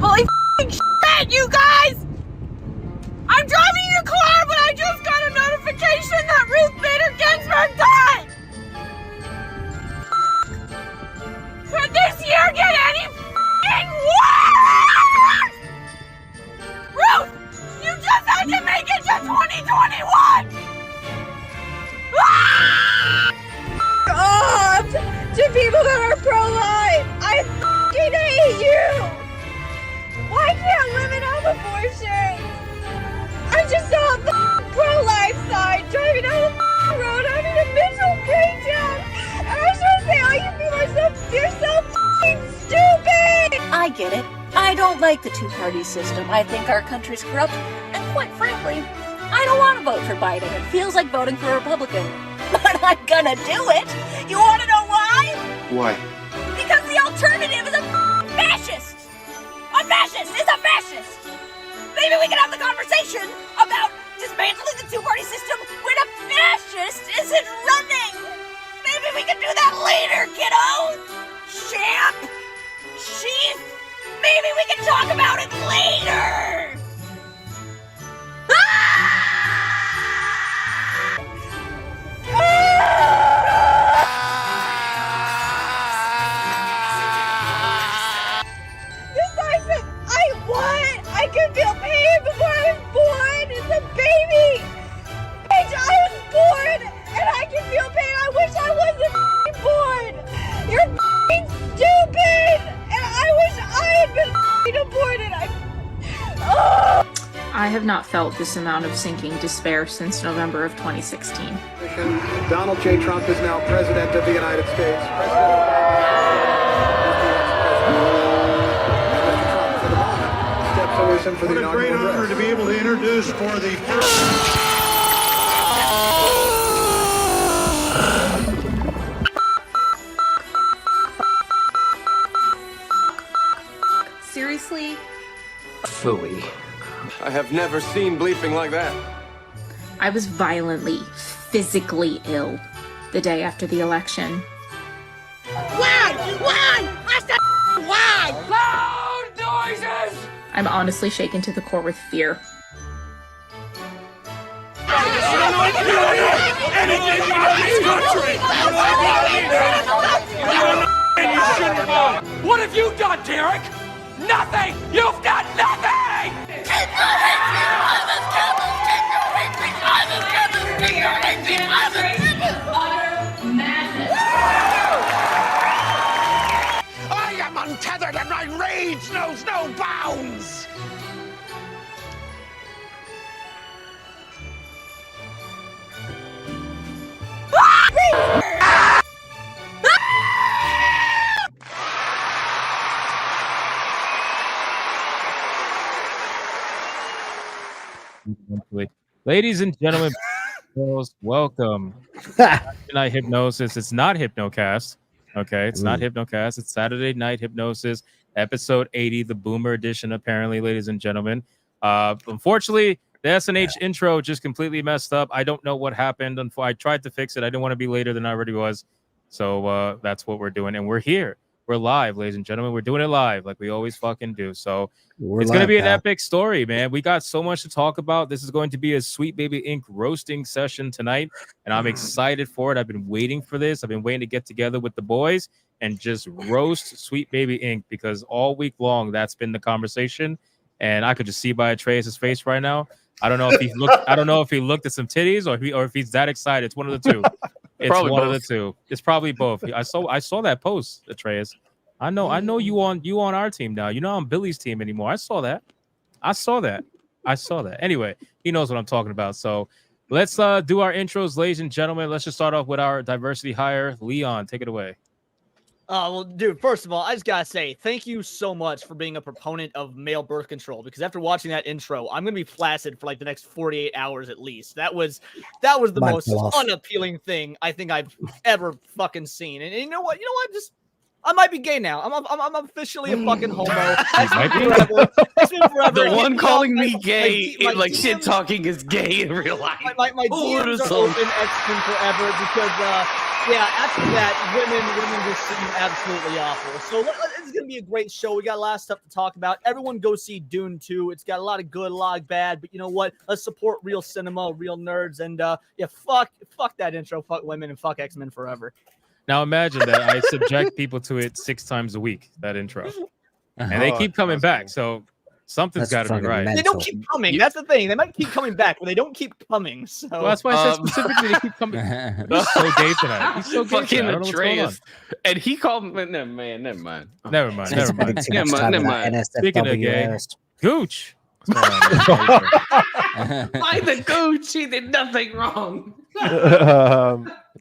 Holy shit, you guys! I'm driving your car, but I just got a notification that Ruth Bader Ginsburg died! Could this year get any worse? Ruth, you just had to make it to 2021! Off to people that are pro-life! I fucking hate you! Why can't women have abortions? I just saw a pro-life sign driving down the road having a mental breakdown, and I just want to say, all you people are you're so stupid! I get it. I don't like the two-party system. I think our country's corrupt, and quite frankly, I don't want to vote for Biden. It feels like voting for a Republican. But I'm gonna do it! You wanna know why? Why? Because the alternative is a fascist! A fascist is a fascist! Maybe we can have the conversation about dismantling the two-party system when a fascist isn't running! Maybe we can do that later, kiddos! Champ! Chief! Maybe we can talk about it later! I could feel pain before I was born! It's a baby! Bitch, I was born and I can feel pain! I wish I wasn't born! You're stupid! And I wish I had been aborted! I have not felt this amount of sinking despair since November of 2016. Donald J. Trump is now President of the United States. What a great honor to be able to introduce for the first... Seriously? Phooey. I have never seen bleeping like that. I was violently, physically ill the day after the election. Why? Why? I said why? Loud noises! I'm honestly shaken to the core with fear. What have you done, Derek? Nothing! You've done nothing! I am untethered and my rage knows no bounds! Ladies and gentlemen, girls, welcome to Night Hypnosis. It's not Hypnocast. Okay, it's not Hypnocast. It's Saturday Night Hypnosis, episode 80, the Boomer edition, apparently, ladies and gentlemen. Unfortunately, the SNH intro just completely messed up. I don't know what happened. I tried to fix it. I didn't want to be later than I already was. So that's what we're doing. And we're here. We're live, ladies and gentlemen. We're doing it live like we always fucking do. So it's going to be an epic story, man. We got so much to talk about. This is going to be a Sweet Baby Inc. roasting session tonight, and I'm excited for it. I've been waiting for this. I've been waiting to get together with the boys and just roast Sweet Baby Inc. because all week long that's been the conversation, and I could just see by Atreus' face right now. I don't know if he looked. I don't know if he looked at some titties or if he's that excited. It's one of the two. It's probably one of the two. It's probably both. I saw that post, Atreus. I know you on our team now. You're not on Billy's team anymore. I saw that. Anyway, he knows what I'm talking about. So let's do our intros, ladies and gentlemen. Let's just start off with our diversity hire. Leon, take it away. Well, dude, first of all, I just gotta say thank you so much for being a proponent of male birth control, because after watching that intro, I'm gonna be flaccid for like the next 48 hours at least. That was the Might most fall off. unappealing thing I think I've ever fucking seen. And you know what? I might be gay now. I'm officially a fucking homo. It's might been be. forever. It's been forever. The one calling me My gay, like shit DMs talking, is gay in real life. My Who would've DMs are thought? open X-Men forever because, yeah, after that, women just seem absolutely awful. So it's going to be a great show. We got a lot of stuff to talk about. Everyone go see Dune 2. It's got a lot of good, a lot of bad, but you know what? Let's support real cinema, real nerds, and yeah, fuck that intro, fuck women, and fuck X-Men forever. Now imagine that I subject people to it 6 times a week, that intro. And they keep coming back. So something's got to be right. They don't keep coming. That's the thing. They might keep coming back, but they don't keep coming. So Well, that's why I said specifically they keep coming. He's so gay tonight. He's so gay Fucking tonight. I don't know what's going on. Atreus. And he called me. Never mind. Never mind. Never mind. Speaking of gay, Gooch. What's going on? By the Gooch, he did nothing wrong.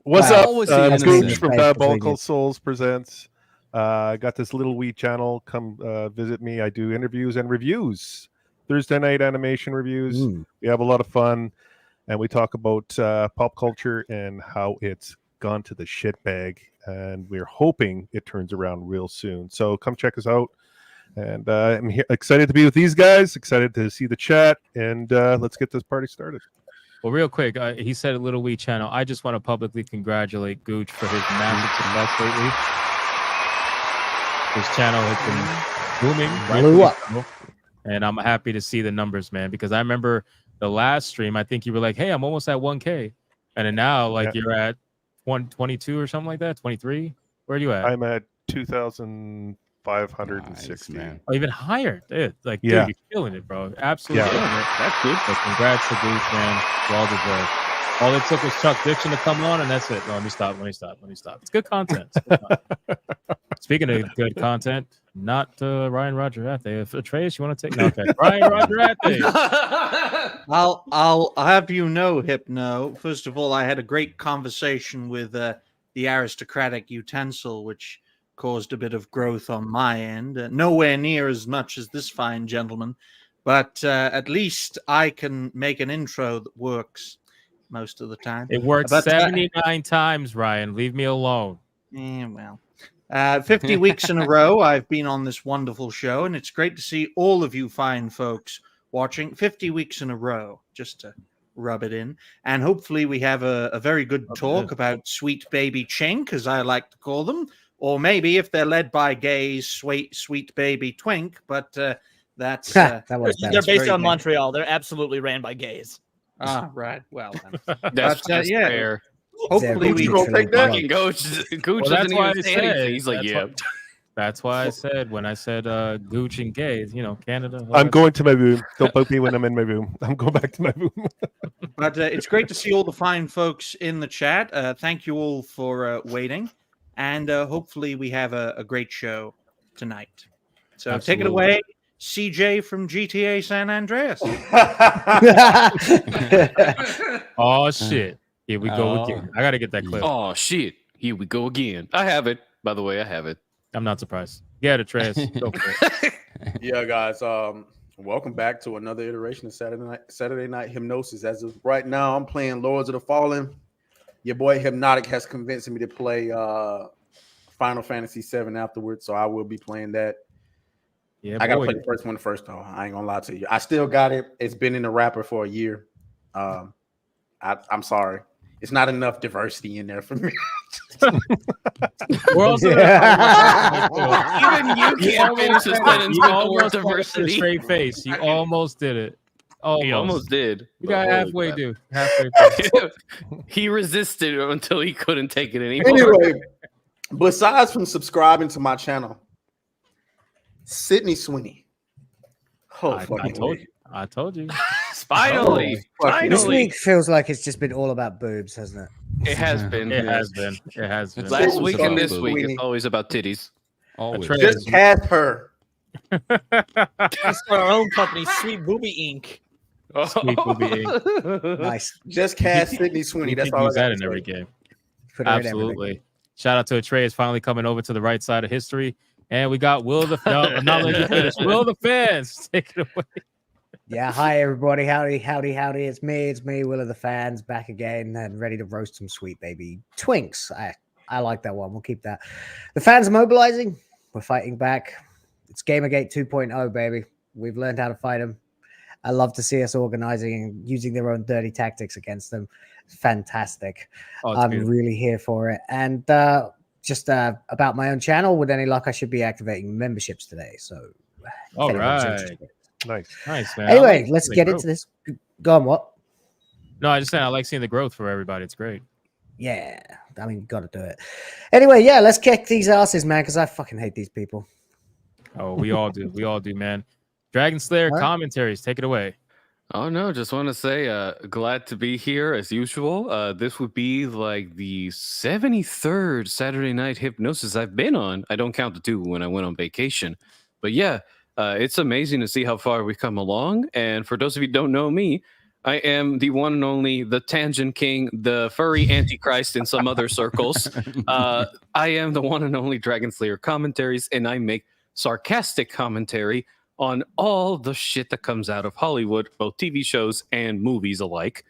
What's Wow. up? Always the innocent Gooch from face Diabolical between Souls presents. I got this little wee channel. Come visit me. I do interviews and reviews. Thursday night animation reviews. We have a lot of fun, and we talk about pop culture and how it's gone to the shit bag. And we're hoping it turns around real soon. So come check us out. And I'm excited to be with these guys. Excited to see the chat. And let's get this party started. Well, real quick, he said a little wee channel. I just want to publicly congratulate Gooch for his massive success lately. His channel has been booming. Blew up. And I'm happy to see the numbers, man, because I remember the last stream, I think you were like, hey, I'm almost at 1K. And then now, like, you're at 122 or something like that, 23? Where are you at? I'm at 2,560. Oh, even higher. Dude, like, Yeah. dude, you're killing it, bro. Absolutely. Yeah. Killing it. That's good. So congrats to Gooch, man. Well deserved. All it took was Chuck Dixon to come on, and that's it. No, let me stop. It's good content. It's good content. Speaking of good content, not Ryan Rogerate. Atreus, you want to take? No, okay. Ryan Rogerate. I'll have you know, Hypno. First of all, I had a great conversation with the aristocratic utensil, which caused a bit of growth on my end. Nowhere near as much as this fine gentleman, but at least I can make an intro that works most of the time. It worked But, 79 times, Ryan. Leave me alone. Well, 50 weeks in a row, I've been on this wonderful show, and it's great to see all of you fine folks watching. 50 weeks in a row, just to rub it in. And hopefully we have a very good talk about Sweet Baby Chink, as I like to call them, or maybe if they're led by gays, Sweet Baby Twink, but that's... That they're was based on Montreal. They're absolutely ran by gays. Ah, right. Well, then. That's yeah. fair. Hopefully we don't take that. Well, Gooch Well, doesn't that's why even I say said. anything. He's like, yeah. That's why I said when I said Gooch and gays, you know, Canada. I'm going to my room. Don't poke me when I'm in my room. I'm going back to my room. But it's great to see all the fine folks in the chat. Thank you all for waiting. And hopefully we have a great show tonight. So take it Absolutely. away, CJ from GTA San Andreas. Oh shit! Here we go again. I gotta get that clip. Oh shit! Here we go again. I have it. By the way, I have it. I'm not surprised. Yeah, the Trace. Go for it. Yeah, guys. Welcome back to another iteration of Saturday Night Hypnosis. As of right now, I'm playing Lords of the Fallen. Your boy Hypnotic has convinced me to play Final Fantasy VII afterwards, so I will be playing that. Yeah, I gotta boy. play the first one first, though. I ain't gonna lie to you. I still got it. It's been in the wrapper for a year. I'm sorry. It's not enough diversity in there for me. We're also Even you can't finish a sentence You before almost diversity. diversity. Straight face. You almost did it. He almost did. You but got holy halfway, crap. dude. Halfway through. He resisted until he couldn't take it anymore. Anyway, besides from subscribing to my channel, Sydney Sweeney. Oh, I fucking told way. you. I told you. Finally, This finally. week feels like it's just been all about boobs, hasn't it? It has been. It has been. It has been. Last week and this Sweeney. week, it's always about titties. Always. Just cast her. Let's start our own company, Sweet Booby Inc. Sweet Booby Inc. Nice. Just cast Sydney Sweeney. You That's can all I use got that to in say. every game. Put her in everything. Absolutely. Shout out to Atreus finally coming over to the right side of history. And we got Will the not letting you finish. Will the fans. Take it away. Yeah, hi everybody. Howdy. It's me, Will of the Fans, back again and ready to roast some sweet baby twinks. I like that one. We'll keep that. The fans are mobilizing. We're fighting back. It's Gamergate 2.0, baby. We've learned how to fight them. I love to see us organizing and using their own dirty tactics against them. Fantastic. I'm beautiful. really here for it. And just about my own channel, with any luck, I should be activating memberships today. So, all right. Nice, man. Anyway, let's get into this. Go on, what? No, I just said I like seeing the growth for everybody. It's great. Yeah, I mean, you got to do it. Anyway, yeah, let's kick these asses, man, because I fucking hate these people. Oh, we all do. We all do, man. Dragon Slayer commentaries, take it away. Oh no, just want to say glad to be here as usual. This would be like the 73rd Saturday Night Hypnosis I've been on. I don't count the 2 when I went on vacation. But yeah, it's amazing to see how far we've come along. And for those of you who don't know me, I am the one and only, the Tangent King, the furry Antichrist in some other circles. I am the one and only Dragon Slayer commentaries, and I make sarcastic commentary on all the shit that comes out of Hollywood, both TV shows and movies alike.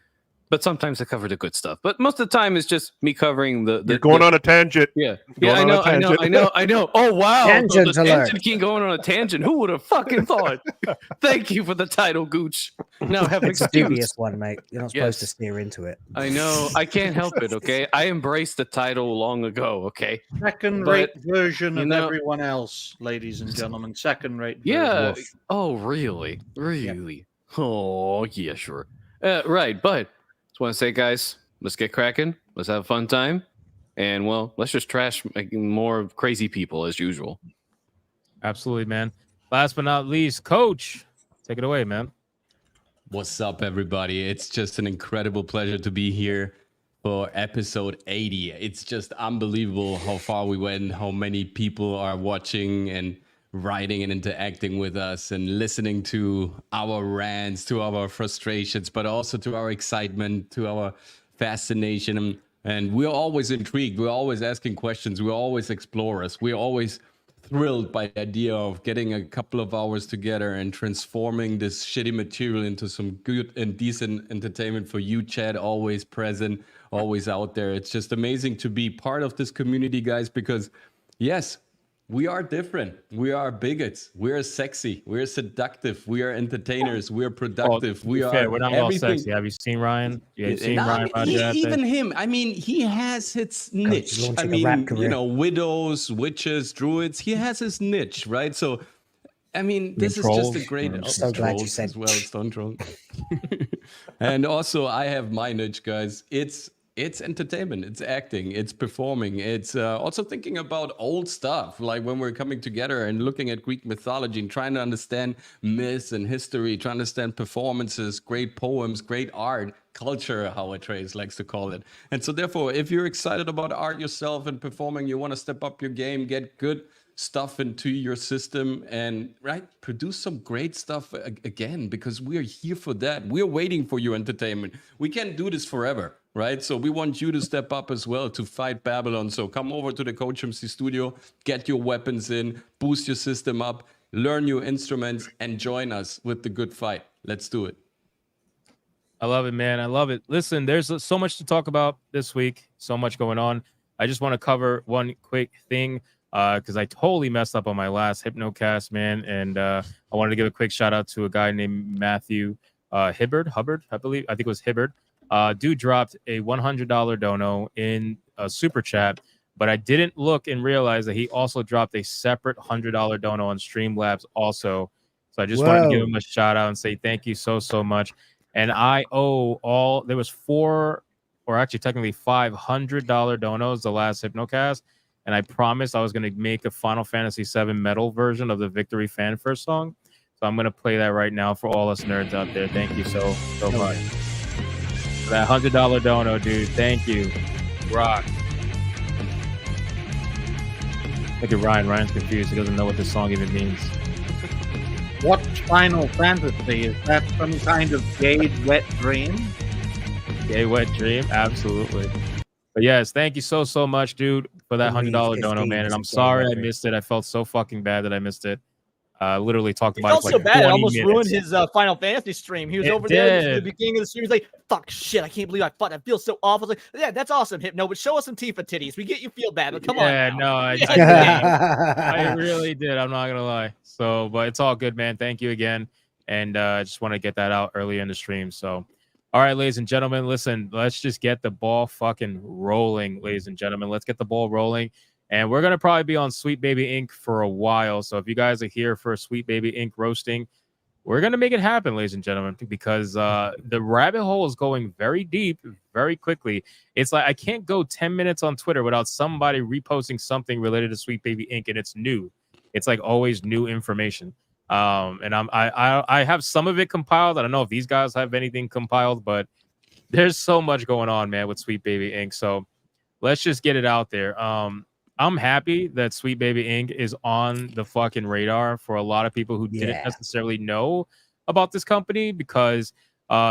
But sometimes I cover the good stuff. But most of the time, it's just me covering the You're going on a tangent. Yeah, I know. Oh, wow. Tangent the alert. Tangent King going on a tangent. Who would have fucking thought? Thank you for the title, Gooch. Now I have an It's a excuse. devious one, mate. You're not supposed to steer into it. I know. I can't help it, okay? I embraced the title long ago, okay? Second-rate version of know- everyone else, ladies and gentlemen. Second-rate version. Yeah. Woof. Oh, really? Really? Oh, yeah, sure. Right, but just want to say, guys, let's get cracking. Let's have a fun time. And, well, let's just trash more crazy people as usual. Absolutely, man. Last but not least, Coach, take it away, man. What's up, everybody? It's just an incredible pleasure to be here for episode 80. It's just unbelievable how far we went, how many people are watching and writing and interacting with us and listening to our rants, to our frustrations, but also to our excitement, to our fascination. And we're always intrigued. We're always asking questions. We're always explorers. We're always thrilled by the idea of getting a couple of hours together and transforming this shitty material into some good and decent entertainment for you, Chad, always present, always out there. It's just amazing to be part of this community, guys, because yes, we are different. We are bigots. We're sexy. We're seductive. We are entertainers. We're productive. We're not all sexy. Have you seen Ryan? Even him. I mean, he has his niche. I mean, widows, witches, druids. He has his niche, right? So, I mean, this is just a great. I'm so glad you said as well. Stone Troll. And also, I have my niche, guys. It's entertainment, it's acting, it's performing, it's also thinking about old stuff, like when we're coming together and looking at Greek mythology and trying to understand myths and history, trying to understand performances, great poems, great art, culture, how Atreus likes to call it. And so therefore, if you're excited about art yourself and performing, you want to step up your game, get good stuff into your system and produce some great stuff again, because we're here for that. We're waiting for your entertainment. We can't do this forever, right? So we want you to step up as well to fight Babylon. So come over to the Coach MC studio, get your weapons in, boost your system up, learn your instruments, and join us with the good fight. Let's do it. I love it, man. I love it. Listen, there's so much to talk about this week, so much going on. I just want to cover one quick thing, because I totally messed up on my last Hypnocast, man. And I wanted to give a quick shout out to a guy named Matthew Hubbard, I think it was Hibbard. Dude dropped a $100 dono in a super chat, but I didn't look and realize that he also dropped a separate $100 dono on Streamlabs also. So I just wanted to give him a shout out and say thank you so much. And I owe there was 4, or actually technically $500 donos the last Hypnocast. And I promised I was going to make a Final Fantasy VII metal version of the Victory Fan First song. So I'm going to play that right now for all us nerds out there. Thank you so much. For that $100 dono, dude. Thank you. Rock. Look at Ryan. Ryan's confused. He doesn't know what this song even means. What Final Fantasy? Is that some kind of gay wet dream? Gay wet dream? Absolutely. But yes, thank you so much, dude. for that $100 Believe dono, 15 man. is And a I'm game sorry I over. missed it. I felt so fucking bad that I missed it. Literally talked It about it felt for so like bad. It 20 almost ruined minutes. his Final Fantasy stream. He was It over there just at the did. beginning of the stream. He was like, fuck, shit, I can't believe I fought. I feel so awful. I was like, yeah, that's awesome, Hypno, but show us some Tifa titties. We get you feel bad, but come on Yeah, now. no, I Yeah, did. I really did. I'm not gonna lie. So, but it's all good, man. Thank you again, and I just want to get that out early in the stream. So, all right, ladies and gentlemen, listen. Let's just get the ball fucking rolling, ladies and gentlemen. Let's get the ball rolling, and we're gonna probably be on Sweet Baby Inc. for a while. So, if you guys are here for Sweet Baby Inc. roasting, we're gonna make it happen, ladies and gentlemen, because the rabbit hole is going very deep, very quickly. It's like I can't go 10 minutes on Twitter without somebody reposting something related to Sweet Baby Inc. and it's new. It's like always new information. And I have some of it compiled. I don't know if these guys have anything compiled, but there's so much going on, man, with Sweet Baby Inc. So let's just get it out there. I'm happy that Sweet Baby Inc. is on the fucking radar for a lot of people who didn't necessarily know about this company, because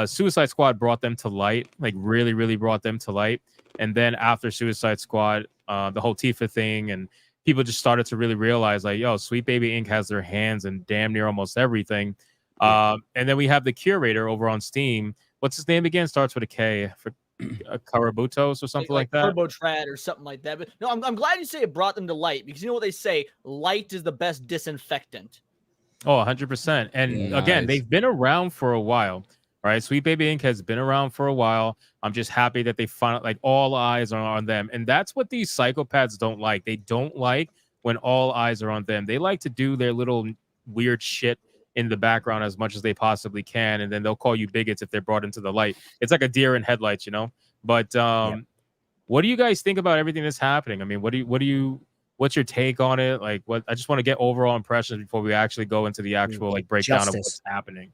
Suicide Squad brought them to light, like really, really brought them to light. And then after Suicide Squad, the whole Tifa thing, and people just started to really realize, like, yo, Sweet Baby Inc. has their hands in damn near almost everything. And then we have the curator over on Steam. What's his name again? Starts with a K. For Karabutos or something like that. Turbo Trad or something like that. But no, I'm glad you say it brought them to light, because you know what they say, light is the best disinfectant. Oh, 100%. And again, they've been around for a while, right? Sweet Baby Inc. has been around for a while. I'm just happy that they finally, like, all eyes are on them. And that's what these psychopaths don't like. They don't like when all eyes are on them. They like to do their little weird shit in the background as much as they possibly can, and then they'll call you bigots if they're brought into the light. It's like a deer in headlights, you know. But what do you guys think about everything that's happening? I mean, what's your take on it? Like, what I just want to get overall impressions before we actually go into the actual like breakdown of what's happening.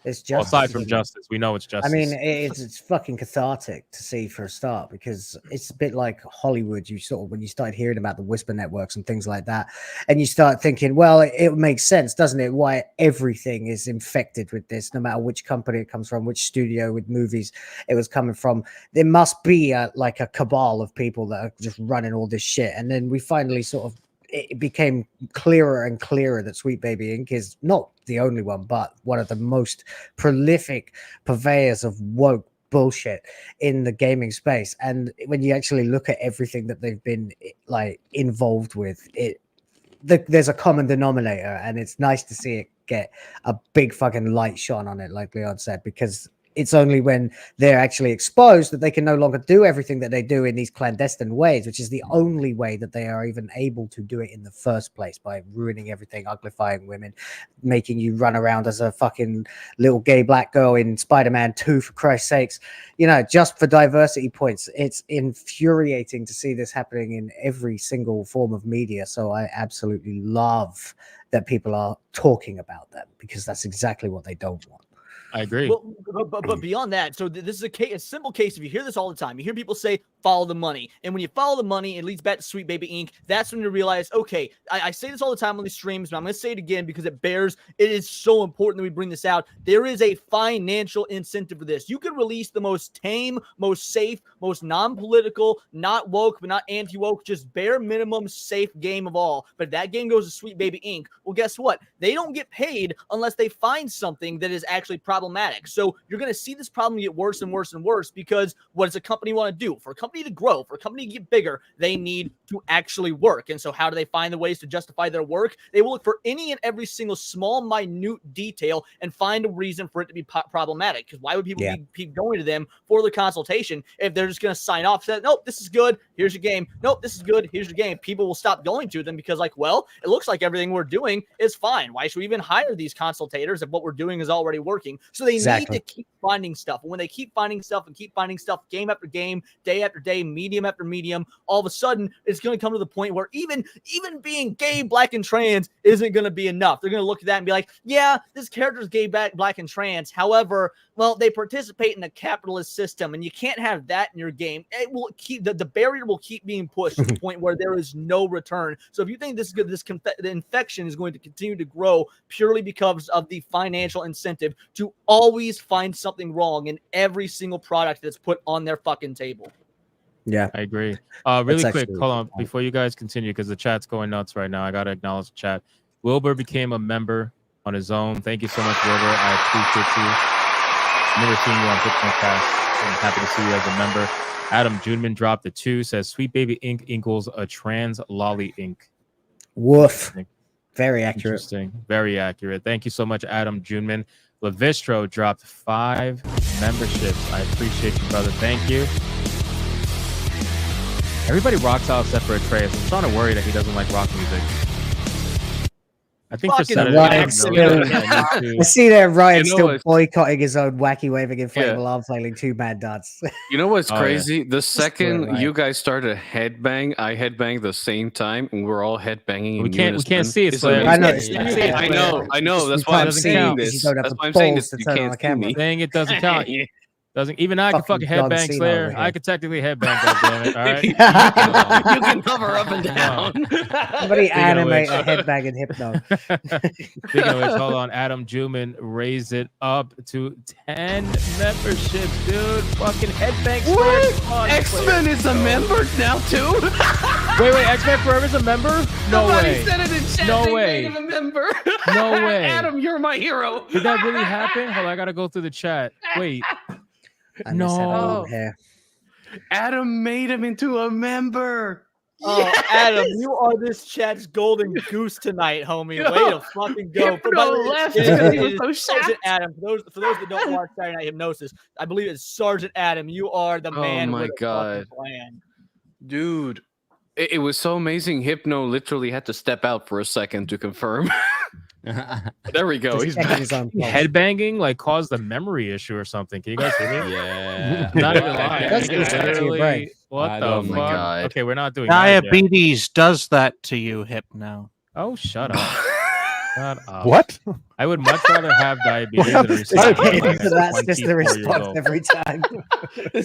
It's Well, justice. aside from justice, we know it's justice. I mean, it's fucking cathartic to see for a start, because it's a bit like Hollywood. You sort of, when you start hearing about the whisper networks and things like that, and you start thinking, well, it makes sense, doesn't it? Why everything is infected with this, no matter which company it comes from, which studio with movies it was coming from. There must be like a cabal of people that are just running all this shit. And then we finally sort of, it became clearer and clearer that Sweet Baby Inc. is not the only one, but one of the most prolific purveyors of woke bullshit in the gaming space. And when you actually look at everything that they've been like involved with, there's a common denominator, and it's nice to see it get a big fucking light shone on it, like Leon said, because it's only when they're actually exposed that they can no longer do everything that they do in these clandestine ways, which is the only way that they are even able to do it in the first place, by ruining everything, uglifying women, making you run around as a fucking little gay black girl in Spider-Man 2, for Christ's sakes, you know, just for diversity points. It's infuriating to see this happening in every single form of media. So I absolutely love that people are talking about them, because that's exactly what they don't want. I agree. Well, but beyond that, so this is a simple case. If you hear this all the time, you hear people say, follow the money. And when you follow the money, it leads back to Sweet Baby Inc. That's when you realize, okay, I say this all the time on these streams, but I'm going to say it again because it is so important that we bring this out. There is a financial incentive for this. You could release the most tame, most safe, most non-political, not woke, but not anti-woke, just bare minimum safe game of all. But if that game goes to Sweet Baby Inc., well, guess what? They don't get paid unless they find something that is actually problematic. So you're going to see this problem get worse and worse and worse, because what does a company want to do? For a company to grow, for a company to get bigger, they need to actually work. And so how do they find the ways to justify their work? They will look for any and every single small, minute detail and find a reason for it to be problematic. Because why would people keep going to them for the consultation if they're just going to sign off, say, nope, this is good, here's your game. Nope, this is good, here's your game. People will stop going to them because, like, well, it looks like everything we're doing is fine. Why should we even hire these consultators if what we're doing is already working? So they need to keep finding stuff. And when they keep finding stuff and keep finding stuff, game after game, day after day, medium after medium, all of a sudden it's going to come to the point where even being gay, black, and trans isn't going to be enough. They're going to look at that and be like, yeah, this character's gay, black, and trans. However, well, they participate in a capitalist system, and you can't have that in your game. It will keep the barrier will keep being pushed to the point where there is no return. So if you think this is good, the infection is going to continue to grow purely because of the financial incentive to always find something wrong in every single product that's put on their fucking table. Yeah, I agree. That's Really quick, actually hold on before you guys continue because the chat's going nuts right now. I gotta acknowledge the chat. Wilbur became a member on his own. Thank you so much, Wilbur. I appreciate you. Never seen you on Hypnocast. I'm happy to see you as a member. Adam Juneman dropped the 2. Says Sweet Baby Ink equals a trans lolly ink. Woof. Very accurate. Interesting. Very accurate. Thank you so much, Adam Juneman. Levistro dropped 5 memberships. I appreciate you, brother. Thank you. Everybody rocks out except for Atreus. I'm starting to worry that he doesn't like rock music. I think for Saturday, I see that Ryan still boycotting his own wacky waving inflatable arm flailing 2 mad dots. You know what's Oh, crazy? yeah. The second right. you guys started headbang, I headbanged the same time, and we're all headbanging. We in can't unison. see it, It's Slayer. amazing. I know. I know. That's why I'm saying this. You don't That's have why I'm the saying balls this. to You turn on can't the see camera. me. Saying it doesn't count. Doesn't even I can fucking John headbang Cena Slayer. over here. I could technically headbang, goddammit. All right. You can hover up and down. Somebody Speaking of animate which- a headbanging hypno. Speaking of which, hold on. Adam Juman raised it up to 10 memberships, dude. Fucking headbang Slayer. Come on, X-Men Slayer. is a member now too. Wait, X-Men Forever is a member? No Somebody way. said it in chat. No They way. made him a member. No way. Adam, you're my hero. Did that really happen? Hold on, I gotta go through the chat. Wait. No. Adam made him into a member. Oh, Adam, you are this chat's golden goose tonight, homie. Yo, Way to fucking go. Hypno left it because he is was so Sergeant shocked. Adam. For those that don't watch Saturday Night Hypnosis, I believe it's Sergeant Adam. You are the man my with a God. fucking plan. Dude, it was so amazing. Hypno literally had to step out for a second to confirm. There we go. He's back. Headbanging like caused a memory issue or something. Can you guys hear me? Yeah. Not even lying. That's good stuff to your Literally- brain. What I the don't fuck? know. Okay, we're not doing that yet. Diabetes does that to you, Hypno. Oh, shut up. Shut up. What? I would much rather have diabetes than receive Diabetes, that's just the 24 years response old. every time.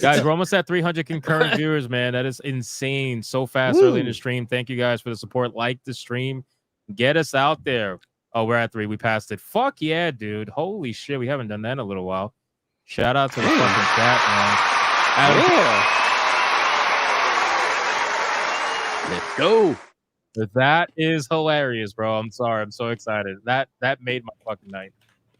Guys, we're almost at 300 concurrent viewers, man. That is insane. So fast early in the stream. Thank you guys for the support. Like the stream. Get us out there. Oh, we're at 3. We passed it. Fuck yeah, dude. Holy shit. We haven't done that in a little while. Shout out to the fucking chat, man. Adam, Let's go. that is hilarious, bro. I'm sorry. I'm so excited. That made my fucking night.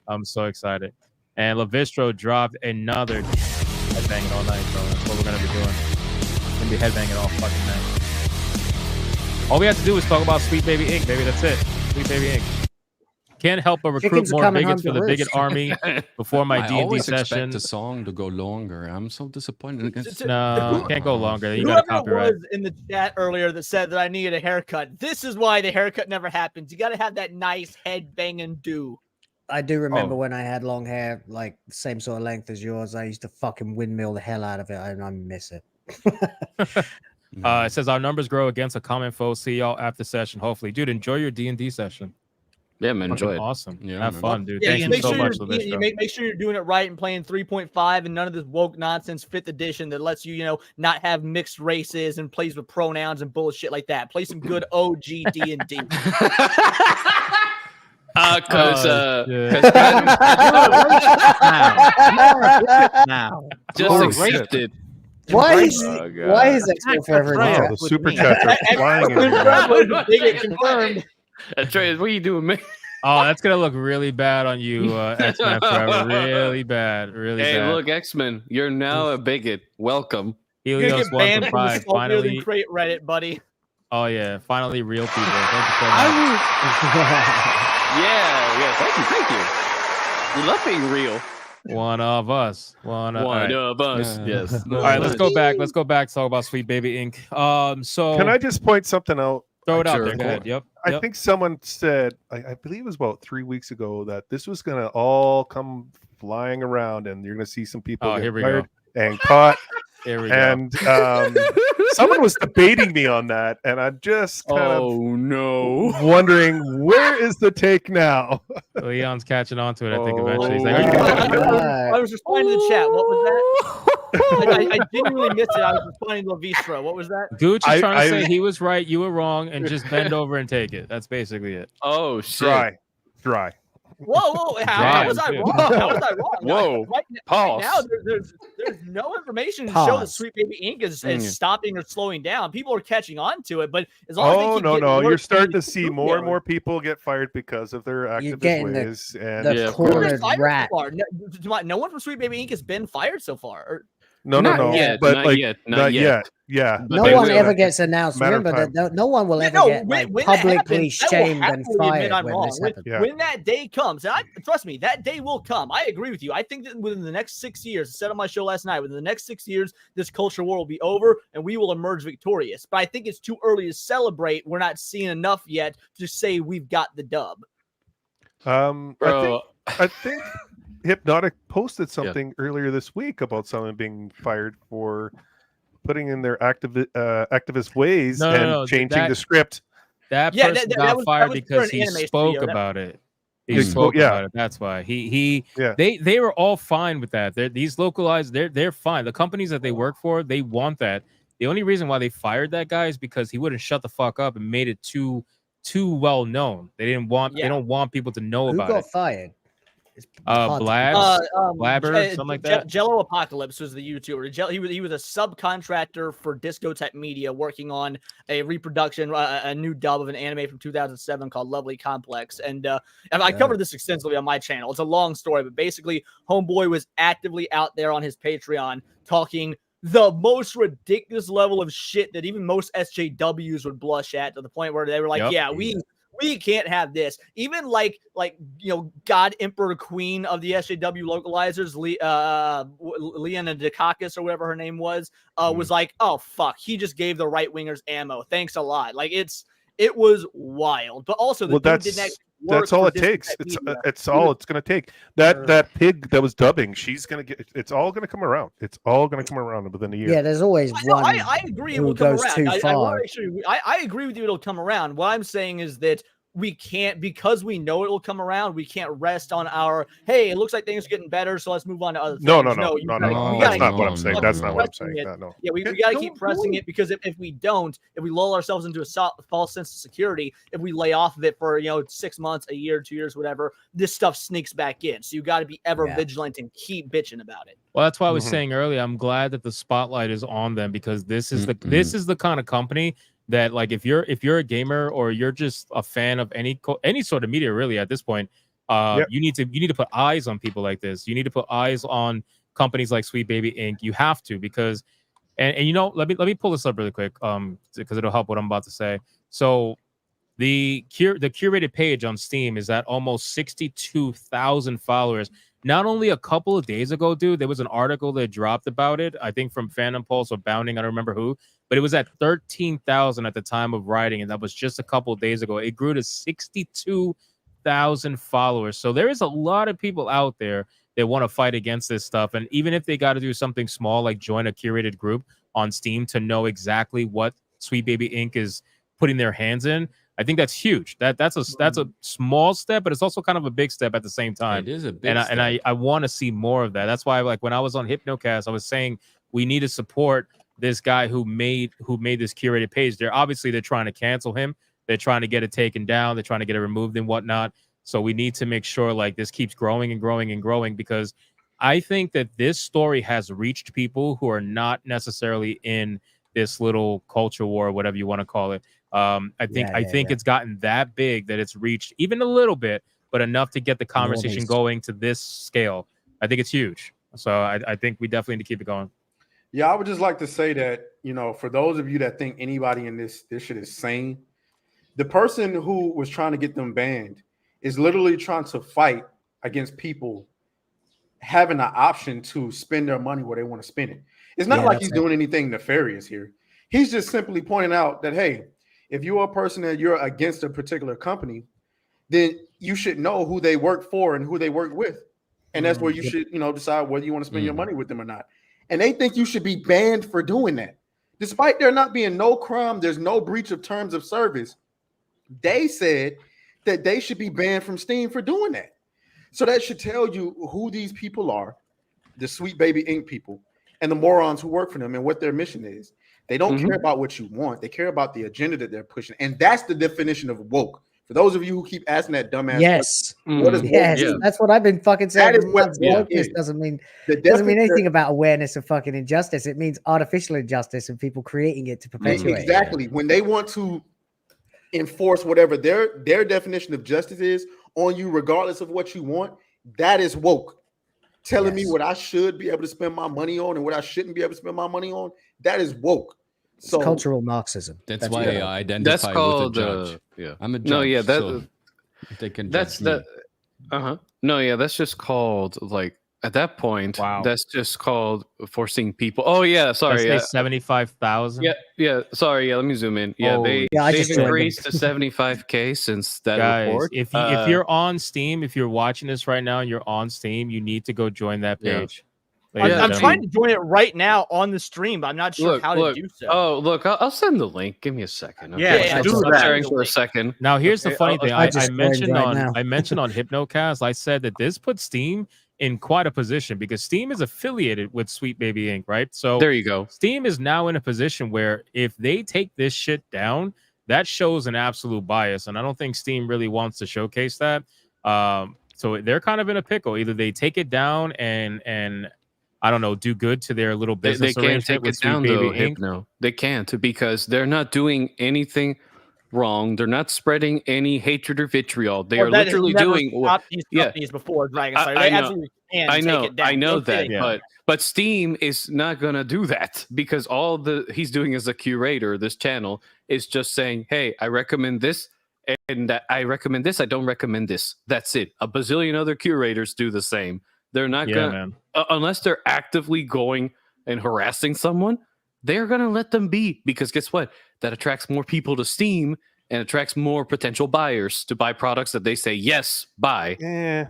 I'm so excited. And Levistro dropped another headbanging all night, bro. That's what we're gonna be doing. We're gonna be headbanging all fucking night. All we have to do is talk about Sweet Baby Ink, baby. That's it. Sweet Baby Ink. Can't help but recruit Chickens are more coming bigots home for to the bigot roost. army before my I D&D always session. expect the song to go longer. I'm so disappointed against No, can't go longer. You got Whoever a it copyright. was in the chat earlier that said that I needed a haircut, this is why the haircut never happens. You got to have that nice head banging do. I do remember Oh. when I had long hair, like the same sort of length as yours. I used to fucking windmill the hell out of it, and I miss it. It says our numbers grow against a common foe. See y'all after session. Hopefully, dude, enjoy your D&D session. Yeah, man, enjoy Fucking it. awesome. Yeah, Have man. fun, dude. Yeah, Thank you you make so sure much, you're, Levistro. make sure you're doing it right and playing 3.5 and none of this woke nonsense 5th edition that lets you, not have mixed races and plays with pronouns and bullshit like that. Play some good OG D&D. Now. Just Oh, accepted. Why is Oh, God. why is X-Men Forever in the Oh, chat? the super chats are flying in here. Bigot confirmed. Atreus, what are you doing, man? Oh, that's gonna look really bad on you, X-Men Forever. Really bad. Really Hey, bad. look, X-Men, you're now a bigot. Welcome. You're gonna Helios get 1 banned from from the 5. Saltier Than Finally. Crate Reddit, buddy. Oh yeah, finally real people. Thank you so much. Yeah. Thank you. We love being real. One of us. One One of of us. Yes. All right, let's go back. Let's go back. Talk about Sweet Baby Ink. So Can I just point something out? throw it out Sure, there? Go of ahead. Yep. I yep. think someone said, I believe it was about 3 weeks ago, that this was going to all come flying around and you're going to see some people Oh, get here we fired go. and caught. Here we go. And someone was debating me on that. And I'm just kind Oh no. of wondering, where is the take now? Leon's catching on to it. I think Oh. eventually. He's like, I was responding to the chat. What was that? I genuinely missed it. I was responding to Levistro. What was that? Gooch is trying to I- say he was right, you were wrong, and just bend over and take it. That's basically it. Oh shit. Dry. Whoa! How was I wrong? How was I wrong? Whoa! Right Pause. now, there's no information to show that Pause. Sweet Baby Inc. is Mm. stopping or slowing down. People are catching on to it, but as long as they Oh keep no, getting no! worse, You're starting to these see more and retailers- more people get fired because of their You're activist getting ways. And the Yeah, of cornered Who's been fired rat. so far? No one from Sweet Baby Inc. has been fired so far. no, Not yet, but not like yet, not yet. Yeah, But No they one will. ever gets announced. Matter of Remember that time. no one will Yeah, ever no, get like when that publicly happens, I will shamed and happily admit fired I'm when wrong. this happens. Yeah. When that day comes, and trust me, that day will come. I agree with you. I think that within the next 6 years, I said on my show last night, within the next 6 years, this culture war will be over and we will emerge victorious. But I think it's too early to celebrate. We're not seeing enough yet to say we've got the dub. Bro. I think Hypnotic posted something earlier this week about someone being fired for putting in their activist ways and changing the script. That Yeah, person that got was fired for because an he anime spoke studio. about it. He He spoke spoke- yeah. about it. That's why Yeah. they were all fine with that. These localized, they're fine. The companies that they work for, they want that. The only reason why they fired that guy is because he wouldn't shut the fuck up and made it too well known. They don't want people to know Who about got it. fired? It's hard to Blabber, something like that. Jello Apocalypse was the YouTuber. He was a subcontractor for Disco Tech Media, working on a reproduction, a new dub of an anime from 2007 called Lovely Complex. And I covered this extensively on my channel. It's a long story, but basically, Homeboy was actively out there on his Patreon talking the most ridiculous level of shit that even most SJWs would blush at, to the point where they were like, Yep. yeah, we can't have this. Even like God Emperor Queen of the SJW localizers, Leona Dukakis or whatever her name was like, oh fuck, he just gave the right wingers ammo. Thanks a lot. Like it was wild. But also the dude didn't actually work that's all for it takes. Disney Media. It's all it's gonna take. That pig that was dubbing, she's gonna get. It's all gonna come around. It's all gonna come around within a year. Yeah, there's always one. I agree it who will come goes around. too I far. want to make sure I agree with you it'll come around. What I'm saying is that we can't, because we know it will come around, we can't rest on our, hey, it looks like things are getting better, so let's move on to other things. No. We That's gotta not keep what I'm saying. That's not what I'm pressing saying. it. No. Yeah, we got to keep pressing it, because if we don't, if we lull ourselves into a false sense of security, if we lay off of it for 6 months, a year, 2 years, whatever, this stuff sneaks back in. So you got to be ever vigilant and keep bitching about it. Well, that's why I was saying earlier, I'm glad that the spotlight is on them, because this is the kind of company that, like, if you're a gamer or you're just a fan of any sort of media, really, at this point, you need to put eyes on people like this. You need to put eyes on companies like Sweet Baby Inc. You have to, because and let me pull this up really quick, because it'll help what I'm about to say. So the curated page on Steam is at almost 62,000 followers. Not only a couple of days ago, dude, there was an article that dropped about it, I think from Phantom Pulse or Bounding, I don't remember who, but it was at 13,000 at the time of writing, and that was just a couple of days ago. It grew to 62,000 followers. So there is a lot of people out there that want to fight against this stuff, and even if they got to do something small, like join a curated group on Steam to know exactly what Sweet Baby Inc. is putting their hands in, I think that's huge. That's a small step, but it's also kind of a big step at the same time. It is a big step. And I want to see more of that. That's why, like, when I was on Hypnocast, I was saying we need to support this guy who made this curated page. They're trying to cancel him. They're trying to get it taken down. They're trying to get it removed and whatnot. So we need to make sure, like, this keeps growing and growing and growing, because I think that this story has reached people who are not necessarily in this little culture war, whatever you want to call it. I think it's gotten that big that it's reached even a little bit, but enough to get the conversation going to this scale. I think it's huge. So I think we definitely need to keep it going. Yeah, I would just like to say that, for those of you that think anybody in this shit is sane, the person who was trying to get them banned is literally trying to fight against people having an option to spend their money where they want to spend it. It's not like he's doing anything nefarious here. He's just simply pointing out that, hey, if you're a person that you're against a particular company, then you should know who they work for and who they work with. And that's where you should, decide whether you want to spend your money with them or not. And they think you should be banned for doing that. Despite there not being no crime, there's no breach of terms of service. They said that they should be banned from Steam for doing that. So that should tell you who these people are, the Sweet Baby Inc. people, and the morons who work for them and what their mission is. They don't care about what you want. They care about the agenda that they're pushing. And that's the definition of woke For those of you who keep asking that dumbass, Yes, question, what is woke yes, mean? that's what I've been fucking saying That is for what months. woke Wokeness is. doesn't mean The anything about awareness of fucking injustice. It means artificial injustice and people creating it to perpetuate it. Exactly. When they want to enforce whatever their definition of justice is on you, regardless of what you want, that is woke. Telling me what I should be able to spend my money on and what I shouldn't be able to spend my money on, that is woke. It's cultural Marxism. That's why I identify That's called, with a judge. yeah. I'm a judge. No, yeah, that so they can that's judge me. that. No, yeah, that's just called like at that point. Wow. That's just called forcing people. Oh yeah, sorry. Let's say 75,000. Yeah. Sorry, yeah. Let me zoom in. Yeah, Holy they've increased to 75K since that Guys, report. if you're on Steam, if you're watching this right now and you're on Steam, you need to go join that Yeah. page. I'm trying to join it right now on the stream, but I'm not sure Look, how look. to do so. Oh, look, I'll send the link. Give me a second. Okay? Yeah, I'll do stop that. sharing for a second. Now, here's the Okay, funny thing. I just mentioned joined right on now. I mentioned on Hypnocast, I said that this puts Steam in quite a position because Steam is affiliated with Sweet Baby Inc., right? So there you go. Steam is now in a position where if they take this shit down, that shows an absolute bias, and I don't think Steam really wants to showcase that. So they're kind of in a pickle. Either they take it down and I don't know, do good to their little They business can't arrangement take with it Sweet down Baby though, Inc. Hypno. They can't because they're not doing anything wrong. They're not spreading any hatred or vitriol. They are That has literally never doing stopped these companies before Dragonfire. They absolutely can I know, take it down. I know Don't say that, they can't. but Steam is not gonna do that because all he's doing as a curator, this channel is just saying, hey, I recommend this, and that I recommend this. I don't recommend this. That's it. A bazillion other curators do the same. They're not gonna unless they're actively going and harassing someone. They're gonna let them be because guess what? That attracts more people to Steam and attracts more potential buyers to buy products that they say yes, buy. Yeah.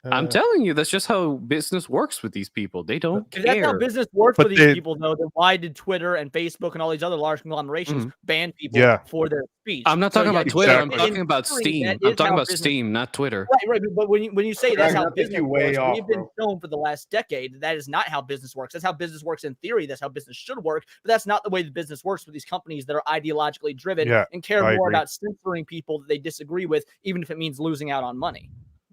I'm telling you, that's just how business works with these people. They don't If care. that's how business works But for these people, though, then why did Twitter and Facebook and all these other large conglomerations ban people for their speech? I'm not talking about Twitter. I'm talking in about theory, Steam. that I'm is talking how about business- Steam, not Twitter. Right. But when you say that's Dragon, how I think business you way works, off, we've been bro. shown for the last decade that is not how business works. That's how business works in theory. That's how business should work. But that's not the way the business works with these companies that are ideologically driven Yeah, and care I more agree. about censoring people that they disagree with, even if it means losing out on money.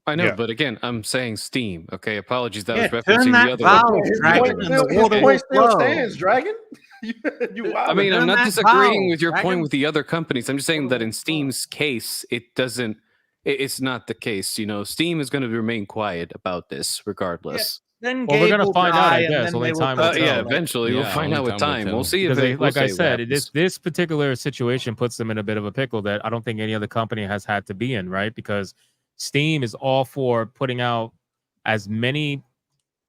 I know, Yeah. but again, I'm saying Steam. Okay, apologies. That Yeah, was turn referencing that the other. valve, His Dragon, point and still, the his water point will still flow. stands, Dragon. You I mean, I'm Turn not that disagreeing valve, with your Dragon. point with the other companies. I'm just saying that in Steam's case, it doesn't. It's not the case. You know, Steam is going to remain quiet about this, regardless. Then Well, we're Gabe gonna will find out, die, I and guess. then Only they will time will put tell. Yeah, it. eventually we'll Yeah, find out only with time will time. tell. We'll see if Because they, like we'll I see what said, happens. this particular situation puts them in a bit of a pickle that I don't think any other company has had to be in, right? Because Steam is all for putting out as many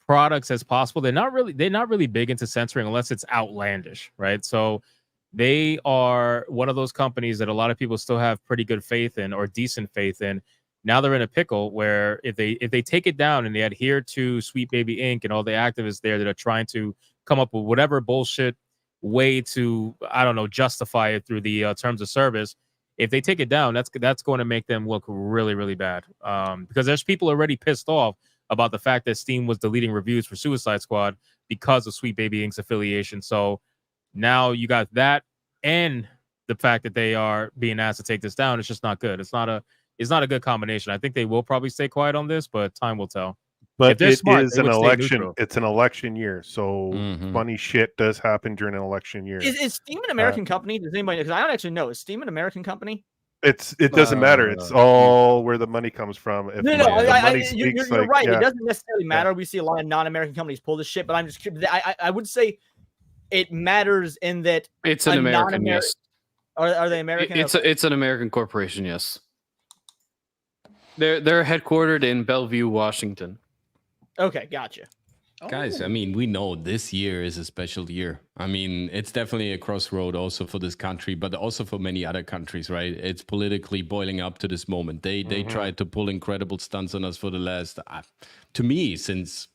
products as possible. They're not really big into censoring unless it's outlandish, right? So they are one of those companies that a lot of people still have pretty good faith in or decent faith in. Now they're in a pickle where if they take it down and they adhere to Sweet Baby Inc. and all the activists there that are trying to come up with whatever bullshit way to, I don't know, justify it through the terms of service. If they take it down, that's going to make them look really, really bad. Because there's people already pissed off about the fact that Steam was deleting reviews for Suicide Squad because of Sweet Baby Inc.'s affiliation. So now you got that and the fact that they are being asked to take this down. It's just not good. It's not a good combination. I think they will probably stay quiet on this, but time will tell. But If they're it smart, is they an would stay election. neutral. It's an election year, so funny shit does happen during an election year. Is Steam an American company? Does anybody know? Because I don't actually know. Is Steam an American company? It doesn't matter. It's all where the money comes from. If No, the money you're speaks, you're like, right. yeah. It doesn't necessarily matter. We see a lot of non-American companies pull this shit, but I'm just curious. I would say it matters in that It's an a American, non-Ameri- yes. Are they American? It's an American corporation, yes. They're headquartered in Bellevue, Washington. Okay, gotcha. Guys, I mean, we know this year is a special year. I mean, it's definitely a crossroad also for this country, but also for many other countries, right? It's politically boiling up to this moment. They tried to pull incredible stunts on us for the last, to me, since,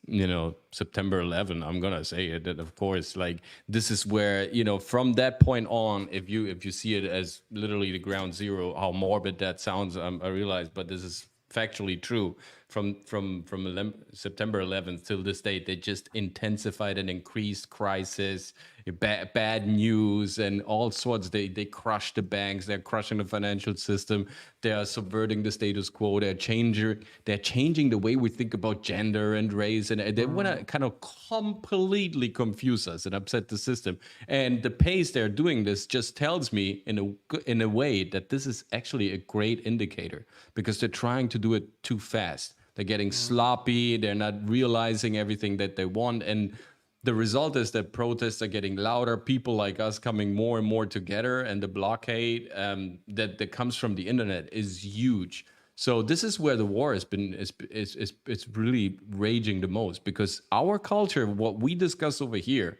September 11, I'm going to say it, that of course, like, this is where, from that point on, if you see it as literally the ground zero, how morbid that sounds, I realize, but this is factually true. September 11th till this date, they just intensified and increased crisis, bad news, and all sorts. They crush the banks. They're crushing the financial system. They are subverting the status quo. They're changing the way we think about gender and race, and they want to kind of completely confuse us and upset the system. And the pace they're doing this just tells me in a way that this is actually a great indicator, because they're trying to do it too fast. They're getting sloppy. They're not realizing everything that they want. And the result is that protests are getting louder. People like us coming more and more together. And the blockade that comes from the internet is huge. So this is where the war has been, it's really raging the most, because our culture, what we discuss over here,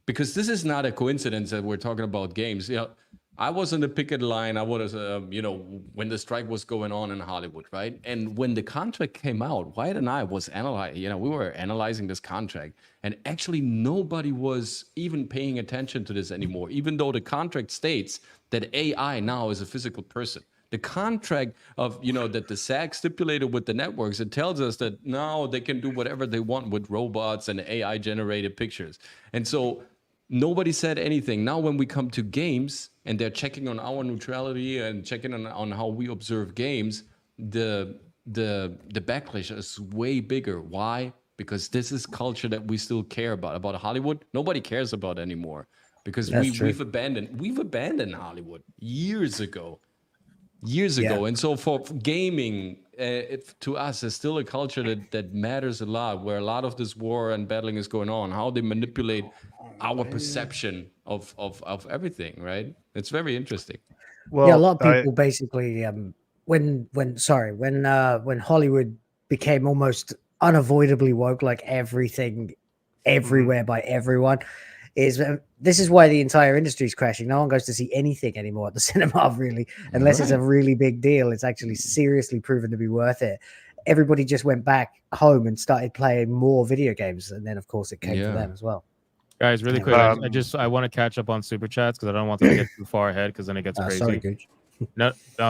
because this is not a coincidence that we're talking about games. You know, I was on the picket line. I was, when the strike was going on in Hollywood, right? And when the contract came out, Wyatt and I was analyzing, we were analyzing this contract, and actually nobody was even paying attention to this anymore, even though the contract states that AI now is a physical person. The contract of, that the SAG stipulated with the networks, it tells us that now they can do whatever they want with robots and AI generated pictures. And so nobody said anything. Now, when we come to games and they're checking on our neutrality and checking on how we observe games, the backlash is way bigger. Why? Because this is culture that we still care about. About Hollywood, nobody cares about anymore, because we've abandoned Hollywood years ago. And so for gaming, to us, is still a culture that matters a lot, where a lot of this war and battling is going on, how they manipulate our perception of everything, right? It's very interesting. Well, a lot of people basically, when Hollywood became almost unavoidably woke, like everything, everywhere by everyone, this is why the entire industry is crashing. No one goes to see anything anymore at the cinema, really, unless it's a really big deal. It's actually seriously proven to be worth it. Everybody just went back home and started playing more video games, and then of course it came to them as well. Guys, really quick, I want to catch up on super chats, because I don't want them to get too far ahead, because then it gets crazy. Sorry, Gooch.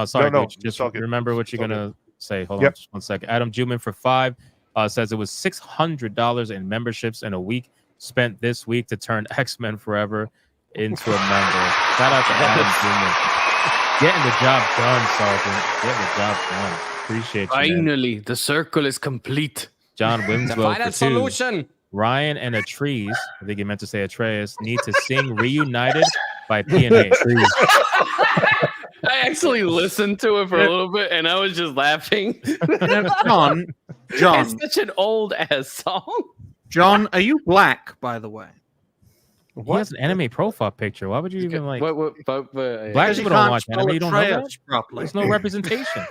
Sorry, Gooch. Just remember what you're gonna say. Hold on, just 1 second. Adam Juman for 5 says it was $600 in memberships in a week spent this week to turn X-Men Forever into a member. Shout out to Adam Juman. Getting the job done, Sergeant. Getting the job done. Appreciate you. Finally, the circle is complete. John Winslow for 2. Solution. Ryan and Atrees, I think he meant to say Atreus, need to sing Reunited by P&A. I actually listened to it for a little bit, and I was just laughing. John. It's such an old-ass song. John, are you black, by the way? He has an anime profile picture. Why would you even like... Black Because people don't watch anime. You don't know that? Properly. There's no representation.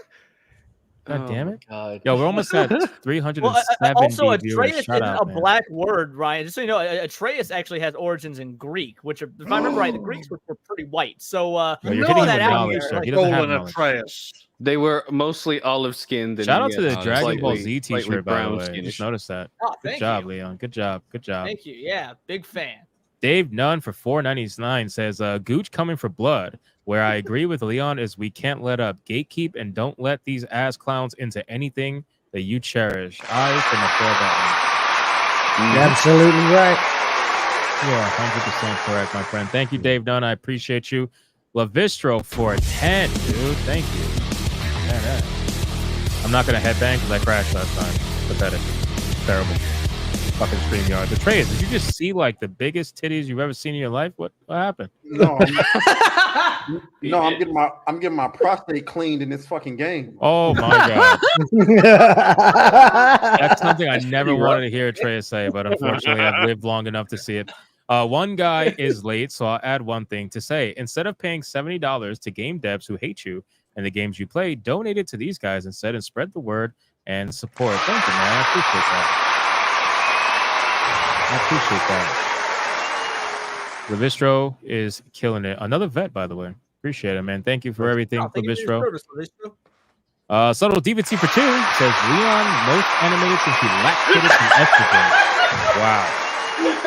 God damn it. God. Yo, we're almost at 370 also, viewers. Atreus Shout isn't out, a man. black word, Ryan. Just so you know, Atreus actually has origins in Greek, which, if I remember right, the Greeks were pretty white. So, you're hitting that out here. Like, He doesn't have knowledge. Atreus. They were mostly olive-skinned. Shout out to the Dragon Ball Z t-shirt, by the way. Just noticed that. Oh, Good job, Leon. Good job. Good job. Thank you. Yeah, big fan. Dave Nunn for $4.99 says, Gooch coming for blood. Where I agree with Leon is we can't let up. Gatekeep and don't let these ass clowns into anything that you cherish. I can afford that. You're absolutely right. You are 100% correct, my friend. Thank you, Dave Nunn. I appreciate you. Lavistro for 10, dude. Thank you. Man, I'm not going to headbang because I crashed last time. Pathetic. Terrible. Fucking StreamYard. The Atreus, did you just see like the biggest titties you've ever seen in your life? What happened? No, I'm getting my prostate cleaned in this fucking game. Oh my god. That's something I never wanted to hear Atreus say, but unfortunately I've lived long enough to see it. One guy is late, so I'll add one thing to say. Instead of paying $70 to game devs who hate you and the games you play, donate it to these guys instead and spread the word and support. Thank you, man. I appreciate that. Lavistro is killing it. Another vet, by the way. Appreciate it, man. Thank you for everything, Lavistro. Subtle DVT for 2 says Leon most animated since he lactated from estrogen. Wow.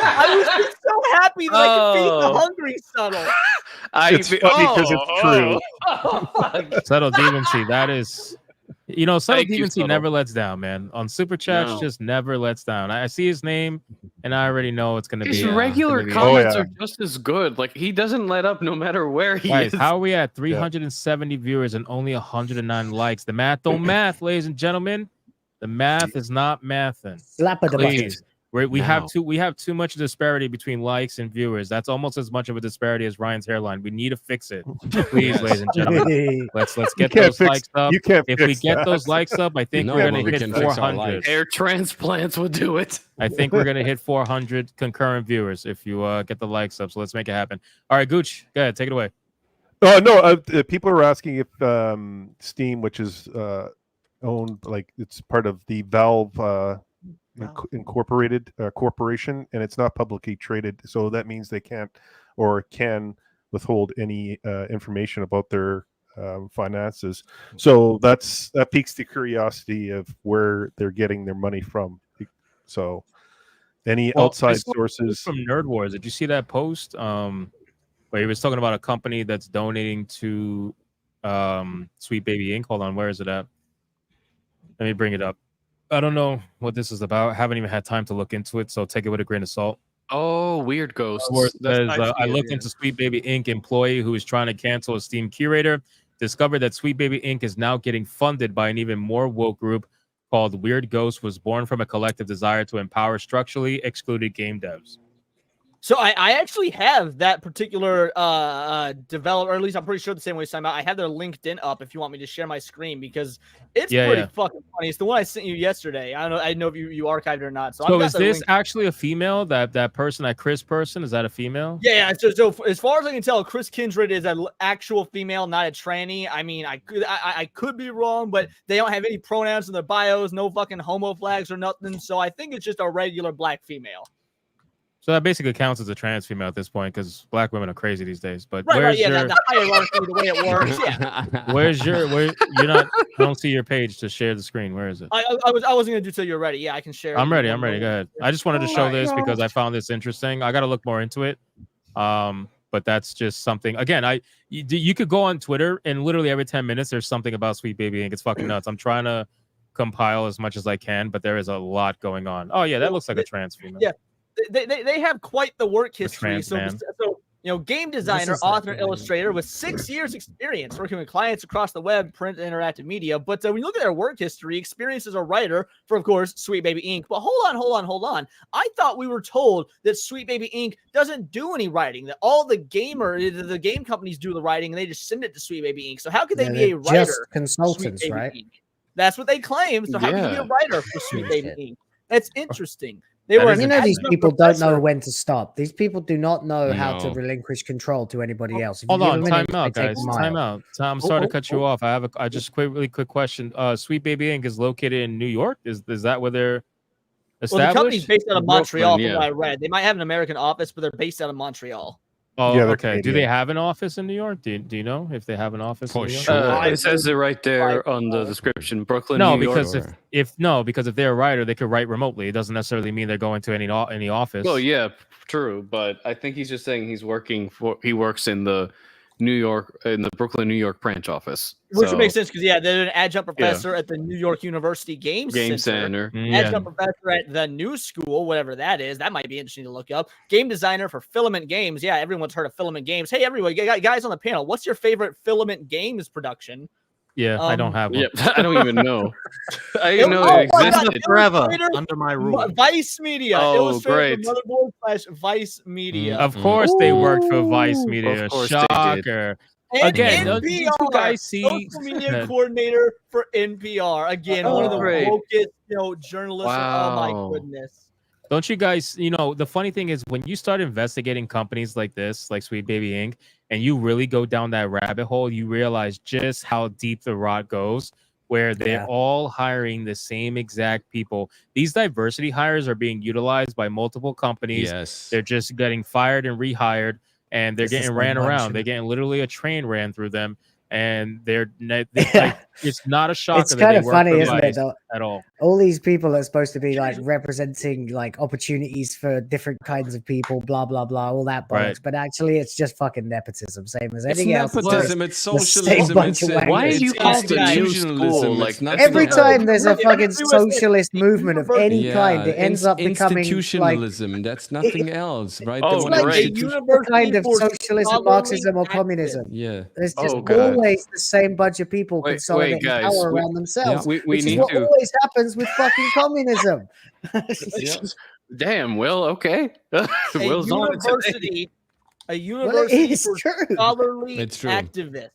I was just so happy that I could feed the hungry Subtle. It's funny because it's true. Subtle DVT, that is You know, Subtle Thank you, Demons, he Subtle. never lets down, man. On Super Chats, No. just never lets down. I see his name, and I already know it's going to His be... regular gonna be comments are just as good. Like, he doesn't let up no matter where he Guys, is. how are we at 370 viewers and only 109 likes? The math don't math, ladies and gentlemen. The math is not mathing. Slap of the Please. We have Now. too much disparity between likes and viewers. That's almost as much of a disparity as Ryan's hairline. We need to fix it. Please, Yes. ladies and gentlemen. Let's You get can't those fix- likes up. you can't If we fix get that. those likes up, I think No, we're but gonna we hit can fix our 400. likes. Hair transplants would do it. I think we're gonna hit 400 concurrent viewers if you get the likes up. So let's make it happen. All right, Gooch, go ahead, take it away. Oh no! People are asking if Steam, which is owned, like it's part of the Valve Incorporated corporation, and it's not publicly traded, so that means they can't or can withhold any information about their finances. So that piques the curiosity of where they're getting their money from. So any Well, I outside saw sources from Nerd Wars. Did you see that post? Where he was talking about a company that's donating to Sweet Baby Inc. Hold on, where is it at? Let me bring it up. I don't know what this is about. I haven't even had time to look into it, so take it with a grain of salt. Oh, Weird Ghosts. Where it says, I see I it, looked yeah. into Sweet Baby Inc. employee who is trying to cancel a Steam curator, discovered that Sweet Baby Inc. is now getting funded by an even more woke group called Weird Ghosts, was born from a collective desire to empower structurally excluded game devs. So I actually have that particular developer, or at least I'm pretty sure the same way it's talking about. I have their LinkedIn up if you want me to share my screen, because it's pretty fucking funny. It's the one I sent you yesterday. I don't know if you archived it or not. So, So is this actually a female? That person, that Chris person, is that a female? Yeah. So as far as I can tell, Chris Kindred is an actual female, not a tranny. I mean, I could be wrong, but they don't have any pronouns in their bios, no fucking homo flags or nothing. So I think it's just a regular black female. So that basically counts as a trans female at this point, because black women are crazy these days. But Right, where's yeah, your the hierarchy, the way it works. Yeah. where's your you're not? I don't see your page to share the screen. Where is it? I wasn't gonna do till you're ready. Yeah, I can share. I'm it. ready. I'm ready. Go ahead. I just wanted to show this because I found this interesting. I got to look more into it. But that's just something. Again, you could go on Twitter and literally every 10 minutes there's something about Sweet Baby Inc. It's fucking nuts. I'm trying to compile as much as I can, but there is a lot going on. Oh yeah, that looks like a trans female. Yeah, they have quite the work history. trans man. So game designer, author, illustrator with 6 years experience working with clients across the web, print, and interactive media. But when you look at their work history, experience as a writer for, of course, Sweet Baby Inc. But hold on. I thought we were told that Sweet Baby Inc. doesn't do any writing, that all the game companies do the writing, and they just send it to Sweet Baby Inc. So how could they be a writer? Just consultants, Sweet Baby right? Inc.? That's what they claim. So how can you be a writer for Sweet Baby Inc.? That's interesting. These people don't know when to stop. These people do not know how to No. relinquish control to anybody else. If you Hold give on, them an time inch, out, they take guys. a mile. Time out. I'm sorry to cut you off. I just really quick question. Sweet Baby Inc. is located in New York. Is that where they're established? Well, the company's based out of Montreal, Brooklyn, from what I read. They might have an American office, but they're based out of Montreal. Oh, Yeah, they're okay. Do Canadian. they have an office in New York? Do you know if they have an office in New York? It says it right there on the description. Brooklyn, No, New York. because if they're a writer, they could write remotely. It doesn't necessarily mean they're going to any office. Well, yeah, true, but I think he's just saying he works in the Brooklyn, New York branch office. Which So- makes sense because they're an adjunct professor at the New York University Game Center. Adjunct professor at the New School, whatever that is. That might be interesting to look up. Game designer for Filament Games. Yeah, everyone's heard of Filament Games. Hey, everyone, guys on the panel, what's your favorite Filament Games production? Yeah, I don't have one. Yeah, I don't even know. I didn't know it existed. Forever under my rule. Vice Media. Oh, Illustrator great. for Motherboard / Vice Media. Of course they worked for Vice Media. Of course they did. Shocker. And Again, NPR, did you guys see social media coordinator for NPR? Again, one of the great. wokest, journalists. Oh my Wow. goodness. Don't you guys, the funny thing is when you start investigating companies like this, like Sweet Baby Inc., and you really go down that rabbit hole, you realize just how deep the rot goes, where they're all hiring the same exact people. These diversity hires are being utilized by multiple companies. Yes. They're just getting fired and rehired, and they're This is getting the ran bunch around. of- They're getting literally a train ran through them. and like, it's not a shock. It's kind of funny, isn't it? At all. All these people are supposed to be like representing like opportunities for different kinds of people, blah blah blah, all that bollocks. Right. But actually, it's just fucking nepotism, same as It's anything else. nepotism. It's socialism. Why do you call it institutionalism? Like every time there's a fucking socialist movement of any kind, it ends up becoming institutionalism. like That's nothing else, right? Oh, it's like great. some kind of socialism, Marxism, or communism. Yeah. There's just Oh, God. always the same bunch of people Wait, consolidating guys, power we- around themselves, we which is need what to- always happens with fucking communism. Damn, Will, okay. Will's on it today. A university is for true. scholarly It's true. activists.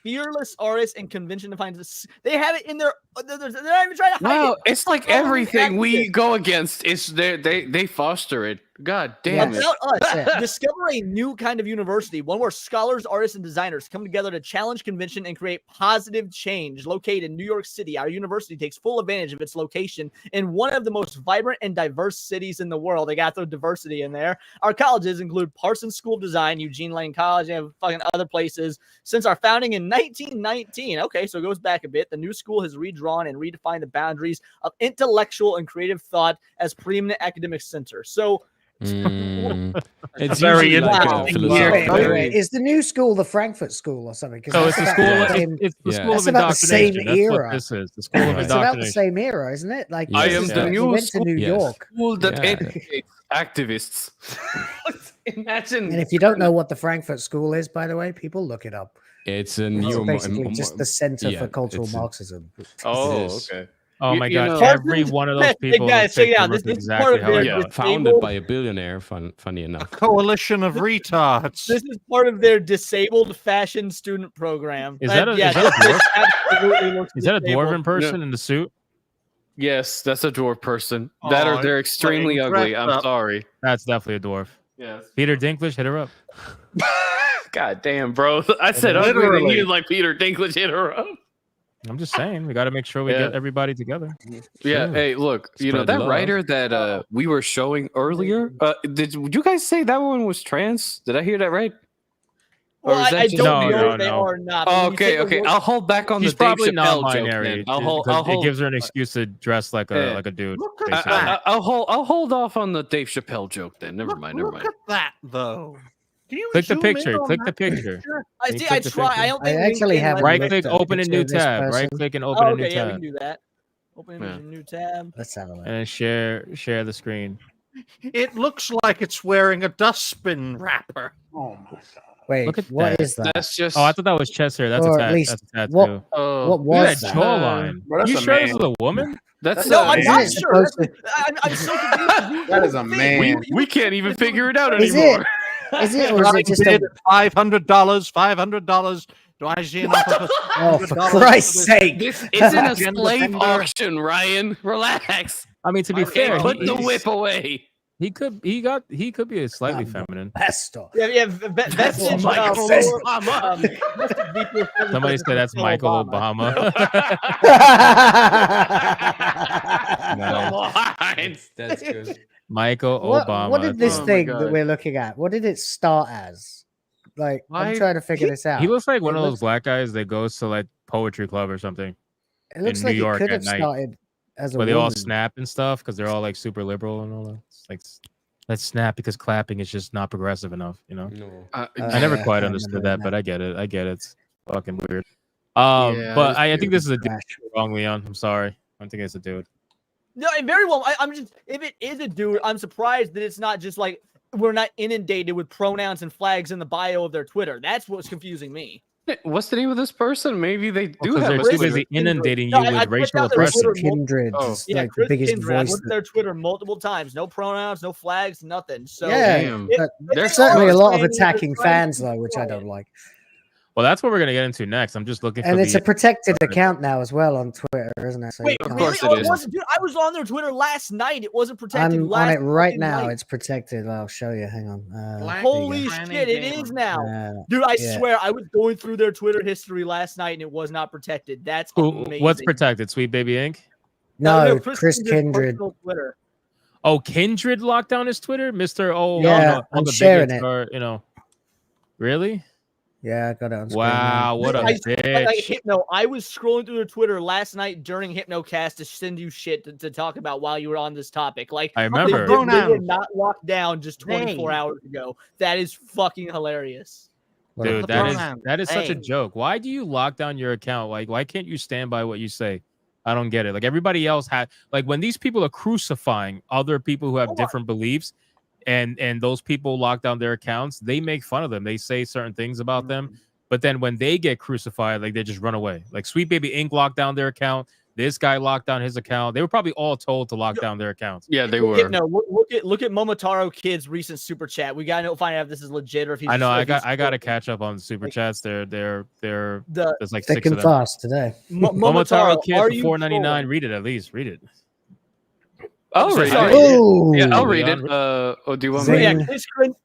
Fearless artists and convention defines this. They have it in their. They're not even trying to hide Wow, it. it's like Scholarly everything we activists. go against is they foster it. God damn it. About us, discover a new kind of university, one where scholars, artists, and designers come together to challenge convention and create positive change. Located in New York City, our university takes full advantage of its location in one of the most vibrant and diverse cities in the world. They got the diversity in there. Our colleges include Parsons School of Design, Eugene Lane College, and fucking other places. Since our founding in 1919, okay, so it goes back a bit, the new school has redrawn and redefined the boundaries of intellectual and creative thought as preeminent academic center. So, It's Very usually like interesting. Wait, is the new school the Frankfurt School or something? So it's the school. It's the school that's of about the same indoctrination. That's what era. this is. The school of It's about the indoctrination. same era, isn't it? Like I this am is the like we new went to New York. school that Yeah. educates activists. Imagine. And if you don't know what the Frankfurt School is, by the way, people look it up. It's a It's new basically just the center yeah, for cultural it's a- Marxism. Oh, It is. okay. Oh my You god! know- Every one of those Hey, people. guys, check it out. This is exactly part of how I their- do it. Founded by a billionaire, funny enough. Coalition of retards. this is part of their disabled fashion student program. Is that a- yeah, is that a this dwarf? absolutely looks Is that a disabled. dwarven person in the suit? Yes, that's a dwarf person. That Oh, or they're it's extremely like ugly. dressed I'm up. sorry. That's definitely a dwarf. Yes. Peter Dinklage, hit her up. God damn, bro. I said ugly, and Literally. you like Peter Dinklage hit her up. I'm just saying, we got to make sure we Yeah. get everybody together. Yeah. Sure. Hey, look. You know Spread that love. writer that we were showing earlier. Did you guys say that one was trans? Did I hear that right? Or Well, is that I just don't No, know no, if they no. are not. Oh, When you okay, take a okay. look- I'll hold back on She's the Dave probably Chappelle joke. non-binary. Then. I'll hold. It gives her an excuse to dress like a Yeah. like a dude. Look at basically. that. I'll hold off on the Dave Chappelle joke then. Never mind. Never Look mind. at that, though. Can you Click the zoom in picture. on Click that the picture. I Can you see. click I the try. picture? I don't I think actually LinkedIn have lets Right me- click, looked at open a picture new of this tab. Right person. click and open Oh, a new okay, yeah, we tab. can do that. Open image Yeah. in new tab. Let's have a look. And then share the screen. It looks like it's wearing a dustbin wrapper. Oh my god. Wait, Look at what that. is that? That's just. Oh, I thought that was chest hair. That's Or a at tat. least That's a tattoo. what- Oh, What Look at was that that? jawline. Bro, that's You a sure man. this is a woman? that's No, a I'm Isn't not it sure. supposed to- I'm so confused. That is a man. we can't even figure it out Is anymore. Is it or is it just Bid a? $500? $500. Do I see enough of us? Oh, for Christ's sake! This isn't a Gender slave defender. auction, Ryan. Relax. I mean, to be Okay, fair, put the he's- whip away. he could be a slightly feminine. Pesto. Yeah. Vestige. Michael Obama. Somebody said that's Michael Obama. Come on. That's good. Michael What, Obama. what did this Oh my thing God. that we're looking at? What did it start as? Like, I'm Why- trying to figure this out. He looks like one It of those looks- black guys that goes to like poetry club or something, It looks in like New York it could at have night, started as a where they all woman. snap and stuff because they're all like super liberal and all that. It's like, let's snap because clapping is just not progressive enough, you know. No. I never yeah, quite I understood remember that, but I get it. It's fucking weird. Yeah, But it's I think this is a dude Trash. wrong, Leon. I'm sorry. I don't think it's a dude. No, and very well. I'm just, if it is a dude, I'm surprised that it's not just like we're not inundated with pronouns and flags in the bio of their Twitter. That's what's confusing me. What's the name of this person? Maybe they do Because have they're a too Twitter. busy inundating No, you I with checked racial out their oppression. Twitter multiple- Kindred Oh. is Yeah, like the Chris biggest Kindred. I voice. looked at their Twitter multiple times. No pronouns, no flags, nothing. So Yeah, Damn. but If there's they certainly are a lot of saying they're attacking trying to fans be though, which I quiet. don't like. Well, that's what we're gonna get into next. I'm just looking for And it's the a protected account now as well on Twitter, isn't it? So Wait, you of can't- course really? it is. Wasn't, dude, I was on their Twitter last night. It wasn't protected. I'm on last it right fucking now. night. It's protected. I'll show you. Hang on. Holy there you shit, it is now. go. Dude, I yeah. swear, I was going through their Twitter history last night and it was not protected. That's amazing. what's protected? Sweet Baby Inc. No, Chris Kindred's Kindred. personal Twitter. Oh, Kindred locked down his Twitter, Mister. Oh, Yeah, all I'm the sharing bigots it. are, Really? Yeah, I got it on screen. Wow, what a bitch. Hypno, I was scrolling through Twitter last night during HypnoCast to send you shit to talk about while you were on this topic. Like, I remember. they were not locked down just 24 They. hours ago. That is fucking hilarious. Dude, that is such a joke. Why do you lock down your account? Like, why can't you stand by what you say? I don't get it. Like, everybody else had, like, when these people are crucifying other people who have different beliefs, and those people lock down their accounts, they make fun of them. They say certain things about them, but then when they get crucified, like, they just run away. Like, Sweet Baby Inc. locked down their account. This guy locked down his account. They were probably all told to lock down their accounts. Yeah, they were. No, look at Momotaro Kid's recent super chat. We gotta find out if this is legit or if he's. I know. I got to catch up on the super chats. There's like thick 6 of and them. fast today. Momotaro Kid are for you $4.99. Read it at least. Read it. I'll read Sorry. it. Yeah, I'll read it. Do you want me?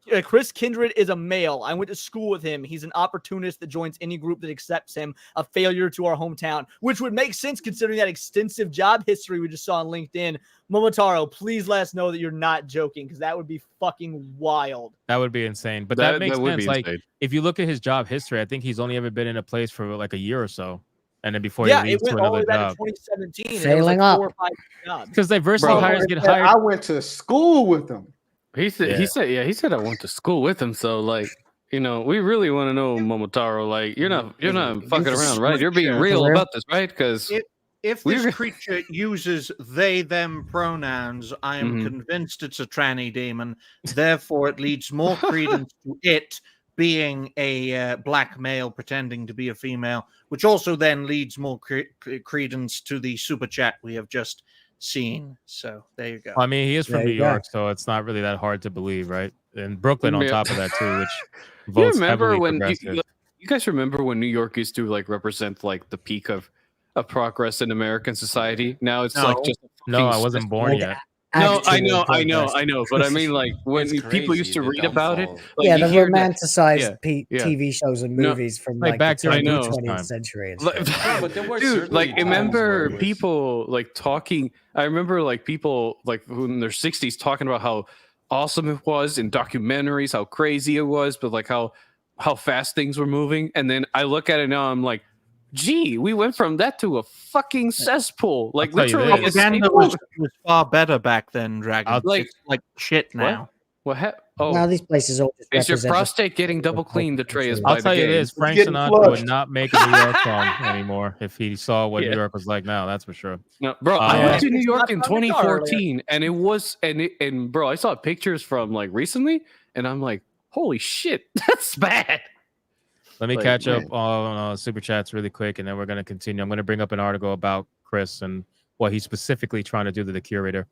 Yeah, Chris Kindred is a male. I went to school with him. He's an opportunist that joins any group that accepts him. A failure to our hometown, which would make sense considering that extensive job history we just saw on LinkedIn. Momotaro, please let us know that you're not joking, because that would be fucking wild. That would be insane. But that makes would sense. be Like, insane. if you look at his job history, I think he's only ever been in a place for like a year or so. And then before he leaves to another job. 2017. Failing like up. 4 or 5 jobs. Because diversity hires get hired. I went to school with him. He said I went to school with him. So like, you know, we really want to know, Momotaro. Like, you're not fucking around, right? You're being real about this, right? Because if this creature uses they them pronouns, I am convinced it's a tranny demon. Therefore, it leads more credence to it being a black male pretending to be a female, which also then leads more credence to the super chat we have just seen. So there you go. I mean, he is from New York, so it's not really that hard to believe, right? And Brooklyn on top of that too, which votes heavily progressive. You guys remember when New York used to like represent like the peak of progress in American society? Now it's like just I wasn't born yet. No, I know, but I mean, like when people used to read about it, like, the romanticized TV shows and movies from like back the during 20th century. Dude, like remember people like talking. I remember like people like who in their 60s talking about how awesome it was in documentaries, how crazy it was, but like how fast things were moving. And then I look at it now, I'm like, gee, we went from that to a fucking cesspool. Like literally, propaganda was far better back then. Dragon, like shit now. What? Now these places all just is your represent prostate getting double cleaned? The tray is. I'll tell you this: Frank Sinatra would not make a New York song anymore if he saw what New York was like now. That's for sure. No, bro, I went to New York in 2014, and it was and bro, I saw pictures from like recently, and I'm like, holy shit, that's bad. Let me catch up on super chats really quick, and then we're going to continue. I'm going to bring up an article about Chris and what he's specifically trying to do to the curator.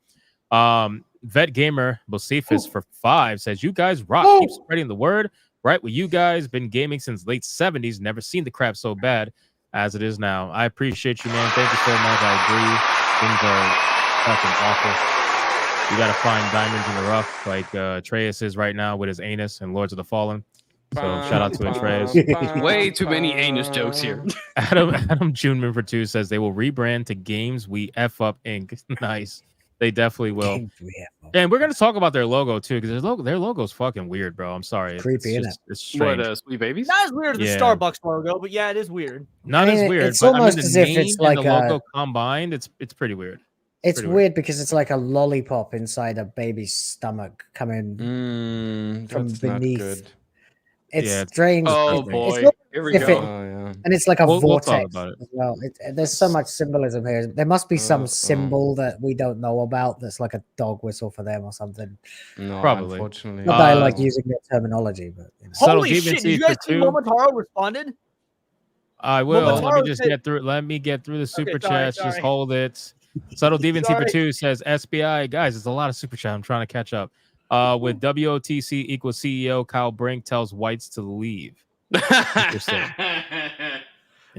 Vet Gamer Bocephus for 5 says, you guys rock. Keep spreading the word. Right with you guys. Been gaming since late 70s. Never seen the crap so bad as it is now. I appreciate you, man. Thank you so much. I agree. Things are fucking awful. You got to find diamonds in the rough like Atreus is right now with his anus and Lords of the Fallen. So shout out to Atreus. Way too many anus jokes here. Adam Juneman for 2 says they will rebrand to Games We F Up Inc. Nice. They definitely will. And we're gonna talk about their logo too, because their logo's fucking weird, bro. I'm sorry. Creepy, isn't it? It's strange. What, Sweet Babies? Not as weird as the Starbucks logo, but yeah, it is weird. Not as weird. It's but almost I mean, as the if name it's like and the logo combined. It's pretty weird. It's weird because it's like a lollipop inside a baby's stomach coming from beneath. It's strange. Oh boy, here we go. And it's like a we'll vortex talk about it. as well. There's so much symbolism here. There must be some symbol that we don't know about that's like a dog whistle for them or something. No, probably. Unfortunately. Not that I like using their terminology, but Holy shit! Did you guys see Momotaro responded? I will. Momotaro Let me just get through. Let me get through the super chats. sorry. Just hold it. Subtle Deviancy for 2 says SBI guys. It's a lot of super chat. I'm trying to catch up. With WOTC equals CEO, Kyle Brink tells whites to leave. Interesting.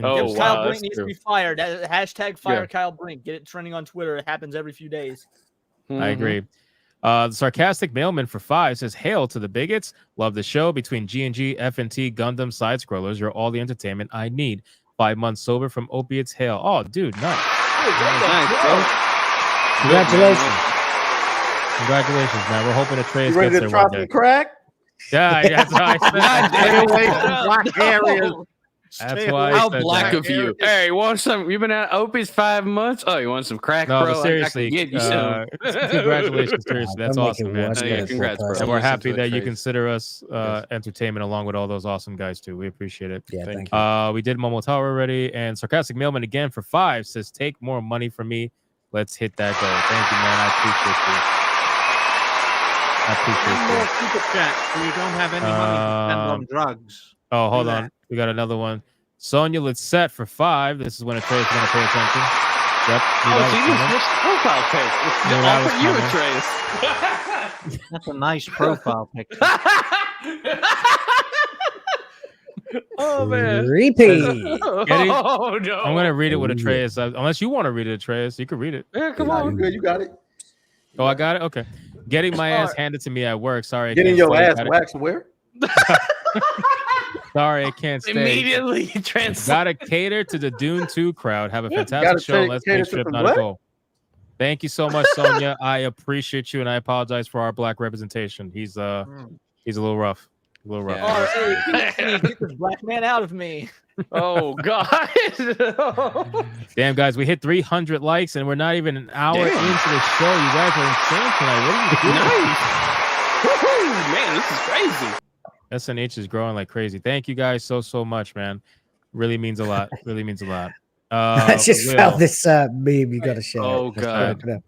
Oh, Kyle Brink needs to be fired. Hashtag fire Kyle Brink. Get it trending on Twitter. It happens every few days. I agree. The sarcastic mailman for 5 says, "Hail to the bigots! Love the show. Between G&G, FNT, Gundam, side scrollers, you're all the entertainment I need. 5 months sober from opiates. Hail! Oh, dude, nice. Congratulations. Congratulations, man. We're hoping Atreus You ready gets to there one try day. some crack? Yeah, that's why I said. Stay away from black areas. That's why. How black of you. Hey, you want some? You've been at Opie's 5 months. Oh, you want some crack, No, bro? but seriously, I can get you some. congratulations, seriously, that's Don't make awesome, it man. worse for Yeah, the poor congrats, bro. person. And we're Listen happy to it, that you Trace. consider us entertainment along with all those awesome guys too. We appreciate it. Yeah, thank you. We did Momotaro already, and Sarcastic Mailman again for 5 says, "Take more money from me. Let's hit that goal." Thank you, man. I appreciate And you. more super chat, so you don't have any money to spend on drugs. Oh, hold Do on. that. We got another one. Sonia, let's set for 5. This is when a trade's going to pay attention. Yep. knew Oh, that she was just coming. switched the profile pic. Knew that was All for you, coming. Trace. That's a nice profile picture. Oh man. Creepy. Oh no. I'm gonna read it with Atreus. Unless you want to read it, Atreus, you can read it. Yeah, come Nah, on. you good. You got it. Oh, I got it. Okay. Getting my ass handed to me at work. Sorry, I Getting can't your stay. ass Gotta- waxed where? Sorry, I can't stay. Immediately translate. Gotta cater to the Dune 2 crowd. Have a fantastic Gotta show. Let's cater make to trip some not what? a goal. Thank you so much, Sonia. I appreciate you, and I apologize for our black representation. He's a little rough. A little rough. Oh, hey, please get this black man out of me. Oh God. Damn, guys, we hit 300 likes, and we're not even an hour into the show. You guys are insane tonight. What are you doing? Woohoo, man, this is crazy. SNH is growing like crazy. Thank you guys so much, man. Really means a lot. Really means a lot. I just Will, found this meme you got to share. Oh, Let's God. open it up.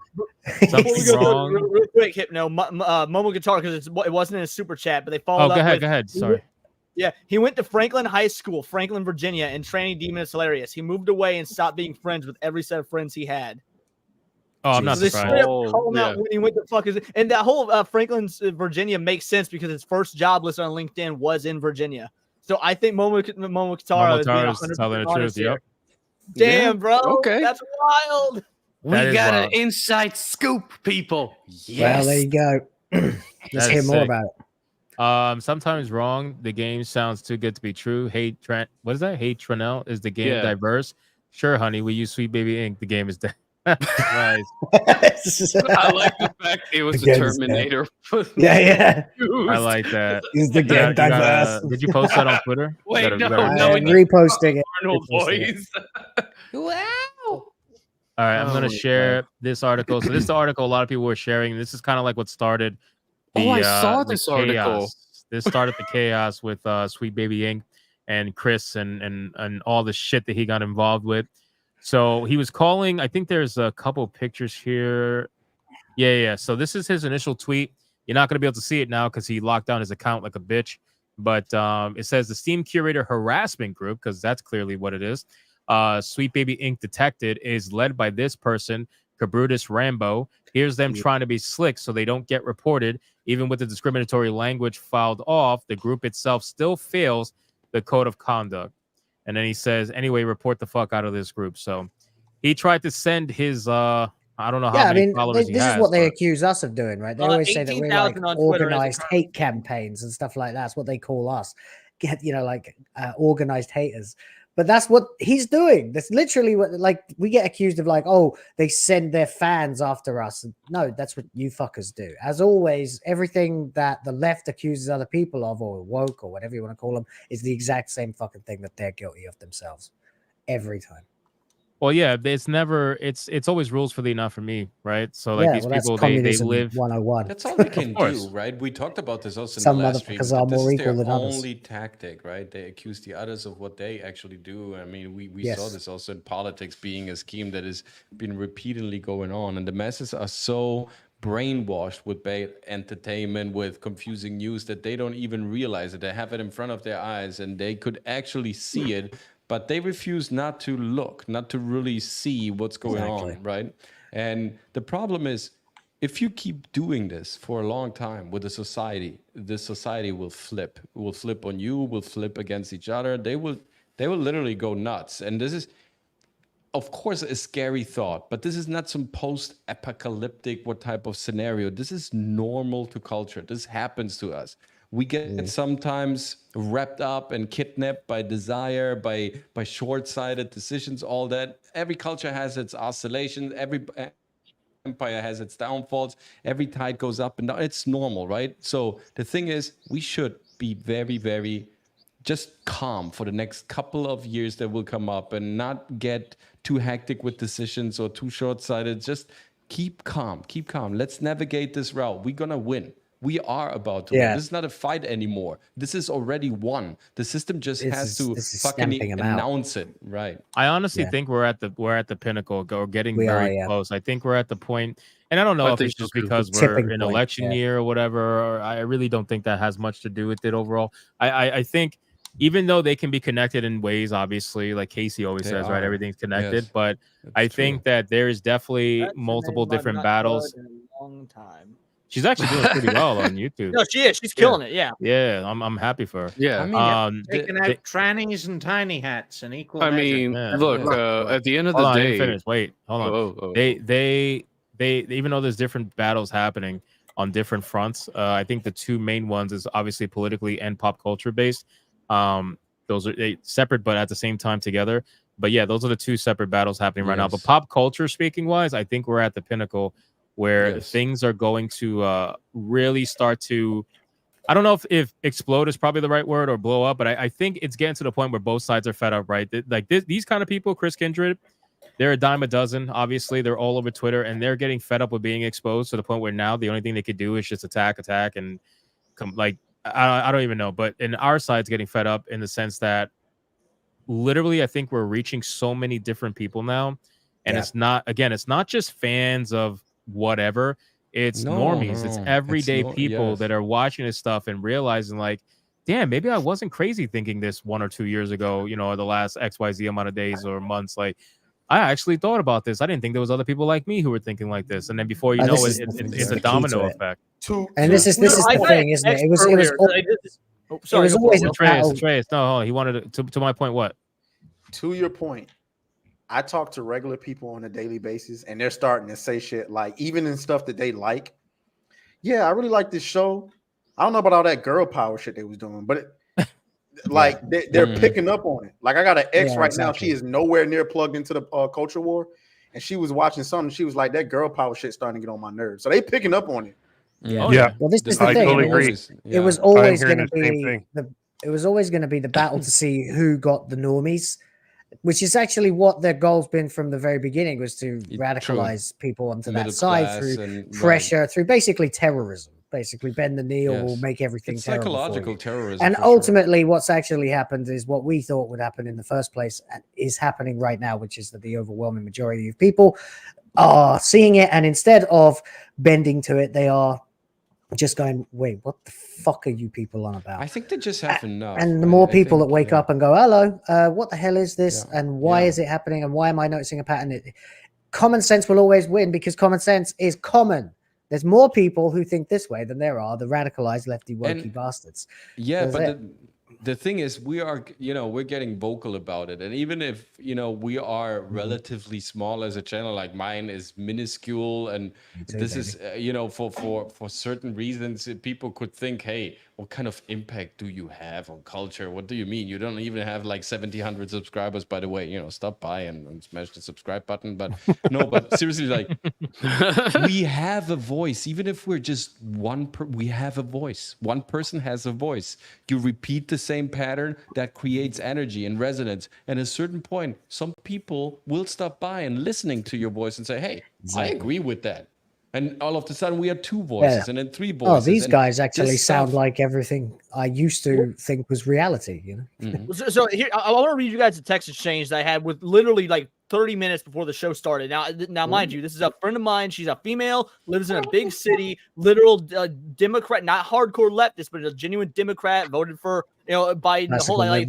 Before we go wrong? real quick, Hypno, Momo Guitar, because it wasn't in a super chat, but they followed Oh, up go ahead. with- Go ahead. Sorry. Yeah, he went to Franklin High School, Franklin, Virginia, and Training Demon is hilarious. He moved away and stopped being friends with every set of friends he had. Oh, I'm not So they surprised. straight up call him out when he went to fuck his, and that whole Franklin's Virginia makes sense because his first job listed on LinkedIn was in Virginia. So I think Momo Kitara is being Momotaro is 100% telling the honest truth. here. Yep. Damn, Yeah, bro. okay. That's wild. We That is got wild. an inside scoop, people. Well, Yes. there you go. Let's That hear is more sick. about it. Sometimes wrong. The game sounds too good to be true. What is that? Hey Tranel, is the game Yeah. diverse? Sure, honey. We use Sweet Baby Ink. The game is dead. Nice. I like the fact it was The a game is dead. Terminator. I like that. Is the You game gotta- diverse? did you post that on Twitter? Wait, You gotta- you no, gotta- no, I'm reposting it. Arnold Reposting it. voice. Wow. All right, I'm gonna Oh, share this article. So this is the article a lot of people were sharing. This is kind of like what started Oh, I saw the this article. chaos. This started the chaos with Sweet Baby Inc. and Chris and all the shit that he got involved with. So he was calling. I think there's a couple pictures here. Yeah. So this is his initial tweet. You're not gonna be able to see it now because he locked down his account like a bitch. But it says the Steam Curator Harassment Group, because that's clearly what it is. Sweet Baby Inc. detected is led by this person, Cabrutus Rambo. Here's them trying to be slick so they don't get reported. Even with the discriminatory language filed off, the group itself still fails the code of conduct. And then he says, anyway, report the fuck out of this group. So he tried to send his I don't know how Yeah, I many mean, followers this he has. is what they but- accuse us of doing, right? They always say that we're like 18,000 on Twitter as a organized hate campaigns and stuff like that. That's what they call us. Organized haters. But that's what he's doing. That's literally what, like, we get accused of, like, oh, they send their fans after us. No, that's what you fuckers do. As always, everything that the left accuses other people of, or woke, or whatever you want to call them, is the exact same fucking thing that they're guilty of themselves. Every time. Well, yeah, it's always rules for thee, not for me, right? So like these that's people, they communism live 101. That's all they can course. do, right? We talked about this also Some in the last stream. motherfuckers but are this more is equal their than others. only tactic, right? They accuse the others of what they actually do. I mean, we saw Yes. this also in politics being a scheme that has been repeatedly going on, and the masses are so brainwashed with bad entertainment, with confusing news, that they don't even realize it. They have it in front of their eyes, and they could actually see it, but they refuse not to look, not to really see what's going on, right? And the problem is, if you keep doing this for a long time with the society, this society will flip. It will flip on you, will flip against each other. They will literally go nuts. And this is, of course, a scary thought, but this is not some post-apocalyptic what type of scenario. This is normal to culture. This happens to us. We get sometimes wrapped up and kidnapped by desire, by short-sighted decisions, all that. Every culture has its oscillations. empire has its downfalls. Every tide goes up and down. It's normal, right? So the thing is, we should be very, very just calm for the next couple of years that will come up and not get too hectic with decisions or too short-sighted. Just keep calm. Let's navigate this route. We're going to win. We are about to win. This is not a fight anymore. This is already won. The system just has to fucking announce it, right? I honestly think we're at the pinnacle, or getting very close. I think we're at the point, and I don't know if it's just because we're in election year or whatever. Or I really don't think that has much to do with it overall. I think even though they can be connected in ways, obviously, like Casey always says, right? Everything's connected, Yes, but I think that there is definitely multiple different battles. In a long time. She's actually doing pretty well on YouTube. No, she is. She's killing it. Yeah. Yeah, I'm happy for her. Yeah. I mean, taking out trannies and tiny hats and equal. I mean, look, at the end of the Hold on, I day, didn't finish. Wait, hold on. Oh. They even though there's different battles happening on different fronts, I think the two main ones is obviously politically and pop culture based. Those are separate, but at the same time together. But yeah, those are the two separate battles happening right now. But pop culture speaking wise, I think we're at the pinnacle where things are going to really start to, I don't know if explode is probably the right word, or blow up, but I think it's getting to the point where both sides are fed up, right? Like these kind of people, Chris Kindred, they're a dime a dozen. Obviously, they're all over Twitter, and they're getting fed up with being exposed to the point where now the only thing they could do is just attack, and come like, I don't even know. But in our side's getting fed up in the sense that literally, I think we're reaching so many different people now, and it's not just fans of whatever, it's normies, it's everyday people that are watching this stuff and realizing like, damn, maybe I wasn't crazy thinking this 1 or 2 years ago, or the last XYZ amount of days or months. Like, I actually thought about this. I didn't think there was other people like me who were thinking like this. And then before you know it, it's a domino effect. And this is the thing, isn't it? It was always Atreus. No, he wanted to my point. What? To your point, I talk to regular people on a daily basis, and they're starting to say shit like, even in stuff that they like. Yeah, I really like this show. I don't know about all that girl power shit they was doing, but like they're picking up on it. Like, I got an ex right now. She is nowhere near plugged into the culture war, and she was watching something. She was like, that girl power shit starting to get on my nerves. So they picking up on it. Yeah. Well, this is the thing. Totally agree. It was always going to be it was always going to be the battle to see who got the normies, which is actually what their goal's been from the very beginning, was to radicalize people onto that side through pressure, through basically terrorism. Basically, bend the knee or we'll make everything it's terrible. Psychological terrorism. And ultimately, what's actually happened is what we thought would happen in the first place is happening right now, which is that the overwhelming majority of people are seeing it, and instead of bending to it, they are just going, wait, what the fuck are you people on about? I think they just have enough. And the more people that wake up and go, hello, what the hell is this? And why is it happening? And why am I noticing a pattern? Common sense will always win, because common sense is common. There's more people who think this way than there are the radicalized lefty wokey bastards. Yeah, but the thing is, we are, we're getting vocal about it. And even if, we are relatively small as a channel, like mine is minuscule. And this is, for certain reasons, people could think, hey, what kind of impact do you have on culture? What do you mean? You don't even have like 1,700 subscribers, by the way. Stop by and smash the subscribe button. But no, but seriously, like, we have a voice. Even if we're just we have a voice. One person has a voice. You repeat the same pattern, that creates energy and resonance. And at a certain point, some people will stop by and listening to your voice and say, hey, I agree with that. And all of a sudden, we have 2 voices and then 3 voices. Oh, these guys actually sound like everything I used to think was reality, So here, I want to read you guys a text exchange that I had with literally like 30 minutes before the show started. Now, mind you, this is a friend of mine. She's a female, lives in a big city, literal Democrat, not hardcore leftist, but a genuine Democrat, voted for Biden. The whole like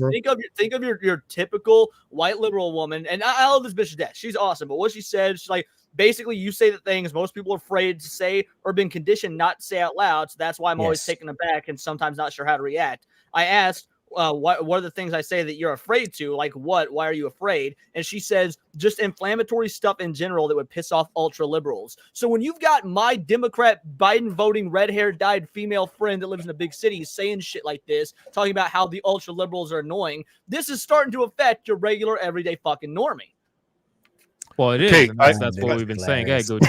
think of your typical white liberal woman, and I love this bitch to death. She's awesome, but what she said, she's like, basically, you say the things most people are afraid to say or been conditioned not to say out loud. So that's why I'm always taken aback and sometimes not sure how to react. I asked, what are the things I say that you're afraid to? Like what? Why are you afraid? And she says, just inflammatory stuff in general that would piss off ultra liberals. So when you've got my Democrat Biden voting red hair dyed female friend that lives in a big city saying shit like this, talking about how the ultra liberals are annoying, this is starting to affect your regular everyday fucking normie. Well, it is. Okay, And that's what we've been saying. Hey, go.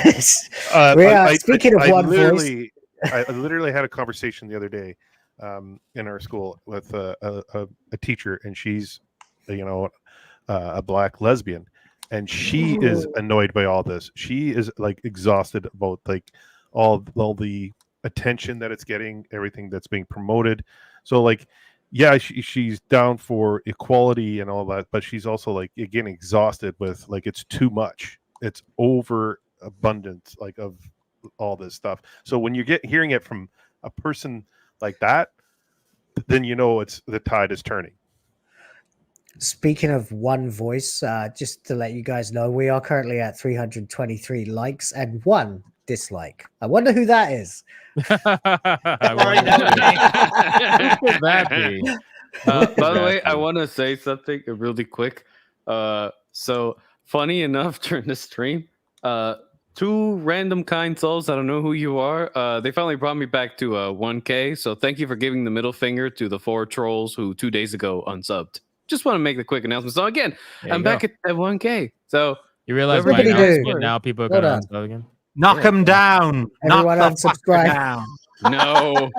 Speaking of one voice. I literally had a conversation the other day in our school with a teacher, and she's, a black lesbian, and she is annoyed by all this. She is like exhausted about like all the attention that it's getting, everything that's being promoted. So like, yeah, she's down for equality and all that, but she's also like again exhausted with like it's too much. It's overabundant like of all this stuff. So when you get hearing it from a person like that, then you know it's the tide is turning. Speaking of one voice, just to let you guys know, we are currently at 323 likes and 1 dislike. I wonder who that is. That be? By the way, I want to say something really quick. So funny enough, during the stream, 2 random kind souls, I don't know who you are, they finally brought me back to 1K. So thank you for giving the middle finger to the 4 trolls who 2 days ago unsubbed. Just want to make the quick announcement. So again, I'm back at 1K. So you realize by now people are going to unsub again? Knock them down. Everyone Knock the unsubscribe. fucker down.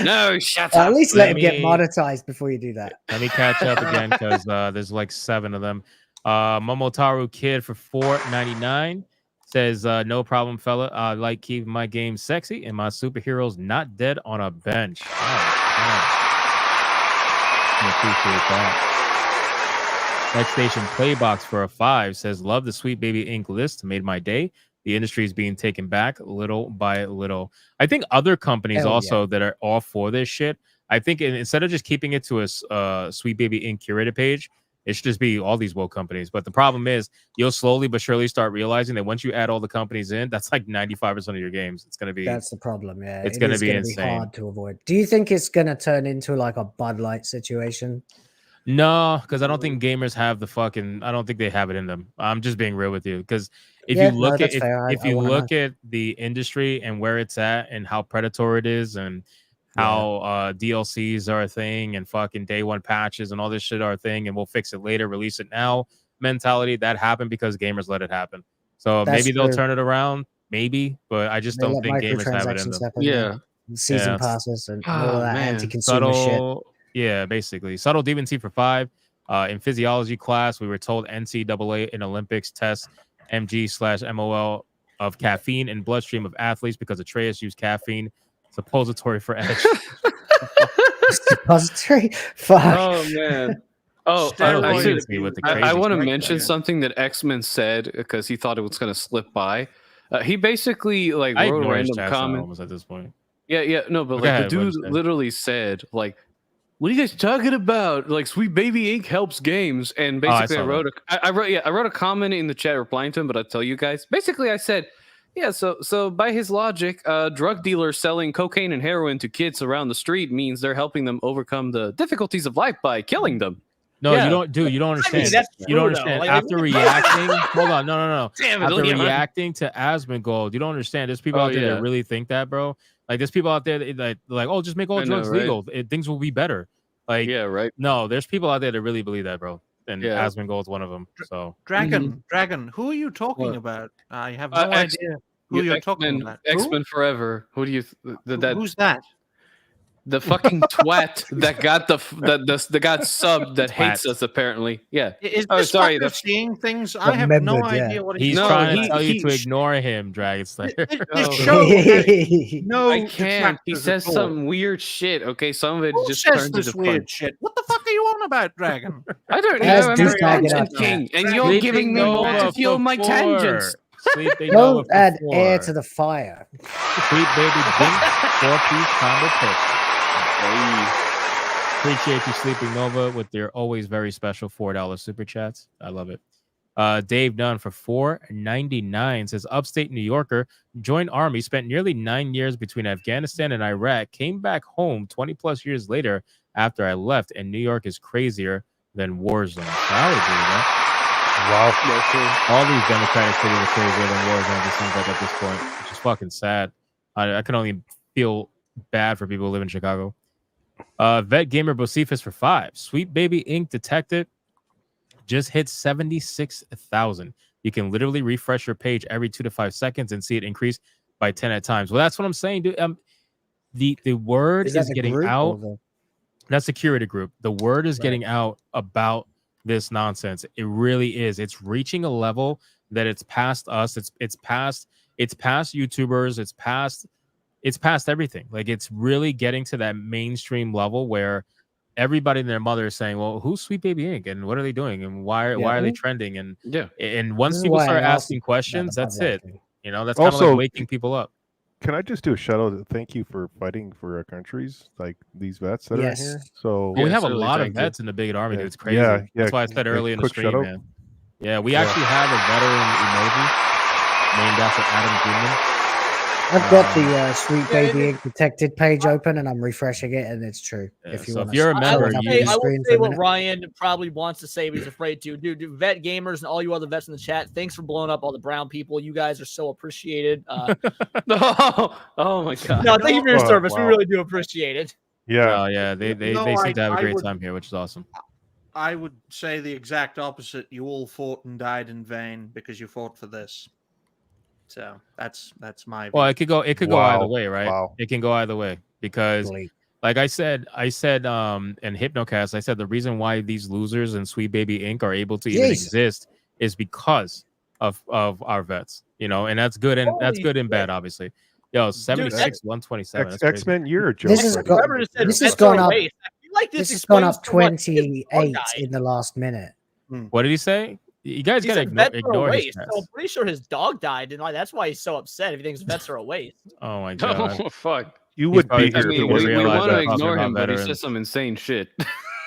No, shut up. At least let him get monetized before you do that. Let me catch up again because there's like 7 of them. Momotaru Kid for $4.99 says, no problem, fella. I like keeping my game sexy and my superheroes not dead on a bench. Oh, I appreciate that. Next Station Playbox for a 5 says, love the Sweet Baby Inc. list. Made my day. The industry is being taken back little by little. I think other companies that are all for this shit, I think instead of just keeping it to a Sweet Baby Inc. curated page, it should just be all these woke companies. But the problem is you'll slowly but surely start realizing that once you add all the companies in, that's like 95% of your games. It's going to be... That's the problem, yeah. It's going to be insane. Be hard to avoid. Do you think it's going to turn into like a Bud Light situation? No, because I don't think gamers have the fucking... I don't think they have it in them. I'm just being real with you. Because if you look at the industry and where it's at and how predatory it is and how DLCs are a thing and fucking day 1 patches and all this shit are a thing and we'll fix it later, release it now mentality, that happened because gamers let it happen. So maybe they'll turn it around, maybe, but I just don't think gamers have it in them. Season passes and all that anti-consumer shit. Yeah, basically. Subtle Demon T for 5. In physiology class, we were told NCAA in Olympics test MG/MOL of caffeine in bloodstream of athletes because Atreus used caffeine suppository for edge. Suppository? Fuck. Oh, man. Oh, I want to mention something that X-Men said because he thought it was going to slip by. He basically like wrote a random comment at this point. Yeah, no, but like the dude literally said like, what are you guys talking about? Like, Sweet Baby Inc. helps games, and basically I wrote a comment in the chat replying to him. But I'll tell you guys. Basically, I said, yeah. So by his logic, drug dealers selling cocaine and heroin to kids around the street means they're helping them overcome the difficulties of life by killing them. No, you don't, dude. You don't understand. You don't understand. Like, after reacting, hold on, no. Damn it, after Leon. reacting to Asmongold, you don't understand. There's people out there that really think that, bro. Like, there's people out there that like, oh, just make all drugs legal. Things will be better. Like, yeah, right. No, there's people out there that really believe that, bro. And Asmongold's one of them. So, Dragon, who are you talking about? I have no idea who you're talking about. X-Men Forever. Who do you? Who's that? The fucking twat that got the got subbed that hates us apparently. Yeah. Is this fucker seeing things? I have no idea what he's trying to tell you to ignore him, Dragon Slayer. This show, no, I can't. He says some weird shit. Okay, some of it Who just says turns this into weird fun. shit. What the fuck are you on about, Dragon? I don't know. I'm a tangent king, and you're giving me more to fuel my tangents. Don't add air to the fire. Sweet Baby Bink, 4-piece combo pick. Appreciate you, Sleeping Nova, with their always very special $4 super chats. I love it. Dave Dunn for $4.99 says, upstate New Yorker, joined Army, spent nearly 9 years between Afghanistan and Iraq, came back home 20 plus years later after I left, and New York is crazier than Warzone. I would agree with that. Wow. All these Democratic cities are crazier than Warzone, it seems like at this point, which is fucking sad. I can only feel bad for people who live in Chicago. Vet Gamer Bocephus for 5. Sweet Baby Inc. Detective just hit 76,000. You can literally refresh your page every 2 to 5 seconds and see it increase by 10 at times. Well, that's what I'm saying, dude. The word is getting out. That's the curated group. The word is getting out about this nonsense. It really is. It's reaching a level that it's past us. It's past YouTubers. It's past everything. Like, it's really getting to that mainstream level where everybody and their mother is saying, well, who's Sweet Baby Inc. and what are they doing and why are they trending? And once people start asking questions, that's it. You know, that's kind of like waking people up. Can I just do a shout out? Thank you for fighting for our countries, like these vets that are in here. So we have a lot of vets in the Bigot Army, dude. It's crazy. That's why I said early in the stream, man. Yeah, we actually have a veteran emoji named after Adam Greenman. I've got the Sweet Baby Inc. protected page open, and I'm refreshing it, and it's true. If you want, you're a member, I will say what Ryan probably wants to say, but he's afraid to. Dude, vet gamers and all you other vets in the chat, thanks for blowing up all the brown people. You guys are so appreciated. Oh my god! No, thank you for your service. We really do appreciate it. Yeah. They seem to have a great time here, which is awesome. I would say the exact opposite. You all fought and died in vain because you fought for this. So that's my view. Well, it could go either way, right? It can go either way because like I said in Hypnocast, I said the reason why these losers and Sweet Baby Inc. are able to even exist is because of our vets, you know, and that's good and bad, obviously. Yo, 76, 127. X-Men, you're a joke. This has gone up. This has gone up 28 in the last minute. What did he say? You guys gotta ignore his so I'm pretty sure his dog died, and that's why he's so upset. If he thinks vets are a waste. Oh my god! Oh fuck! You would be here. We want to ignore him, but he says some insane shit.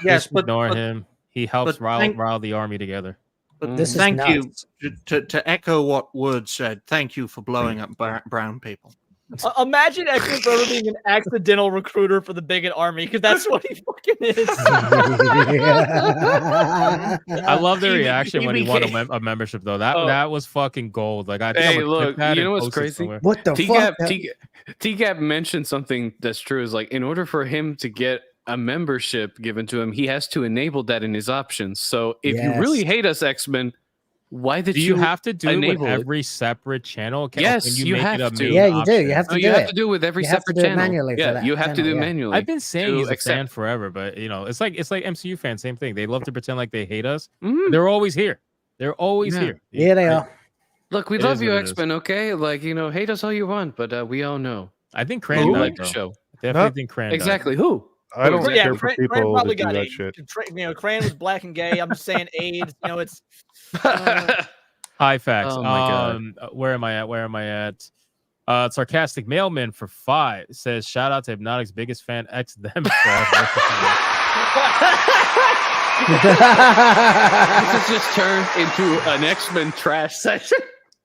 Yes, but ignore him. He helps rile the army together. But thank you to echo what Word said. Thank you for blowing up brown people. Imagine X-Men Forever being an accidental recruiter for the Bigot Army, because that's what he fucking is. I love the reaction when he won a membership, though. That was fucking gold. Like, I think hey, look, you know what's crazy? What the fuck? T-Gap mentioned something that's true. Is like, in order for him to get a membership given to him, he has to enable that in his options. So if you really hate us, X-Men, why did you have to do it with every separate channel? Yes, you have to. Yeah, you do. You have to do it. You have to do it with every separate channel. Manually. Yeah, you have to do it manually. I've been saying he's a fan forever, but you know, it's like MCU fans, same thing. They love to pretend like they hate us. They're always here. They're always here. Yeah, they are. Look, we love you, X-Men. Okay, like, you know, hate us all you want, but we all know. I think Cran died, the show. Definitely think Cran died. Exactly. Who? I don't care for people probably to do got that AIDS. shit. You know, Cran was black and gay. I'm just saying AIDS. You know, it's. High facts. Oh my God. Where am I at? Sarcastic Mailman for 5 says, shout out to Hypnotic's biggest fan, X them. This has just turned into an X-Men trash session.